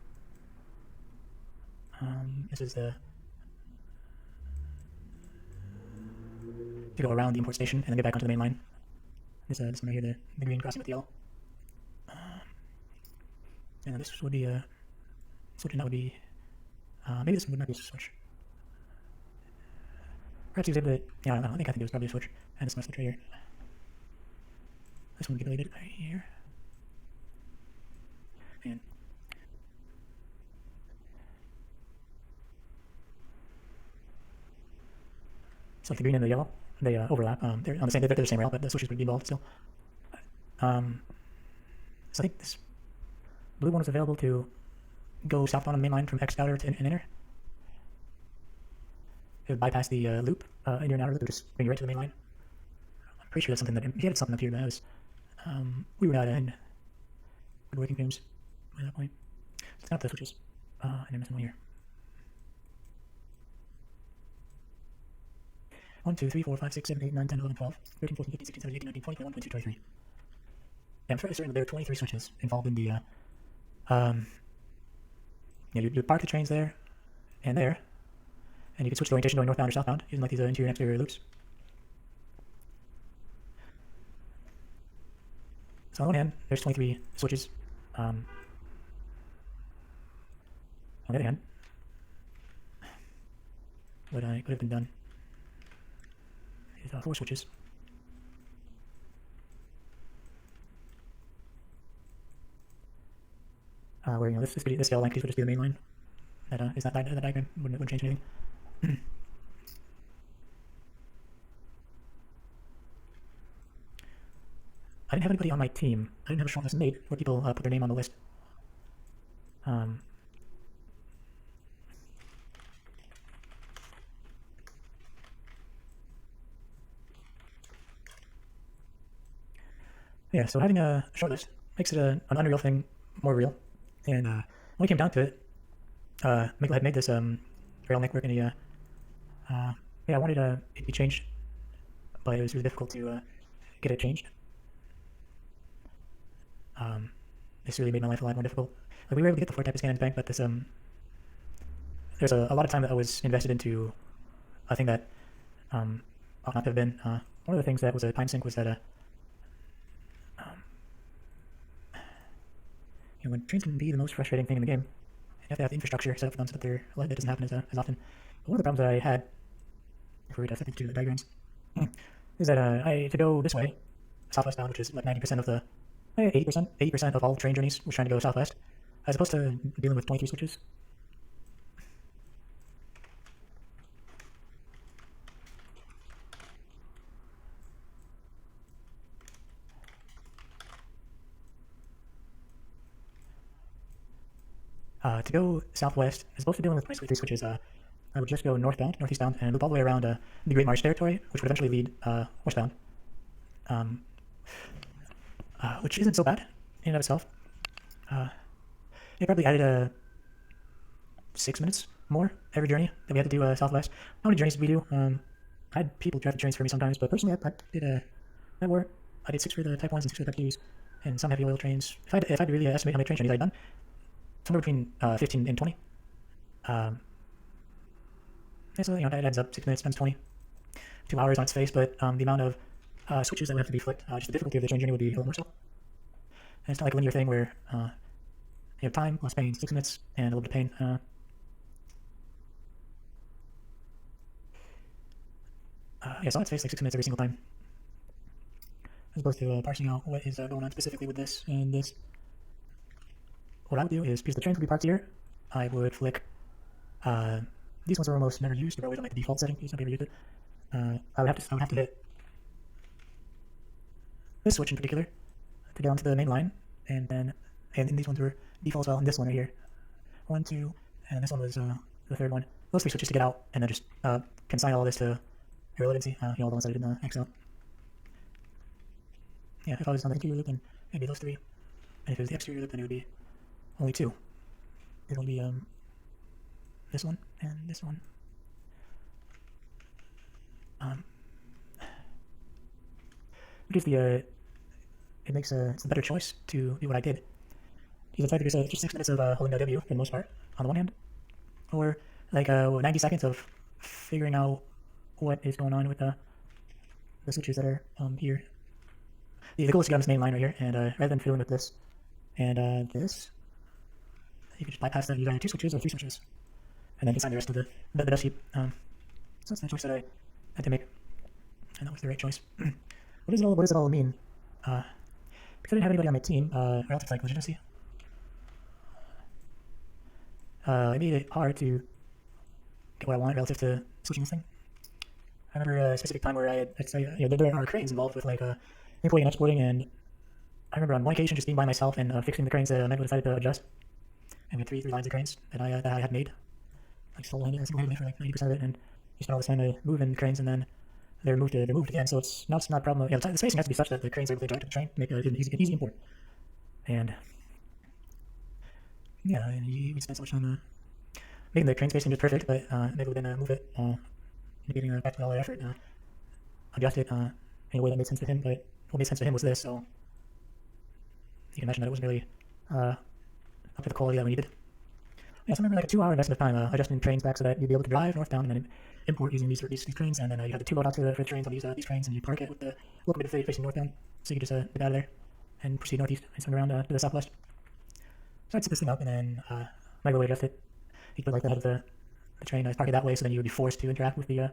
S1: This is the to go around the import station and then get back onto the main line. This one right here, the green crossing with the yellow. And then this would be a switch, and that would be maybe this one would not be a switch. Perhaps use it, but yeah, I think it was probably a switch. And this one switch right here. This one would be related right here. And So like the green and the yellow, they overlap. They're on the same. They're the same rail, but the switches would be involved still. So I think this blue one is available to go southbound on the main line from X outer to inner. It would bypass the loop, inner and outer loop, would just bring you right to the main line. I'm pretty sure that's something that he had something up here, but that was we were not in good working frames by that point. So it's not the switches, and I'm missing one here. 1, 2, 3, 4, 5, 6, 7, 8, 9, 10, 11, 12, 13, 14, 15, 16, 17, 18, 19, 20, 21, 22, 23. Yeah, I'm fairly certain that there are 23 switches involved in the, you park the trains there, and you can switch the orientation going northbound or southbound using like these interior and exterior loops. So on one hand, there's 23 switches. On the other hand, what I could have been done is 4 switches. Where this yellow line piece would just be the main line. That is that diagram wouldn't change anything. I didn't have anybody on my team. I didn't have a short list made where people put their name on the list. Yeah, so having a short list makes it an unreal thing more real. And when we came down to it, Michael had made this rail network, and he, yeah, I wanted it to be changed, but it was really difficult to get it changed. This really made my life a lot more difficult. Like, we were able to get the 4 type of scan in the bank, but this there's a lot of time that was invested into a thing that ought not to have been. One of the things that was a time sink was that when trains can be the most frustrating thing in the game, you have to have the infrastructure set up for them so that that doesn't happen as often. But one of the problems that I had, if we were to flip into the diagrams, is that to go this way, southwest bound, which is like 90% of the 80% of all train journeys was trying to go southwest, as opposed to dealing with 23 switches. To go southwest, as opposed to dealing with 23 switches, I would just go northeastbound, and loop all the way around the Great Marsh territory, which would eventually lead westbound, which isn't so bad in and of itself. It probably added 6 minutes more every journey that we had to do southwest. How many journeys did we do? I had people drive the trains for me sometimes, but personally I did that work. I did 6 for the Type 1s and 6 for the Type 2s, and some heavy oil trains. If I had to really estimate how many train journeys I'd done, somewhere between 15 and 20. So that adds up. 6 minutes times 20, 2 hours on its face. But the amount of switches that would have to be flicked, just the difficulty of the train journey would be a little more so. And it's not like a linear thing where you have time, less pain, 6 minutes, and a little bit of pain. Yeah, so on its face, like 6 minutes every single time, as opposed to parsing out what is going on specifically with this and this. What I would do is, because the trains would be parked here, I would flick. These ones are almost never used. They're always on like the default setting. Please don't ever use it. I would have to hit this switch in particular to get onto the main line, and these ones were default as well. And this one right here, 1, 2, and this one was the third one. Those 3 switches to get out, and then just consign all of this to irrelevancy. All the ones that I didn't X out. Yeah, if I was on the interior loop, then it'd be those 3, and if it was the exterior loop, then it would be only 2. It would be this one and this one. Which is it makes it's a better choice to do what I did. Because it's either just 6 minutes of holding the W for the most part on the one hand, or like 90 seconds of figuring out what is going on with the switches that are here. The goal is to get on this main line right here, and rather than fiddling with this and this, you can just bypass that. You either 2 switches or 3 switches, and then consign the rest of the dust heap. So that's the choice that I had to make, and that was the right choice. What does it all mean? Because I didn't have anybody on my team, relative to like legitimacy, it made it hard to get what I want relative to switching this thing. I remember a specific time where there are cranes involved with like importing and exporting, and I remember on one occasion just being by myself and fixing the cranes that Megalo decided to adjust. And we had three lines of cranes that I had made, like single-handedly for like 90% of it, and you spent all this time moving cranes, and then they're moved again. So it's not a problem. Yeah, the spacing has to be such that the cranes are able to direct the train, make an easy import. And yeah, and we spent so much time making the crane spacing just perfect, but Megalo would then move it, indicating practically all the effort, adjust it in a way that made sense to him. But what made sense to him was this, so you can imagine that it wasn't really up to the quality that we needed. Yeah, so I remember like a 2-hour investment of time adjusting trains back so that you'd be able to drive northbound and then import using these trains, and then you had the two loadouts for the trains on these trains, and you park it with the locomotive facing northbound, so you could just get out of there and proceed northeast and swing around to the southwest. So I'd set this thing up, and then Megalo would adjust it. He'd put like the head of the train, park it that way, so then you would be forced to interact with the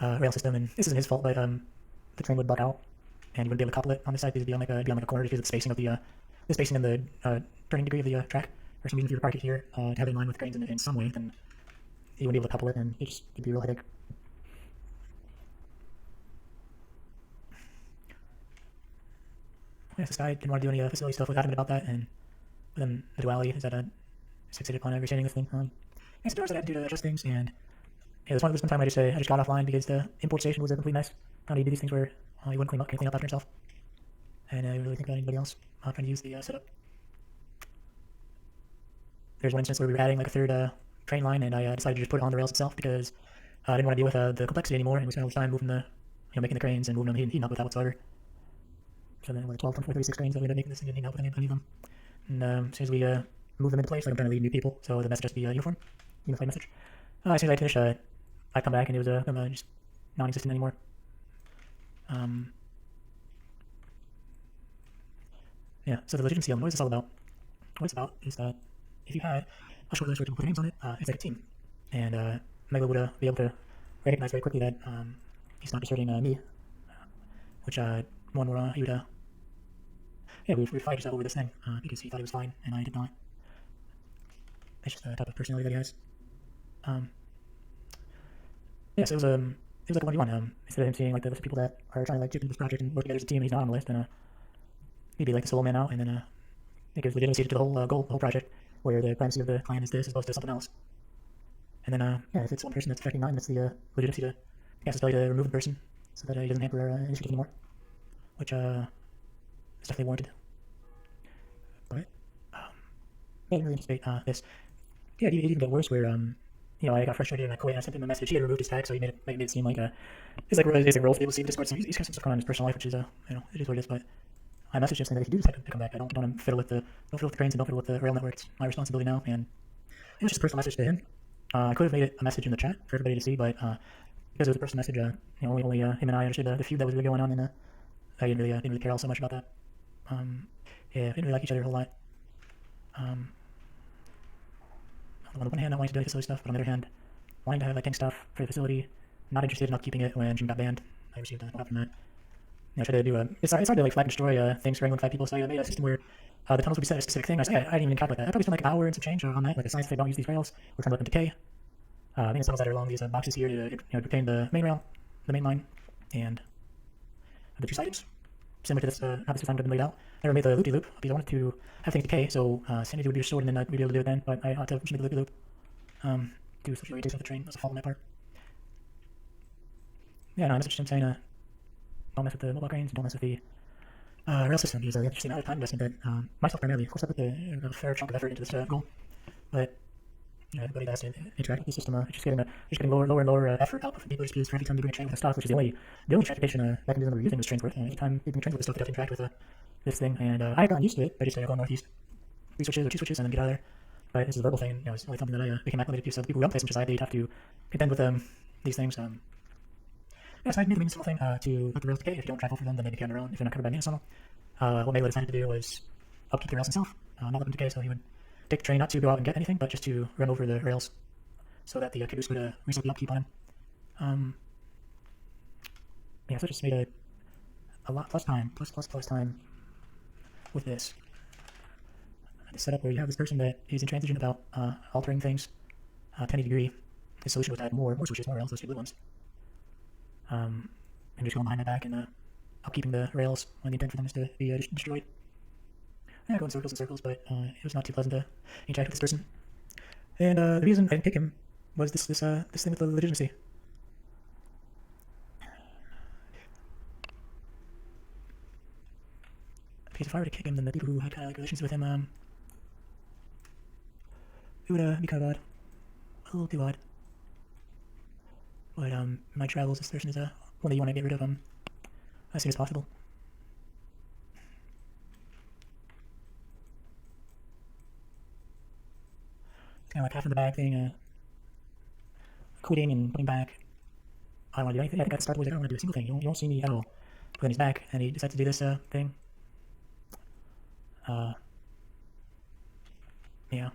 S1: rail system, and this isn't his fault, but the train would butt out, and you wouldn't be able to couple it on the side because it'd be on like a corner because of the spacing of the spacing and the turning degree of the track. For some reason, if you were to park it here to have it in line with cranes in some way, then you wouldn't be able to couple it, and it'd be a real headache. Yeah, so this guy didn't want to do any facility stuff. Was adamant about that, and then the duality is that fixated upon understanding this thing. Yeah, so there was that attitude to adjust things, and yeah, there's one time I just got offline because the import station was a complete mess. How do you do these things where you wouldn't clean up after yourself, and I didn't really think about anybody else trying to use the setup. There's one instance where we were adding like a third train line, and I decided to just put it on the rails itself because I didn't want to deal with the complexity anymore, and we spent all the time moving making the cranes and moving them, heating up with that whatsoever. So then, 12, 24, 36 cranes that we ended up making this, and didn't heat up with any of them. And as soon as we move them into place, like I'm trying to lead new people, so the message has to be unified message. As soon as I finished, I come back and it was just non-existent anymore. Yeah, so the legitimacy element, what is this all about? What it's about is that if you had a short list where people put names on it, it's like a team. And Megalo would be able to recognize very quickly that he's not deserting me, which one more he would we would fight ourselves over this thing because he thought he was fine and I did not. That's just the type of personality that he has. Yeah, so it was like a 1v1. Instead of him seeing like the people that are trying to like chip into this project and work together as a team, he's not on the list, and he'd be like the solo man out, and then it gives legitimacy to the whole project, where the primacy of the clan is this as opposed to something else. And then if it's one person that's affecting 9, that's the legitimacy to cast a spell to remove the person so that he doesn't hamper our initiative anymore, which is definitely warranted. But I didn't really anticipate this. Yeah, it even got worse where I got frustrated and I quit and I sent him a message. He had removed his tag, so he made it seem like it's like roles able to see Discord. So he's got some stuff going on in his personal life, which is it is what it is. But I messaged him saying that if you do decide to come back, I don't fiddle with the cranes and don't fiddle with the rail network. It's my responsibility now, and it was just a personal message to him. I could have made it a message in the chat for everybody to see, but because it was a personal message, only him and I understood the feud that was really going on, and I didn't really care all so much about that. Yeah, didn't really like each other a whole lot. On the one hand, not wanting to do facility stuff, but on the other hand, wanting to have like tank stuff for the facility, not interested in upkeeping it when Jim got banned. I received a lot from that. I tried to do it's hard to like flag and destroy things for anyone with 5 people, so I made a system where the tunnels would be set a specific thing. I didn't even calculate that. I probably spent like an hour and some change on that, like a science they don't use these rails. We're trying to let them decay. Making tunnels that are along these boxes here to retain the main rail, the main line, and the 2 sidings. Similar to this, how this design would have been laid out. I never made the loop-de-loop because I wanted to have things decay, so sanity would be restored and then we'd be able to do it then, but I ought to just make the loop-de-loop. Do social orientation of the train. That's a fault on my part. Yeah, no, I messaged him saying, don't mess with the mobile cranes, don't mess with the rail system, because the interesting amount of time investment that myself primarily, of course I put a fair chunk of effort into this goal, but everybody that has to interact with the system, it's just getting lower and lower effort output from people just because for every time they bring a train with stuff, which is the only transportation mechanism we're using was trains worth. Anytime they bring trains with the stuff, they have to interact with this thing, and I had gotten used to it. I just go northeast, 3 switches or 2 switches, and then get out of there. But this is a verbal thing, it's only something that I became acclimated to. So the people who don't play Central Side, they'd have to contend with these things. Yeah, so I made the maintenance thing to let the rails decay. If you don't travel for them, then they decay on their own if they're not covered by maintenance tunnel. What Megalo decided to do was upkeep the rails himself, not let them decay. So he would take the train not to go out and get anything, but just to run over the rails, so that the caboose would reset the upkeep on him. Yeah, so I just made a lot plus time with this. The setup where you have this person that is in transition about altering things to any degree. The solution was to add more switches, more rails, those 2 blue ones. and just going behind my back and upkeeping the rails when the intent for them is to be destroyed. I go in circles, but it was not too pleasant to interact with this person. And the reason I didn't pick him was this thing with the legitimacy. Because if I were to kick him, then the people who had kind of like relations with him, it would be kind of odd, a little too odd. But my travels, this person is one that you want to get rid of as soon as possible. It's kind of like half in the bag thing, quitting and putting back. I don't want to do anything. I think at the start was like, I don't want to do a single thing. You won't see me at all. But then he's back, and he decides to do this thing. Yeah.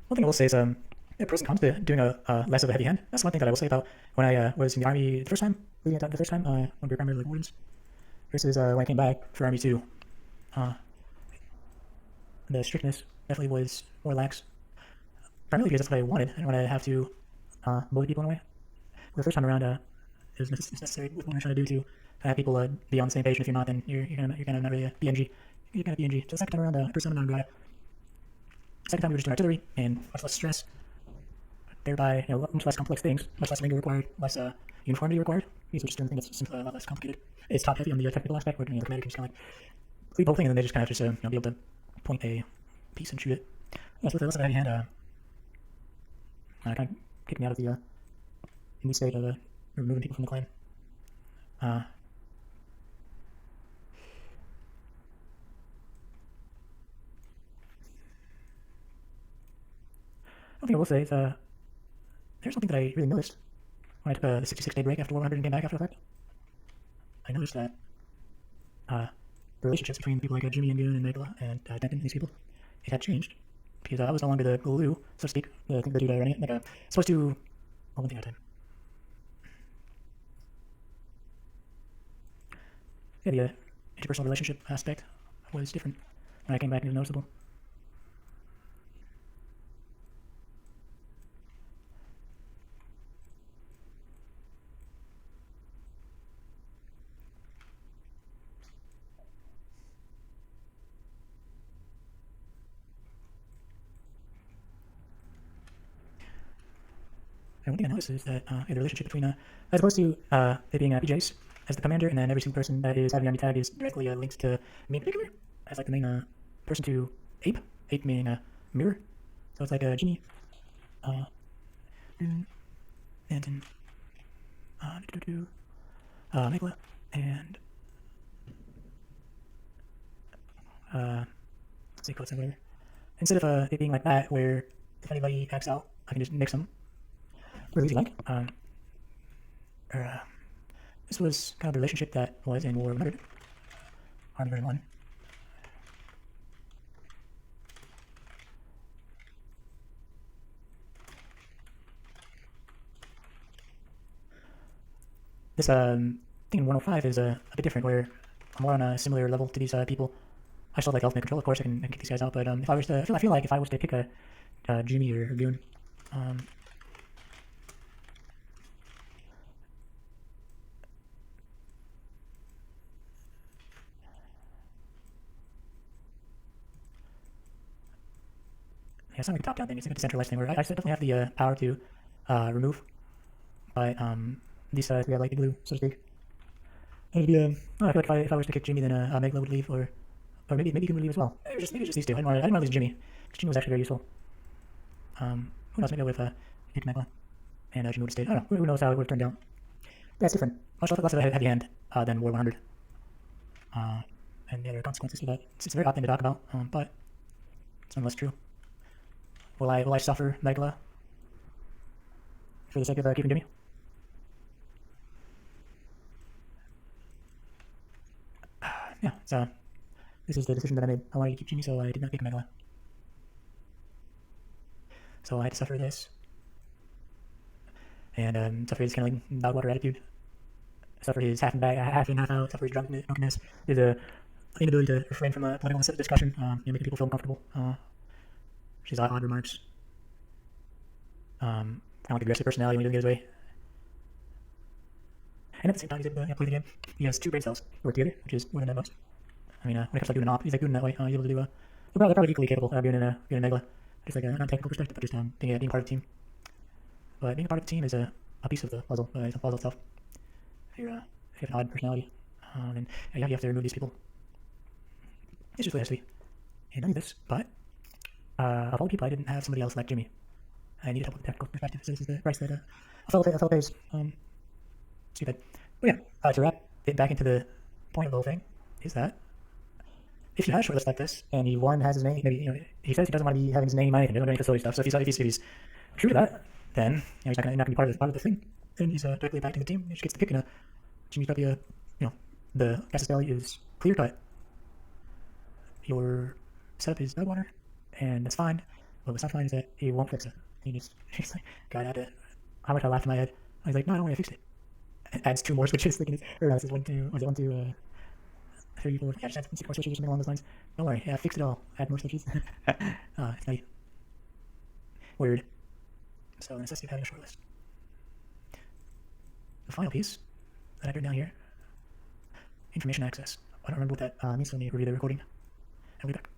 S1: One thing I will say is, there are pros and cons to doing a less of a heavy hand. That's one thing that I will say about when I was in the army the first time, when we were primarily like wardens, versus when I came back for Army 2. The strictness definitely was more lax. Primarily because that's what I wanted. I didn't want to have to bully people in a way. The first time around, it was necessary with what I'm trying to do to have people be on the same page. And if you're not, then you're gonna not really a BNG. You're gonna BNG. So the second time around, first time I got it. Second time we were just doing artillery and much less stress. Thereby, much less complex things, much less lingo required, less uniformity required. These are just doing things that's simply a lot less complicated. It's top heavy on the technical aspect, where the commander can just kind of like lead the whole thing, and then they just kind of just be able to point a piece and shoot it. Yeah, so with a less of a heavy hand, kind of kicked me out of the new state of removing people from the clan. One thing I will say is there's something that I really noticed when I took the 66-day break after War 100 and came back after the fact. I noticed that the relationships between people like Jimmy and Goon and Nicola and Denton, these people, it had changed. Because I was no longer the glue, so to speak, the dude running it. Like, supposed to... one thing at a time. Yeah, the interpersonal relationship aspect was different when I came back, and it was noticeable. And one thing I noticed is that the relationship between, as opposed to it being PJs as the commander, and then every single person that is having army tag is directly linked to me in particular, as like the main person to Ape meaning mirror. So it's like Jimmy, Anton, Nicola, and let's see, quotes and whatever. Instead of it being like that, where if anybody acts out, I can just nix them. Really easy like. This was kind of the relationship that was in War 100, Army version 1. This thing in 105 is a bit different, where I'm more on a similar level to these people. I still have like ultimate control, of course. I can kick these guys out, but if I was to, I feel like if I was to pick a Jimmy or Goon, yeah, it's not like a top-down thing. It's like a decentralized thing where I definitely have the power to remove by these three I like the glue, so to speak. And I feel like if I was to kick Jimmy, then Megla would leave, or maybe Goon would leave as well. Maybe just these two. I didn't want to lose Jimmy, because Jimmy was actually very useful. Who knows? Maybe I would have kicked Megla, and Jimmy would have stayed. I don't know. Who knows how it would have turned out? Yeah, it's different. Much less of a heavy hand than War 100. And the other consequences to that. It's a very odd thing to talk about, but it's nonetheless true. Will I suffer Megla for the sake of keeping Jimmy? Yeah, so this is the decision that I made. I wanted to keep Jimmy, so I did not pick Megla. So I had to suffer this. And suffer his kind of like dog water attitude. Suffer his half in, half out, suffer his drunkenness. There's inability to refrain from a political discussion, making people feel uncomfortable. Which is odd remarks. Kind of like aggressive personality when he doesn't get his way. And at the same time, he's able to play the game. He has 2 brain cells work together, which is more than most. I mean, when it comes to like, doing an op, he's like good in that way. He's able to do. They're probably equally capable of being in Negla, just like a non-technical perspective, but just being part of the team. But being a part of the team is a piece of the puzzle. It's a puzzle itself. If you have an odd personality, then you have to remove these people. It's just what it has to be. And I knew this, but of all the people, I didn't have somebody else like Jimmy. I needed help with the technical perspective, so this is the price that a fellow pays. Stupid. But yeah, to wrap it back into the point of the whole thing, is that if you have a short list like this, and one has his name, maybe he says he doesn't want to be having his name on anything, he doesn't want any facility stuff. So if he's true to that, then he's not going to be part of the thing. And he's directly impacting the team. He just gets the pick, and Jimmy's probably the Casus Belli is clear cut. Your setup is Dogwater, and that's fine. But what's not fine is that he won't fix it. He's like, God, I had to. How much I laughed in my head. I was like, no, don't worry, I fixed it. It adds 2 more switches. Like, or no, this is 1, 2, was it 1, 2, 3, 4, yeah, just add 6 more switches or something along those lines. Don't worry, yeah, fix it all. Add more switches. It's nice. Weird. So, the necessity of having a short list. The final piece that I wrote down here, information access. I don't remember what that means, so let me review the recording. I'll be back.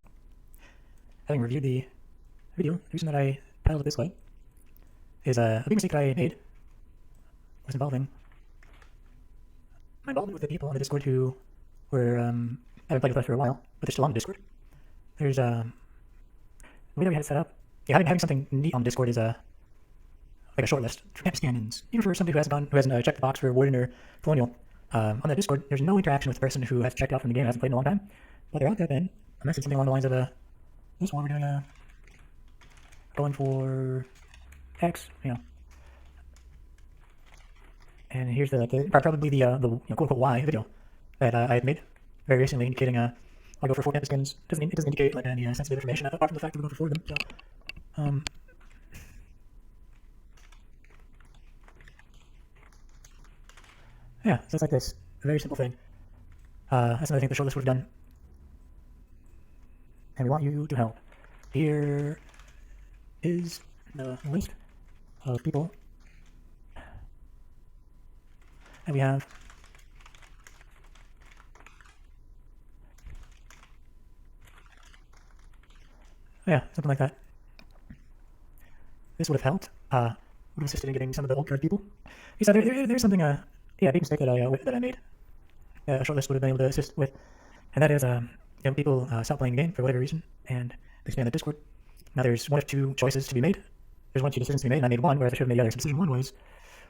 S1: Having reviewed the video, the reason that I titled it this way is a big mistake that I made was involving my involvement with the people on the Discord who were haven't played with us for a while, but they're still on the Discord. There's the way that we had it set up. Yeah, having something neat on Discord is like a short list for campus cannons. Even for somebody who hasn't checked the box for Warden or Colonial. On that Discord, there's no interaction with the person who has checked out from the game and hasn't played in a long time. But they're out there then. A message something along the lines of this one we're doing going for X, And here's probably the quote unquote Y video that I had made very recently, indicating I'll go for 4 campus skins. It doesn't indicate like any sensitive information apart from the fact that we're going for 4 of them. So, yeah, so it's like this. A very simple thing. That's another thing the short list would have done. And we want you to help. Here is the list of people that we have. Yeah, something like that. This would have helped. Would have assisted in getting some of the old card people. There's something big mistake that I made. A short list would have been able to assist with, and that is people stop playing the game for whatever reason, and they stay on the Discord. Now there's 1 of 2 choices to be made. There's 1 of 2 decisions to be made, and I made one, whereas I should have made the other. So decision 1 was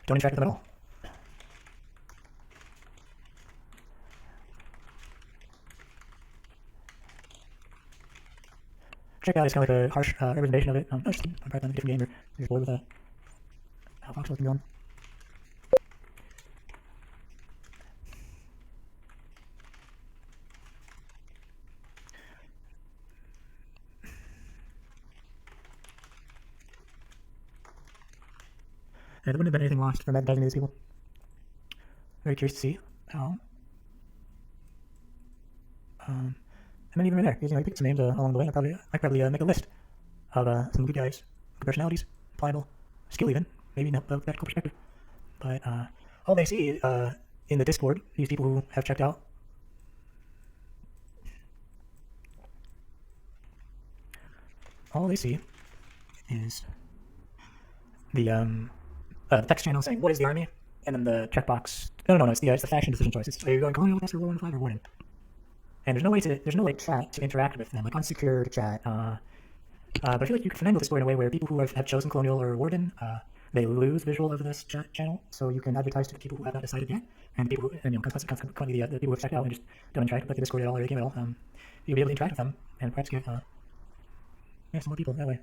S1: don't interact with them at all. Check out is kind of like a harsh representation of it. I'm probably playing a different game, or just bored with how functional it can be on. And there wouldn't have been anything lost from advertising these people. Very curious to see how. And then even there, I picked some names along the way. I probably make a list of some good guys, good personalities, pliable, skill even, maybe not of technical perspective. But all they see in the Discord, these people who have checked out, all they see is the text channel saying, what is the army? And then the checkbox. No, it's the faction decision choices. So you're going Colonial, Master, War 1, 5, or Warden. And there's no chat to interact with them, like unsecured chat. But I feel like you can finagle Discord in a way where people who have chosen Colonial or Warden, they lose visual of this chat channel, so you can advertise to the people who have not decided yet, and people who, consequently the people who have checked out and just don't interact with the Discord at all or the game at all. You'll be able to interact with them and perhaps get some more people that way.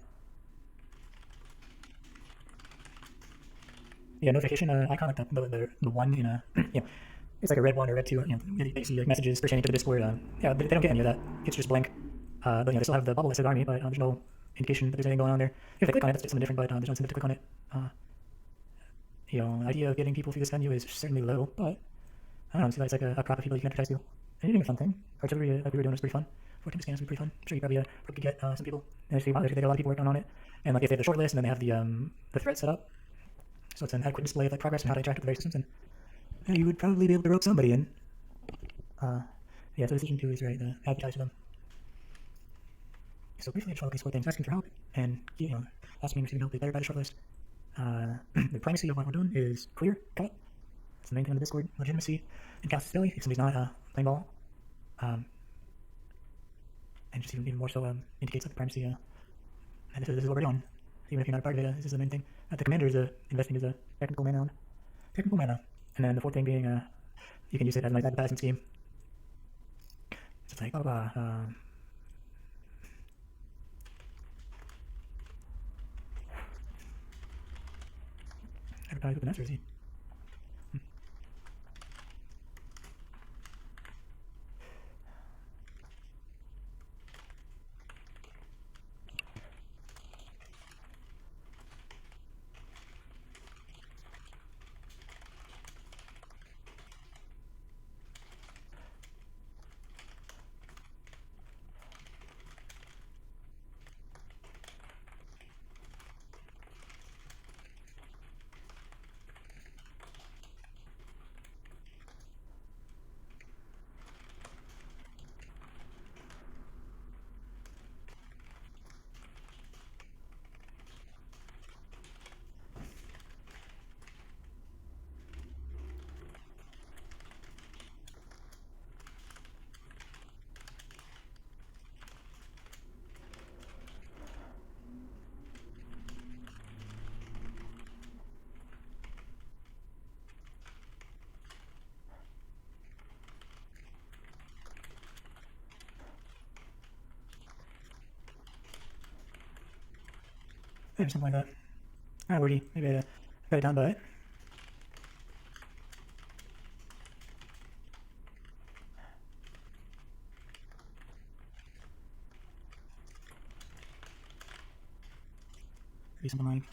S1: Yeah, notification icon, like the one in it's like a red 1 or red 2. They see like messages pertaining to the Discord. They don't get any of that. It's just blank. But they still have the bubble that says army, but there's no indication that there's anything going on there. If they click on it, that's something different, but there's no incentive to click on it. The idea of getting people through this venue is certainly low, but I don't know. It's like a crop of people you can advertise to. And you're doing a fun thing. Artillery, like we were doing, is pretty fun. 4 campus scans would be pretty fun. I'm sure you probably could get some people. And they got a lot of people working on it. And like if they have the short list and then they have the thread set up, so it's an adequate display of like progress and how to interact with the various systems. And you would probably be able to rope somebody in. Yeah, so decision 2 is right, advertise to them. So briefly, I just want to explore things, asking for help, and, asking and receiving help is better by the shortlist. The primacy of what we're doing is clear cut. It's the main thing on the Discord. Legitimacy and consistency if somebody's not playing ball. And just even more so indicates that the primacy, and this is what we're doing. Even if you're not a part of it, this is the main thing. The commander is investing as a technical mana. And then the fourth thing being, you can use it as an advertising scheme. So it's like, blah, blah, blah. Advertise with an S or a Z. Yeah, something like that. Alright, wordy. Maybe I got it down by it. Maybe something like.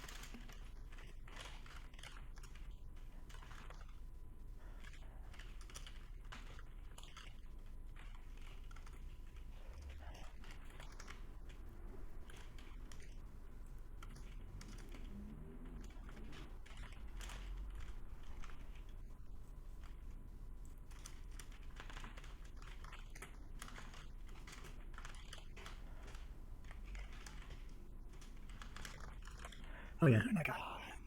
S1: Oh yeah, like,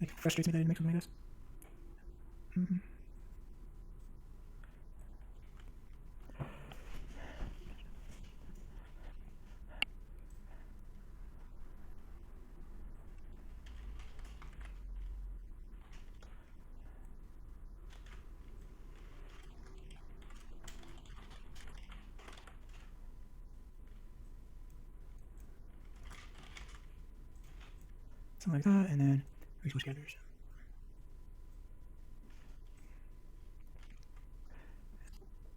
S1: it frustrates me that I didn't make something like this. Something like that, and then resource gatherers.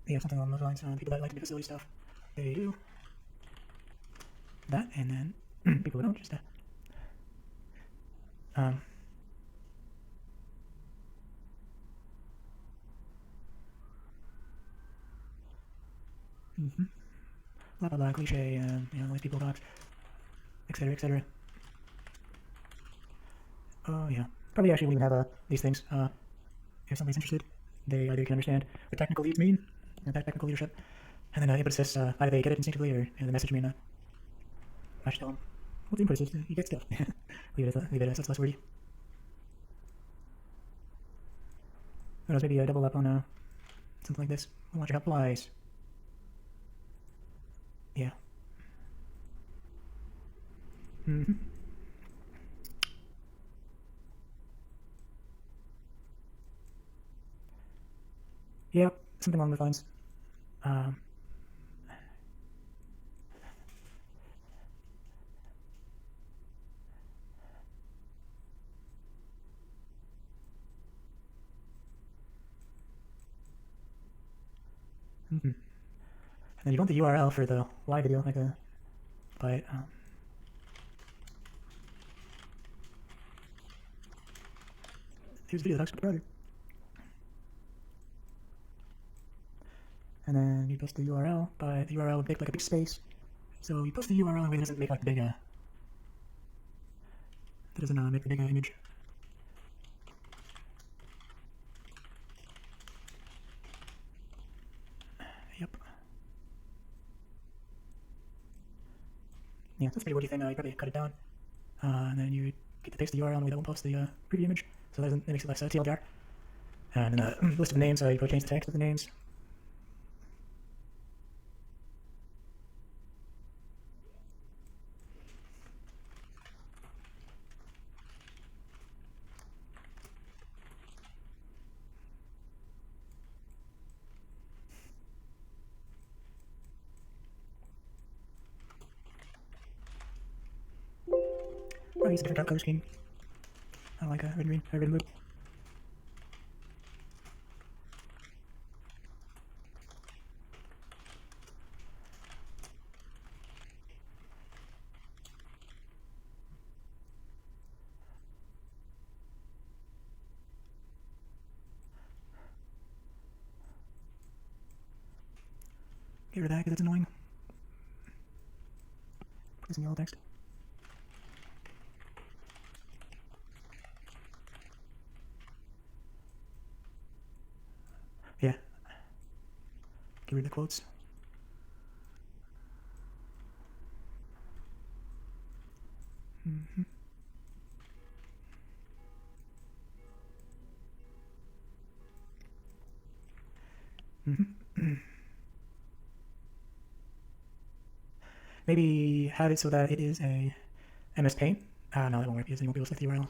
S1: Yeah, something along those lines. People that like to do facility stuff, they do that, and then people who don't just that. Blah blah blah, cliche, always people talk, etc. etc. Oh yeah, probably actually won't even have these things. If somebody's interested, they either can understand what technical leads mean, technical leadership, and then input assists, either they get it instinctively or they message me and I should tell them what the input assist, you get stuff. leave it as that's less wordy. Who knows, maybe double up on something like this. We want your help applies. Yeah. Yep, something along those lines. And then you want the URL for the live video, like but here's the video that talks about the browser. And then you post the URL, but the URL would make like a big space. So you post the URL in a way that doesn't make like the big that doesn't make the big image. Yeah, that's a pretty wordy thing. You probably cut it down, and then you get to paste the URL and we won't post the preview image, so that makes it less TLDR. And then list of names, you go change the text of the names. I'll use a different color scheme. I like red and green, red and blue. Get rid of that because it's annoying. Put some yellow text. Yeah. Get rid of the quotes. Maybe have it so that it is a MS Paint. No, that won't work because then you won't be able to select the URL.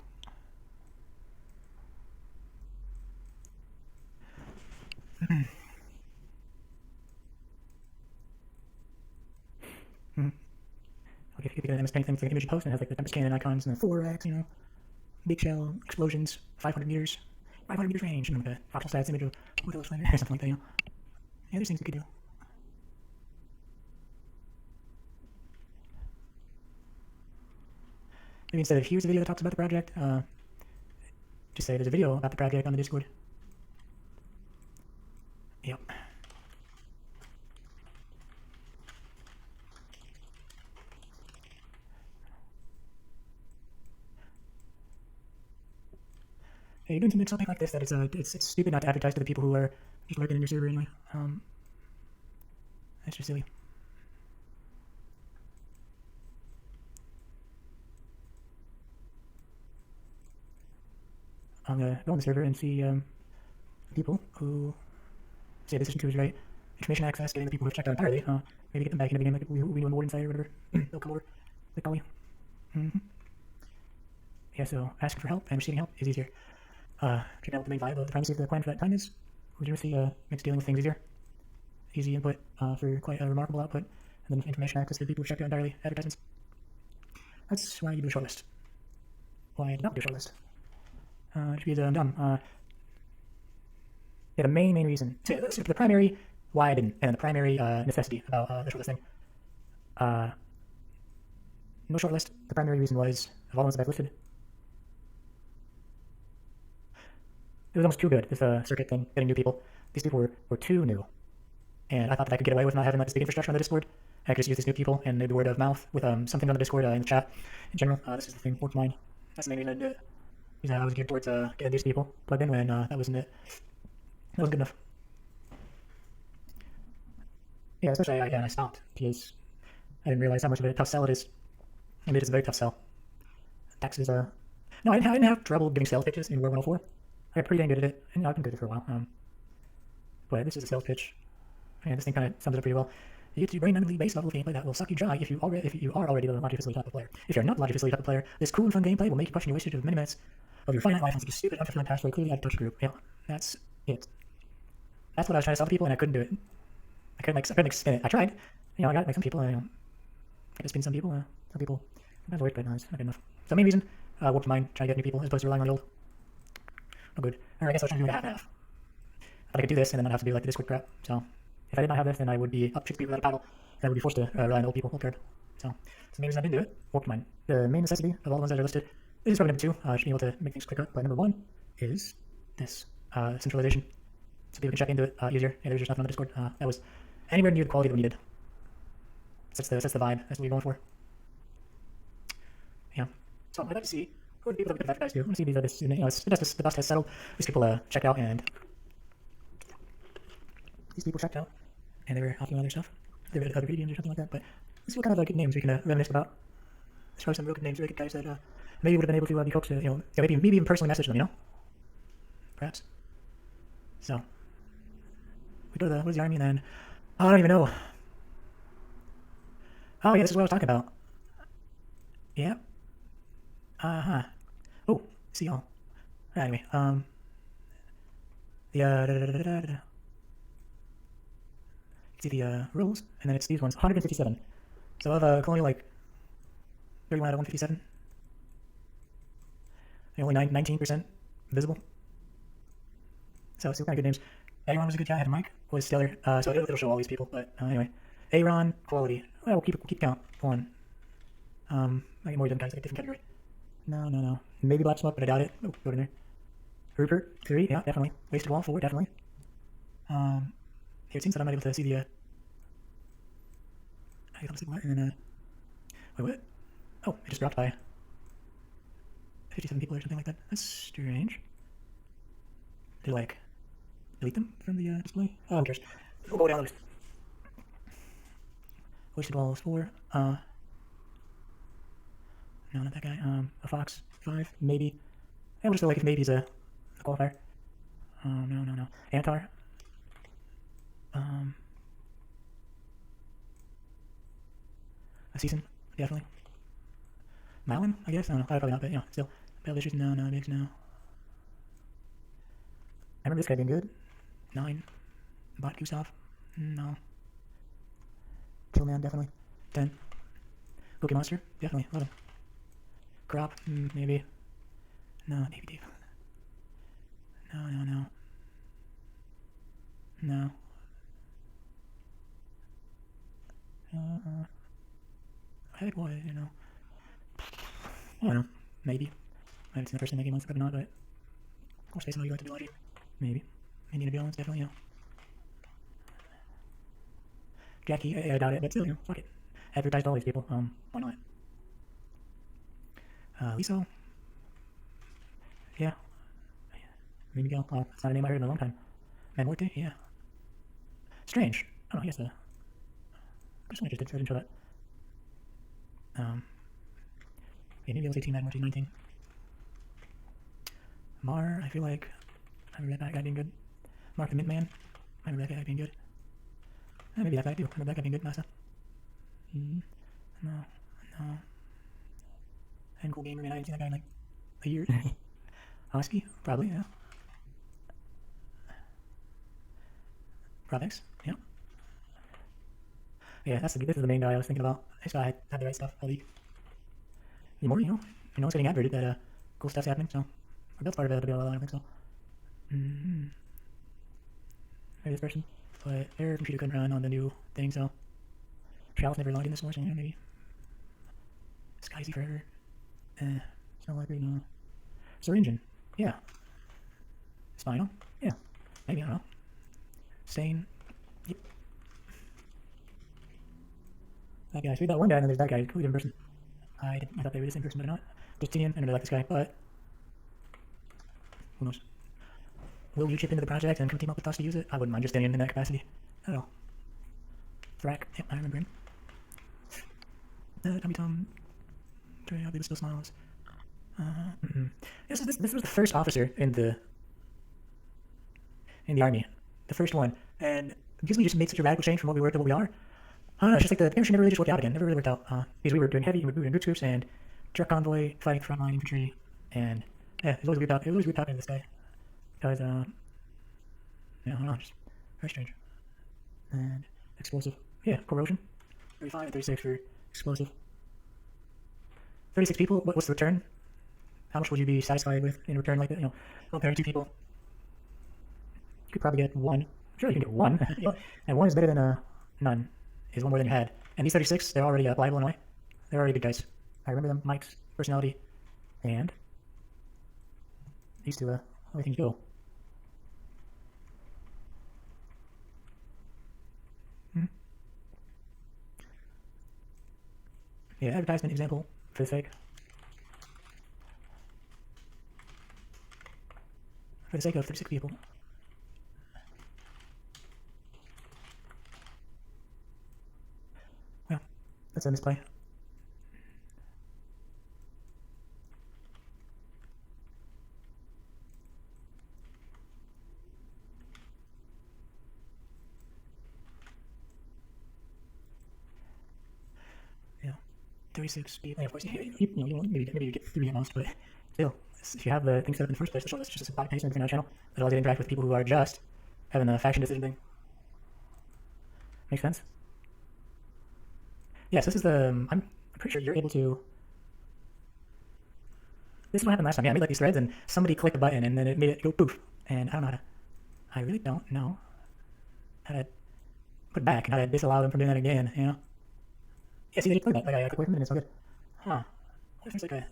S1: Okay, if you get an MS Paint thing, it's like an image you post and it has like the Tempest Cannon icons and the 4x, you know, big shell, explosions, 500 meters, 500 meters range, and like a fractal stats image of what it looks like or something like that, you know. Yeah, there's things we could do. Maybe instead of here's a video that talks about the project, just say there's a video about the project on the Discord. Yep. Hey, you're doing something like this that it's stupid not to advertise to the people who are just lurking in your server anyway. That's just silly. I'm gonna go on the server and see people who say this is right. Information access, getting the people who have checked out entirely. Maybe get them back into the game like we do on the Warden site or whatever. They'll come over. They call you. Yeah, so asking for help and receiving help is easier. Checking out what the main vibe of the primacy of the plan for that time is. Legitimacy makes dealing with things easier. Easy input for quite a remarkable output. And then information access to the people who checked out entirely. Advertisements. That's why you do a shortlist. Why not do a shortlist? Just because I'm dumb. Yeah, the main reason. So the primary why I didn't, and the primary necessity about the shortlisting. No shortlist. The primary reason was, of all the ones that I've listed, it was almost too good, this circuit thing, getting new people. These people were too new. And I thought that I could get away with not having like this big infrastructure on the Discord. I could just use these new people and maybe word of mouth with something on the Discord in the chat. In general, this is the thing, work mine. That's the main reason I did it. Because I was geared towards getting these people plugged in when that wasn't it. That wasn't good enough. Yeah, especially I stopped because I didn't realize how much of a tough sell it is. I mean, it's a very tough sell. Taxes, no, I didn't have trouble giving sales pitches in War 104. I got pretty dang good at it, and I've been good at it for a while. But this is a sales pitch, and this thing kind of sums it up pretty well. You get to bring the base level of gameplay that will suck you dry if you are already the Logic Facility type of player. If you're not the Logic Facility type of player, this cool and fun gameplay will make you question your wastage of many minutes of your finite life on such a stupid, unfulfilling task where clearly I touch group. Yeah, that's it. That's what I was trying to sell to people, and I couldn't do it. I couldn't spin it. I tried. You know, I got like some people. I got to spin some people. Some people. That's worked, but no, it's not good enough. So main reason, warped mind, trying to get new people as opposed to relying on the old. No good. Or I guess I was trying to do like a half. But I could do this and then not have to do like the Discord crap. So if I did not have this, then I would be up 6 people without a paddle. And I would be forced to rely on old people, old paired. So the main reason I didn't do it, warped mind. The main necessity of all the ones that are listed, this is probably number 2, just being able to make things quicker. But number 1 is this centralization. So people can check into it easier. Yeah, there's just nothing on the Discord. That was anywhere near the quality that we needed. That's the vibe. That's what we're going for. Yeah. So I'd like to see who are the people that we could have advertised to. I want to see these are this. You know, the dust has settled. These people checked out, and these people checked out, and they were offering other stuff. They were other videos or something like that. But Let's see what kind of good names we can reminisce about. Let's try some real good names, really good guys that maybe would have been able to be coached to, maybe even personally message them, perhaps. So we go to what is the army, and then I don't even know. Oh yeah, this is what I was talking about. Yeah. Oh, see y'all. Anyway, see the rules, and then it's these ones. 157. So I have colonial like 31 out of 157. And only 19% visible. So see what kind of good names. Aaron was a good guy. Had Mike was stellar. So it'll show all these people. But anyway, Aaron quality. Well, we'll keep count. One. I get more of them guys like a different category. No. Maybe Black Smoke, but I doubt it. Oh, go in there. Rupert 3. Yeah, definitely. Wasted Wall 4. Definitely. Here it seems that I'm not able to see the. I got what? And then wait, what? Oh, it just dropped by 57 people or something like that. That's strange. Did like delete them from the display? Oh, who cares? We'll go down the list. Wasted Walls 4. No, not that guy. A Fox 5, maybe. I would just feel like if maybe he's a qualifier. No. Antar. A season, definitely. Malin, I guess. I don't know. Probably not, but still. Bell Vicious, no. Biggs, no. I remember this guy being good. 9. Bot Gustav, no. Killman, definitely. 10. Cookie Monster, definitely. Love him. Crop, maybe. No, Navy Dave. No. Head what, I don't know. Maybe. I haven't seen the first thing months, probably not, but more space on how you like to do logic. Maybe. Indiana Jones, definitely, Jackie, I doubt it, but still, fuck it. Advertised all these people, why not? Liso. Yeah. Maybe go. Oh, it's not a name I heard in a long time. Manwarte, yeah. Strange. I don't know, I guess I'm just interested, so I didn't show that. Yeah, maybe I was 18, Manwarte 19. Mar, I feel like I remember that guy being good. Mark the Mintman, I remember that guy being good. Maybe that guy too. I remember that guy being good, Massa. No. And Cool Gamer, man, I haven't seen that guy in like a year. Husky, probably, yeah. Provex, yeah. Yeah, this is the main guy I was thinking about. This guy had the right stuff all week. More, it's getting adverted that cool stuff's happening, so that's part of it, I don't think so. Maybe this person, but their computer couldn't run on the new thing, so Shall's never logged in this morning, so maybe Skyzy forever. So likely, no. Syringin, yeah. Spinal, yeah. Maybe, I don't know. Stain, yep. That guy, so we got one guy and then there's that guy, completely different person. I thought they were the same person, but they're not. Justinian, I really like this guy, but who knows? Will you chip into the project and come team up with us to use it? I wouldn't mind Justinian in that capacity at all. Thrak, yep, I remember him. Tommy Tom, Trey, how big still smiles. This was the first officer in the army, the first one, and because we just made such a radical change from what we were to what we are. It's just like the infantry never really just worked out again. Never really worked out. Because we were doing heavy, we were doing good troops and truck convoy, fighting frontline infantry, and yeah, it was always weird out. It was always weird talking to this guy because I don't know, just very strange. And explosive, yeah, corrosion. 35 and 36 for explosive. 36 people. What's the return? How much would you be satisfied with in return like that? Comparing 2 people, you could probably get 1. Sure, you can get 1, and 1 is better than none. Is 1 more than you had. And these 36, they're already viable in a way. They're already good guys. I remember them, Mike's personality, and these 2, where things go. Yeah, advertisement example for the sake. For the sake of 36 people. That's a misplay. Yeah, 36 speed. Yeah, of course, maybe you get 3 at most, but still, if you have the things set up in the first place, it's just a copy paste and everything on the channel that allows you to interact with people who are just having a faction decision thing. Makes sense? Yes, this is the. I'm pretty sure you're able to. This is what happened last time. Yeah, I made like these threads and somebody clicked a button and then it made it go poof. And I don't know how to. I really don't know how to put back and how to disallow them from doing that again, you know? Yeah, see, they clicked that. Like, I clicked away from it and it's all good. Huh. What if there's like a.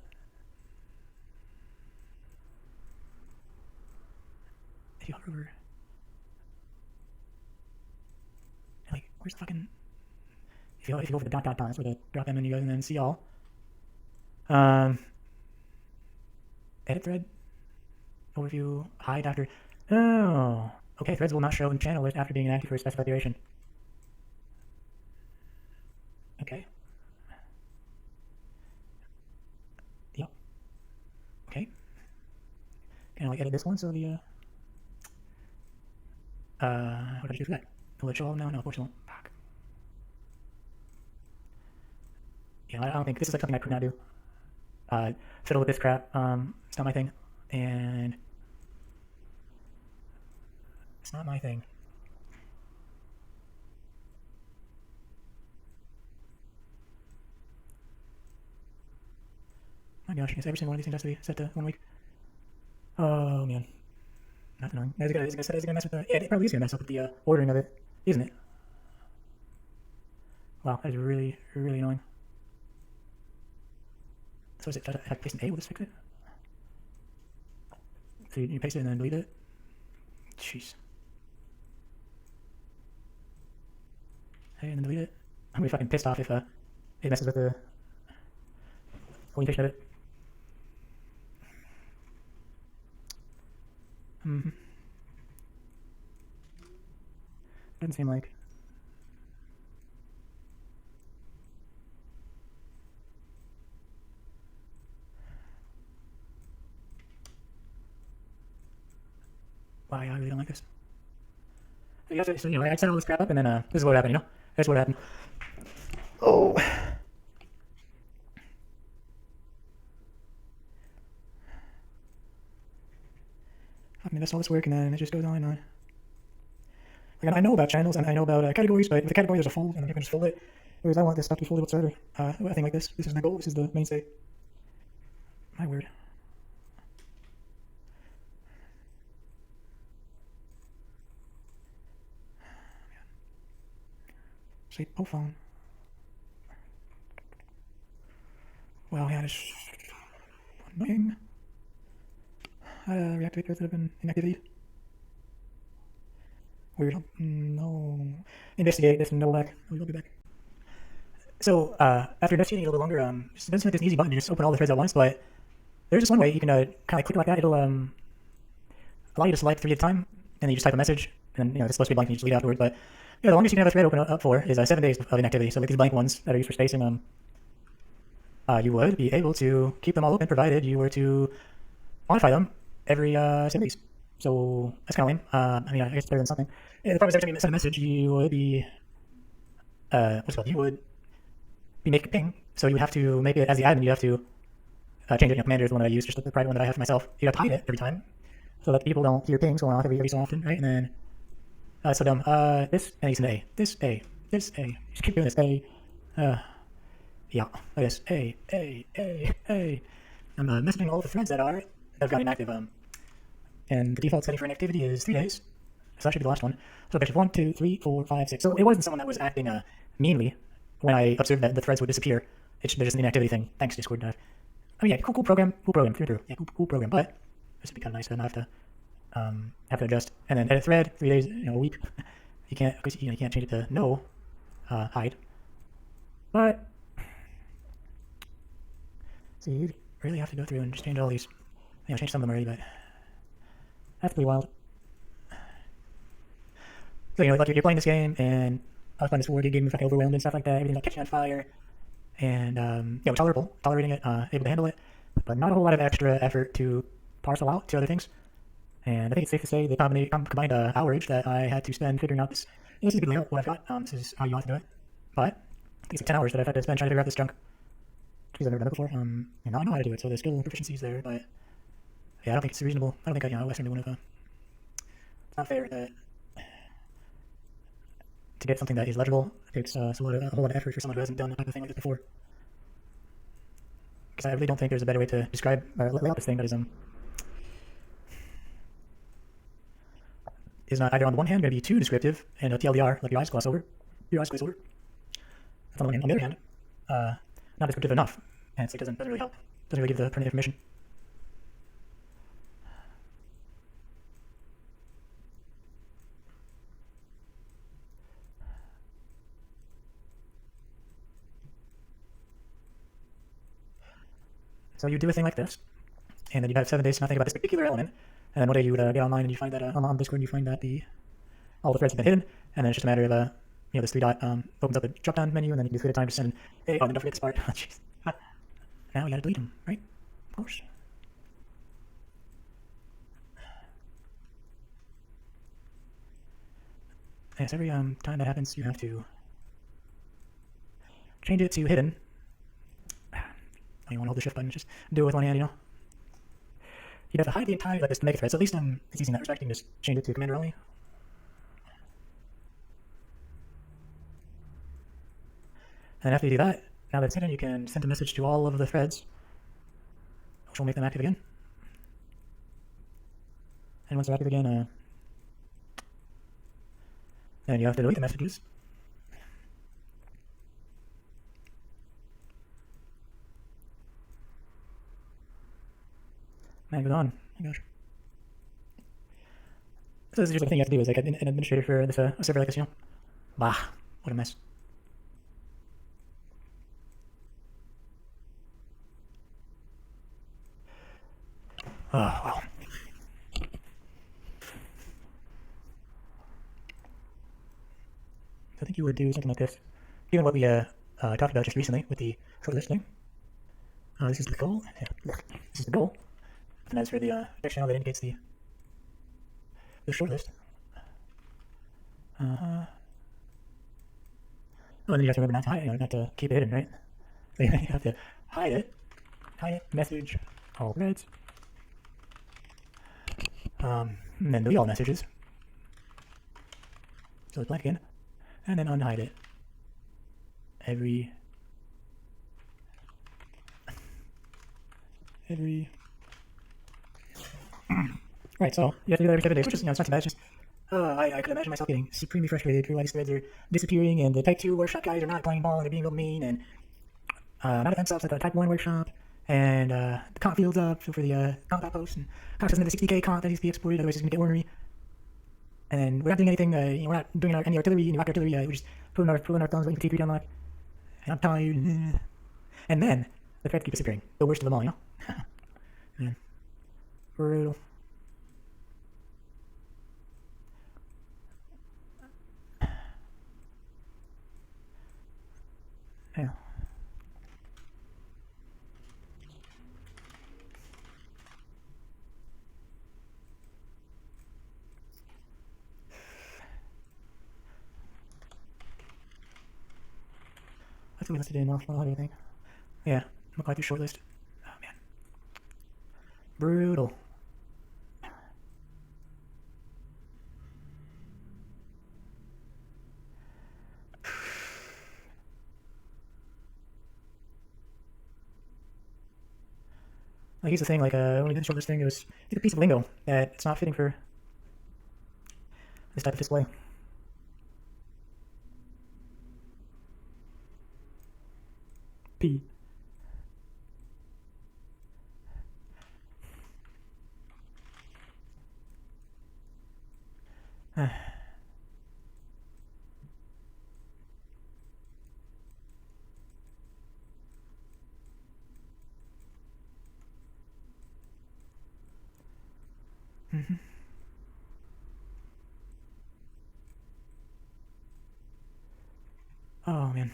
S1: If you hover over. Like, where's the fucking. If you go for the dot, that's where the drop down menu goes, and then see all. Edit thread. Overview. Hide after. Oh. Okay, threads will not show in channel list after being inactive for a specified duration. Okay. Yep. Okay. Can I like edit this one so the what did I do for that? Will it show all now? No, of course it won't. Fuck. Yeah, I don't think this is like something I could not do. Fiddle with this crap. It's not my thing, and it's not my thing. My gosh, I guess every single one of these things has to be set to 1 week. Oh man, that's annoying. Is it gonna mess with the? Yeah, it probably is gonna mess up with the ordering of it, isn't it? Wow, that is really, really annoying. So is it, if I paste an A, will this fix it? So you paste it and then delete it? Jeez. Hey, and then delete it? I'm gonna be fucking pissed off if it messes with the orientation of it. Doesn't seem like. Wow, yeah, I really don't like this. So, you know, I set all this crap up and then this is what happened, you know? That's what happened. Oh. I mean, that's all this work and then it just goes on and on. Like, I know about channels and I know about categories, but with the category there's a fold and you can just fold it. Whereas I want this stuff to be folded whatsoever. A thing like this. This is my goal, this is the main state. My word. Shape phone. Wow, yeah, it's annoying. Reactivate threads that have been inactivated. Weird. No. Investigate this and double back. We'll be back. So, after investigating a little bit longer, it doesn't seem like there's an easy button to just open all the threads at once, but there's just one way you can kind of click like that. It'll allow you to select 3 at a time, and then you just type a message, and you know it's supposed to be blank, and you just delete it afterwards. But yeah, the longest you can have a thread open up for is 7 days of inactivity. So like these blank ones that are used for spacing, you would be able to keep them all open provided you were to modify them every 7 days. So that's kind of lame. I mean, I guess it's better than something. Yeah, the problem is every time you send a message, you would be what's it called? You would be making a ping. So you would have to make it as the admin. You have to change it. You know, Commander is the one that I use, just the private one that I have for myself. You have to hide it every time, so that people don't hear pings going off every so often, right? And then so dumb. This and it's an A. This A. This A. Just keep doing this A. Yeah. Like this. A. I'm messaging all the threads that have got inactive. And the default setting for inactivity is 3 days. So that should be the last one. So there's 1, 2, 3, 4, 5, 6. So it wasn't someone that was acting meanly when I observed that the threads would disappear. There's just an inactivity thing. Thanks, Discord. I mean, yeah, cool program. Cool program. Through. Yeah, cool program. But this would be kind of nice to not have to adjust. And then edit thread, 3 days, a week. You can't, because you can't change it to no hide. But so you really have to go through and just change all these. Change some of them already, but that's pretty wild. So like you're playing this game, and I was playing this 4D game, fucking overwhelmed and stuff like that. Everything's like catching on fire. and yeah, tolerable, tolerating it, able to handle it, but not a whole lot of extra effort to parcel out to other things. And I think it's safe to say the combined hourage that I had to spend figuring out this. This is a good layout, what I've got. This is how you want to do it. But I think it's like 10 hours that I've had to spend trying to figure out this junk. Because I've never done it before. And now I know how to do it, so there's still proficiencies there, but yeah, I don't think it's reasonable. I don't think Western would have. It's not fair that to get something that is legible takes a whole lot of effort for someone who hasn't done a type of thing like this before. Because I really don't think there's a better way to describe or lay out this thing that is not either on the one hand going to be too descriptive and a TLDR, like your eyes glaze over. On the other hand, not descriptive enough, and it's like doesn't really help. Doesn't really give the pertinent information. So you do a thing like this, and then you'd have 7 days to not think about this particular element, and then one day you would get online and you find that on Discord and you find that all the threads have been hidden, and then it's just a matter of this 3 dot opens up a drop down menu, and then you can do 3 at a time, just send hey, oh, and don't forget this part. Jeez. Now we gotta delete them, right? Of course. Yes, every time that happens, you have to change it to hidden. You want to hold the shift button, just do it with one hand, you know. You'd have to hide the entire like this mega thread, so at least it's easy in that respect. You can just change it to commander only. And after you do that, now that it's hidden, you can send a message to all of the threads, which will make them active again. And once they're active again, then you have to delete the messages. Man, it goes on. Oh my gosh. So this is just the thing you have to do as like an administrator for this a server like this, you know. Bah, what a mess. Oh, wow. I think you would do something like this, given what we talked about just recently with the shortlist thing. This is the goal. Yeah, this is the goal. And as for the text channel that indicates the shortlist. Oh, and then you have to remember not to hide, not to keep it hidden, right? So you have to hide it, message, all threads, and then delete all messages. So it's blank again, and then unhide it. Every right, so you have to do that every 7 days, which is, it's not too bad. It's just, I could imagine myself getting supremely frustrated for why these threads are disappearing, and the Type 2 workshop guys are not playing ball, and they're being real mean, and not offensive at the Type 1 workshop, and the comp field's up for the comp post, and comp doesn't have the 60k comp that needs to be exported, otherwise it's going to get ornery. And then we're not doing anything, we're not doing any artillery, any rock artillery, we're just pulling our thumbs waiting for T3 to unlock. And I'm tired. And then the threads keep disappearing. The worst of them all, you know? Man. Brutal. Yeah. Let's see what to do now. What do you think? Yeah, I'm going through shortlist. Oh man. Brutal. Like, here's the thing, like, when we did the shortlist thing, it was a piece of lingo that it's not fitting for this type of display. P. Oh man.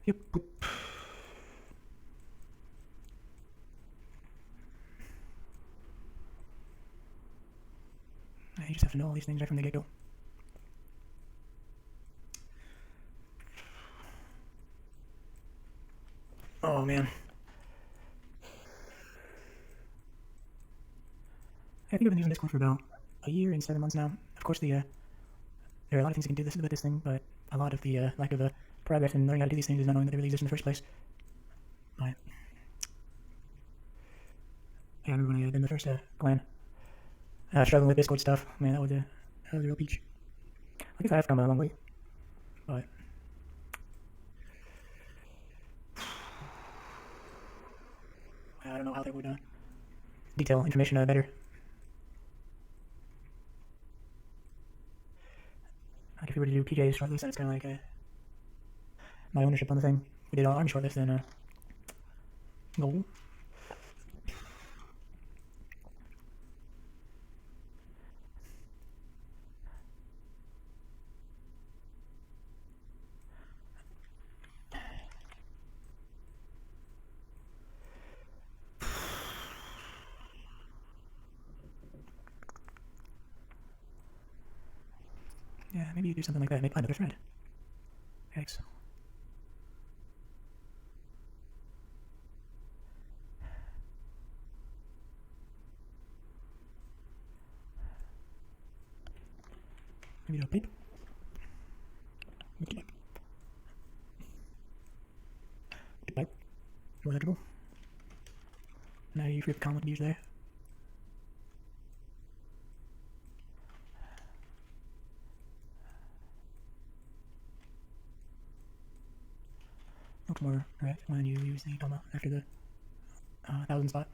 S1: Yep. Boop. You just have to know all these things right from the get-go. Oh man. I think I've been using Discord for about a year and 7 months now. Of course, there are a lot of things you can do with this thing, but a lot of the lack of progress in learning how to do these things is not knowing that they really exist in the first place. Right. I remember when I was in the first clan, struggling with Discord stuff. Man, that was a real peach. I guess I have come a long way, but I don't know how they would detail information better. Like if we were to do PJ's shortlist, then it's kind of like my ownership on the thing. If we did all army shortlist, then goal. Yeah, maybe you do something like that. Make another thread. Yikes. Maybe do a pipe. Pipe. More legible. Now you free up the column to use there. Looks more correct when you use the comma after the 1,000 spot.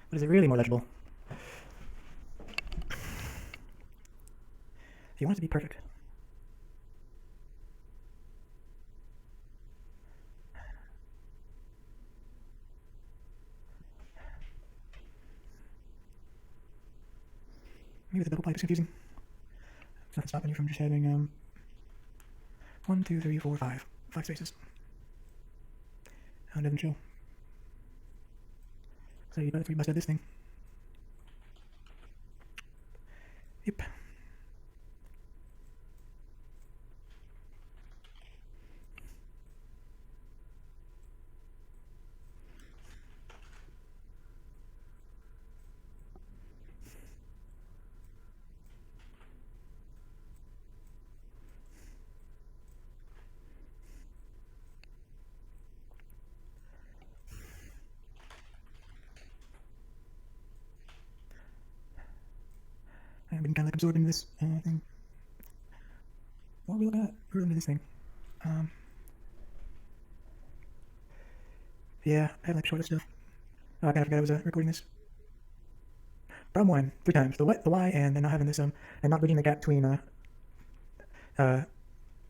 S1: But is it really more legible? If you want it to be perfect. Maybe the double pipe is confusing. It's nothing stopping you from just having 1, 2, 3, 4, 5 spaces. How it doesn't show. So you must have this thing. Yep. I've been kind of like absorbed into this thing. What are we looking at? We're looking at this thing. Yeah, I have like short stuff. Oh, I kind of forgot I was recording this. Problem 1, 3 times. The what, the why, and then not having this and not bridging the gap between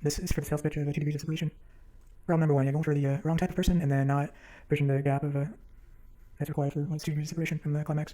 S1: this is for the sales pitch of 2 degrees of separation. Problem number 1, you're going for the wrong type of person, and then not bridging the gap of that's required for 2 degrees of separation from the climax.